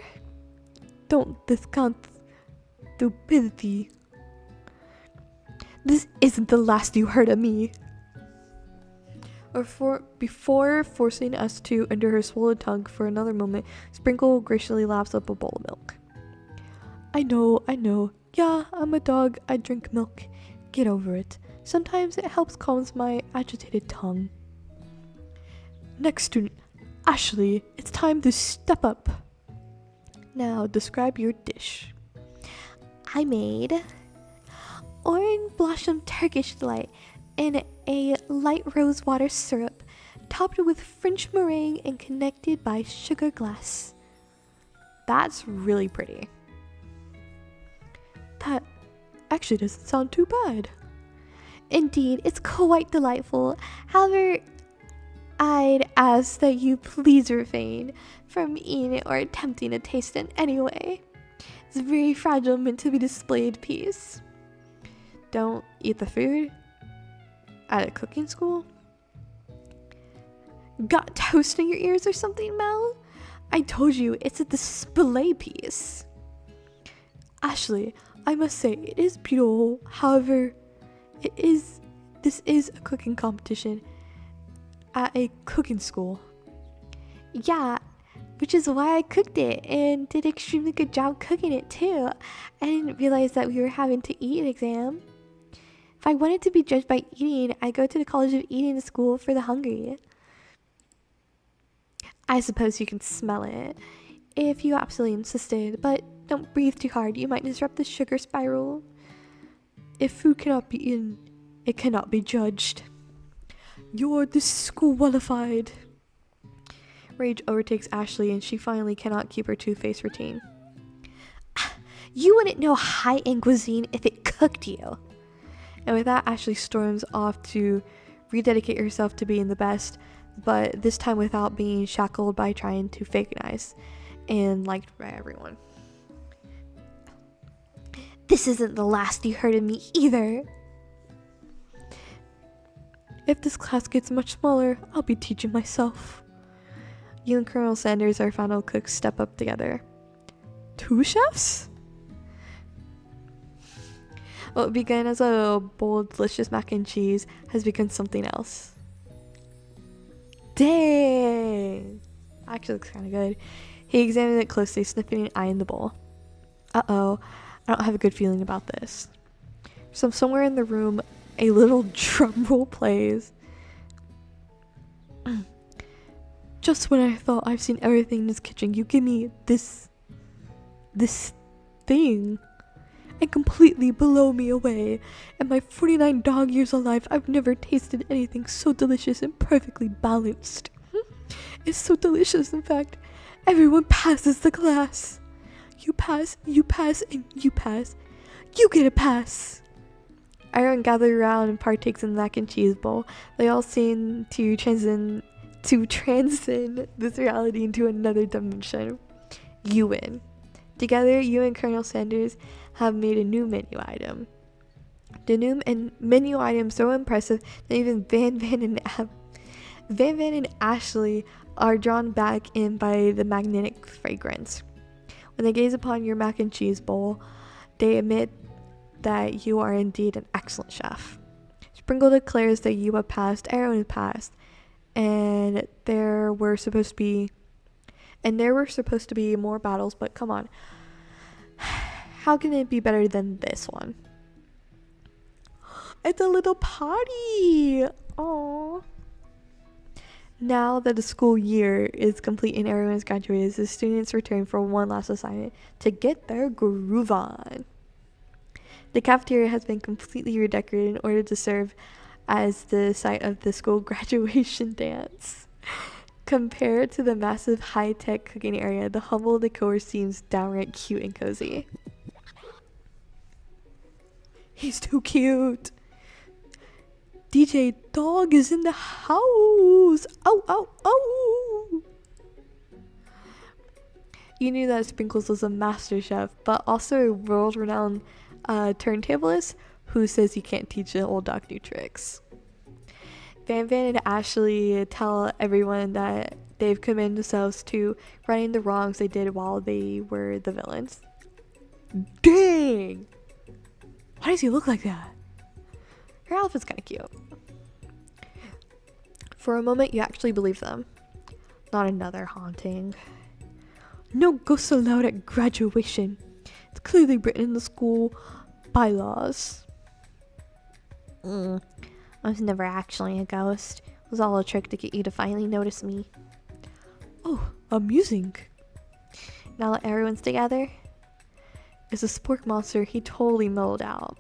Don't discount stupidity. This isn't the last you heard of me. Before forcing us to endure her swollen tongue for another moment, Sprinkle graciously laps up a bowl of milk. I know. Yeah, I'm a dog. I drink milk. Get over it. Sometimes it helps calms my agitated tongue. Next student, Ashley, it's time to step up. Now, describe your dish. I made orange blossom Turkish delight in a light rose water syrup topped with French meringue and connected by sugar glass. That's really pretty. That actually doesn't sound too bad. Indeed, it's quite delightful. However, I'd ask that you please refrain from eating it or attempting to taste it in any way. It's very fragile, meant to be displayed piece. Don't eat the food at a cooking school? Got toast in your ears or something, Mel? I told you, it's a display piece. Ashley, I must say, it is beautiful. However, this is a cooking competition at a cooking school. Yeah, which is why I cooked it and did an extremely good job cooking it too. I didn't realize that we were having to eat an exam. If I wanted to be judged by eating, I'd go to the College of Eating School for the Hungry. I suppose you can smell it if you absolutely insisted, but don't breathe too hard. You might disrupt the sugar spiral. If food cannot be eaten, it cannot be judged. You're disqualified. Rage overtakes Ashley and she finally cannot keep her toothpaste routine. You wouldn't know high-end cuisine if it cooked you. And with that, Ashley storms off to rededicate herself to being the best, but this time without being shackled by trying to fake nice and liked by everyone. This isn't the last you heard of me either. If this class gets much smaller, I'll be teaching myself. You and Colonel Sanders, our final cook, step up together. 2 chefs? What began as a bold, delicious mac and cheese has become something else. Dang! Actually looks kind of good. He examined it closely, sniffing an eye in the bowl. Uh-oh, I don't have a good feeling about this. So somewhere in the room, a little drum roll plays. Just when I thought I've seen everything in this kitchen, you give me this thing. And completely blow me away. In my 49 dog years of life, I've never tasted anything so delicious and perfectly balanced. It's so delicious, in fact. Everyone passes the class. You pass, and you pass. You get a pass. Everyone gathers around and partakes in the mac and cheese bowl. They all seem to transcend this reality into another dimension. You win. Together, you and Colonel Sanders have made a new menu item. The new menu item is so impressive that even Van Van and Ashley are drawn back in by the magnetic fragrance. When they gaze upon your mac and cheese bowl, they admit that you are indeed an excellent chef. Sprinkle declares that you have passed, everyone has passed, and there were supposed to be more battles, but come on. How can it be better than this one? It's a little party! Aww. Now that the school year is complete and everyone's graduated, the students return for one last assignment to get their groove on. The cafeteria has been completely redecorated in order to serve as the site of the school graduation dance. Compared to the massive high-tech cooking area, the humble decor seems downright cute and cozy. He's too cute. DJ Dog is in the house. Oh, oh, oh. You knew that Sprinkles was a master chef, but also a world-renowned turntablist who says you can't teach an old dog new tricks. Van and Ashley tell everyone that they've committed themselves to righting the wrongs they did while they were the villains. Dang! Why does he look like that? Her outfit's kind of cute. For a moment, you actually believe them. Not another haunting. No ghosts allowed at graduation. It's clearly written in the school bylaws. I was never actually a ghost. It was all a trick to get you to finally notice me. Oh, amusing. Now that everyone's together, It's a spork monster he totally mellowed out.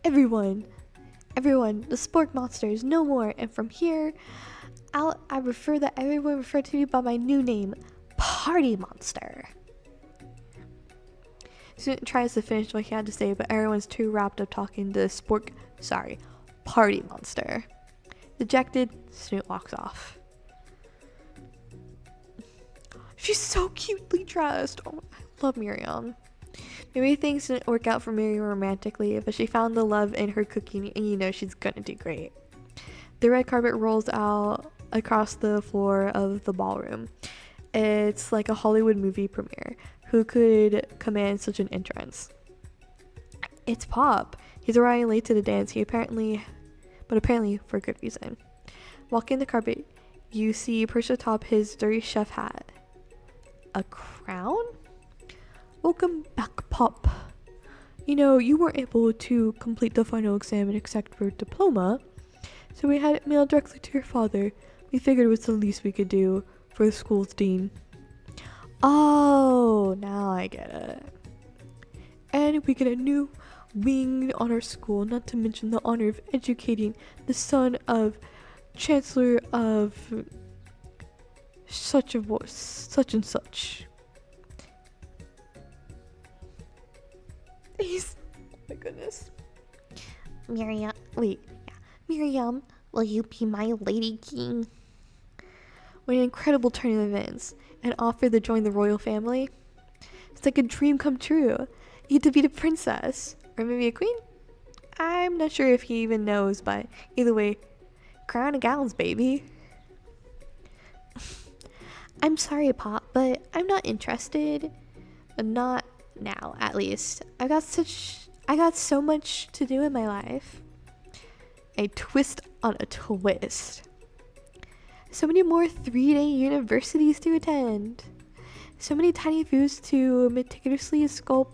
Everyone, the spork monster is no more, and from here out, I prefer that everyone refer to me by my new name, Party Monster. Student tries to finish what he had to say, but everyone's too wrapped up talking to Party Monster. Dejected, Snoot walks off. She's so cutely dressed. Oh, I love Miriam. Maybe things didn't work out for Miriam romantically, but she found the love in her cooking, and you know she's gonna do great. The red carpet rolls out across the floor of the ballroom. It's like a Hollywood movie premiere. Who could command such an entrance? It's Pop. He's arriving late to the dance. Apparently for good reason. Walking the carpet, you see perched atop his dirty chef hat. A crown? Welcome back, Pop. You know, you weren't able to complete the final exam and accept your diploma, so we had it mailed directly to your father. We figured it was the least we could do for the school's dean. Oh, now I get it. And we get a new wing on our school, not to mention the honor of educating the son of Chancellor of such and such. He's, oh my goodness. Miriam, will you be my lady king? What an incredible turn of events. An offer to join the royal family. It's like a dream come true. You get to be the princess. Or maybe a queen? I'm not sure if he even knows, but either way, crown and gowns, baby. I'm sorry, Pop, but I'm not interested. Not now, at least. I got so much to do in my life. A twist on a twist. So many more 3-day universities to attend. So many tiny foods to meticulously sculpt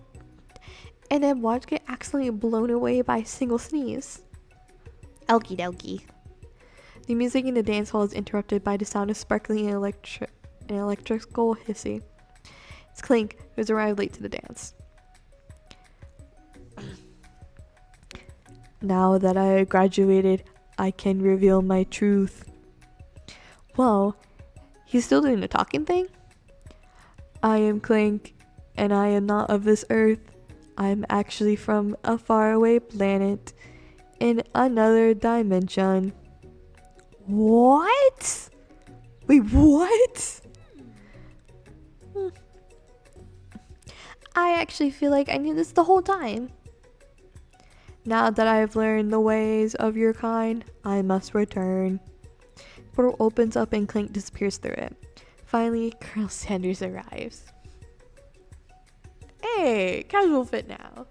and then watch get accidentally blown away by a single sneeze. Okie dokie. The music in the dance hall is interrupted by the sound of sparkling and electrical hissing. It's Clink, who has arrived late to the dance. Now that I graduated, I can reveal my truth. Whoa, he's still doing the talking thing? I am Clink, and I am not of this earth. I'm actually from a faraway planet in another dimension. What? Wait, what? I actually feel like I knew this the whole time. Now that I've learned the ways of your kind, I must return. Portal opens up and Clink disappears through it. Finally, Colonel Sanders arrives. Hey, casual fit now.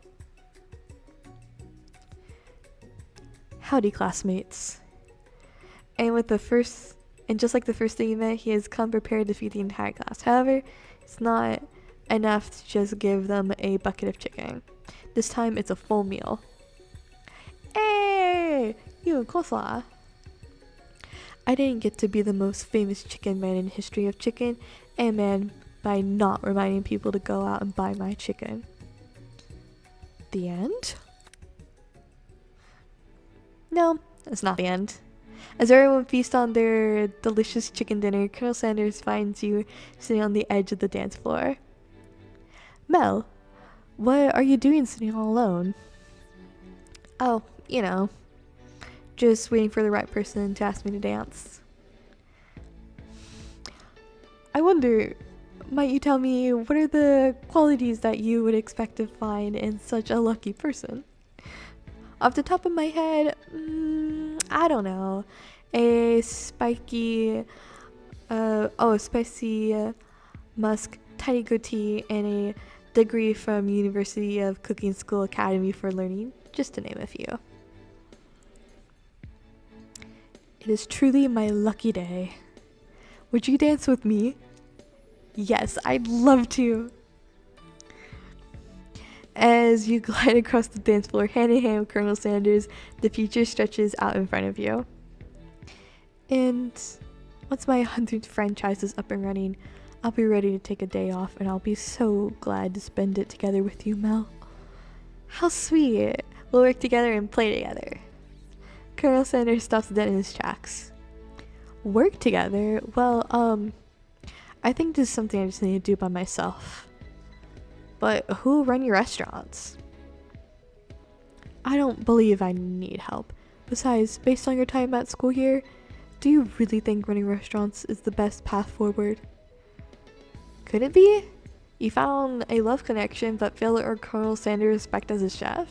Howdy, classmates. And just like the first thing he met, he has come prepared to feed the entire class. However, it's not enough to just give them a bucket of chicken. This time, it's a full meal. Hey, you and coleslaw. I didn't get to be the most famous chicken man in the history of chicken and man by not reminding people to go out and buy my chicken. The end? No, it's not the end. As everyone feasts on their delicious chicken dinner, Colonel Sanders finds you sitting on the edge of the dance floor. Mel, what are you doing sitting all alone? Oh, just waiting for the right person to ask me to dance. I wonder, might you tell me what are the qualities that you would expect to find in such a lucky person? Off the top of my head, I don't know. A spicy musk, tiny goatee, and a degree from University of Cooking School Academy for Learning, just to name a few. It is truly my lucky day. Would you dance with me? Yes, I'd love to. As you glide across the dance floor, hand in hand with Colonel Sanders, the future stretches out in front of you. And once my 100th franchise is up and running, I'll be ready to take a day off, and I'll be so glad to spend it together with you, Mel. How sweet. We'll work together and play together. Colonel Sanders stops dead in his tracks. Work together? Well, I think this is something I just need to do by myself. But who run your restaurants? I don't believe I need help. Besides, based on your time at school here, do you really think running restaurants is the best path forward? Could it be? You found a love connection but failed to earn Colonel Sanders' respect as a chef?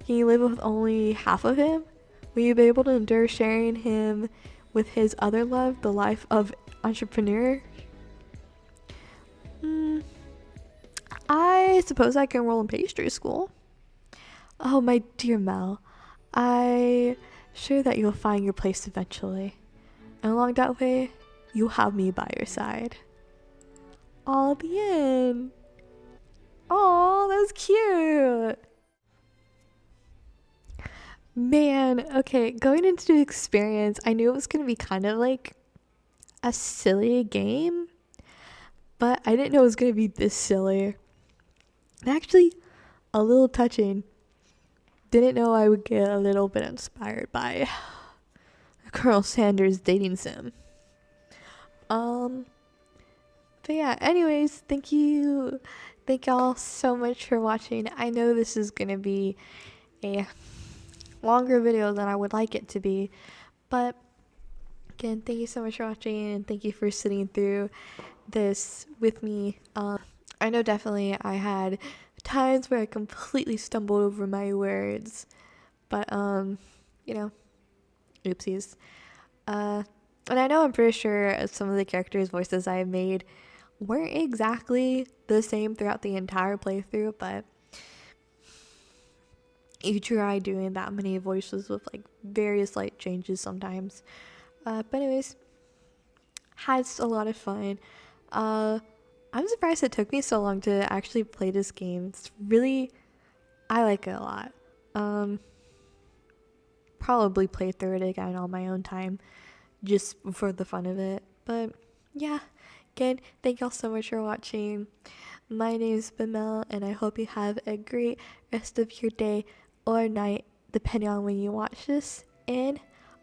Can you live with only half of him? Will you be able to endure sharing him with his other love, the life of entrepreneur? I suppose I can roll in pastry school. Oh, my dear Mel, I'm sure that you'll find your place eventually. And along that way, you'll have me by your side. Aw, the end. Aw, that was cute. Man, okay, going into the experience, I knew it was going to be kind of like a silly game, but I didn't know it was going to be this silly. And actually, a little touching. Didn't know I would get a little bit inspired by Colonel Sanders dating sim. But yeah, anyways, thank y'all so much for watching. I know this is going to be a longer video than I would like it to be, but again, thank you so much for watching, and thank you for sitting through this with me. I know definitely I had times where I completely stumbled over my words, But you know, oopsies. And I know I'm pretty sure some of the characters' voices I made weren't exactly the same throughout the entire playthrough, but you try doing that many voices with like various slight changes sometimes. But anyways, had a lot of fun. I'm surprised it took me so long to actually play this game. It's really, I like it a lot. Probably play through it again on my own time, just for the fun of it. But yeah, again, thank y'all so much for watching. My name is Bamel, and I hope you have a great rest of your day or night, depending on when you watch this. And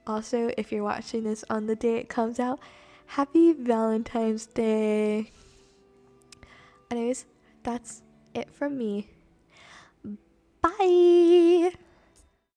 also, if you're watching this on the day it comes out, happy Valentine's Day. Anyways, that's it from me. Bye.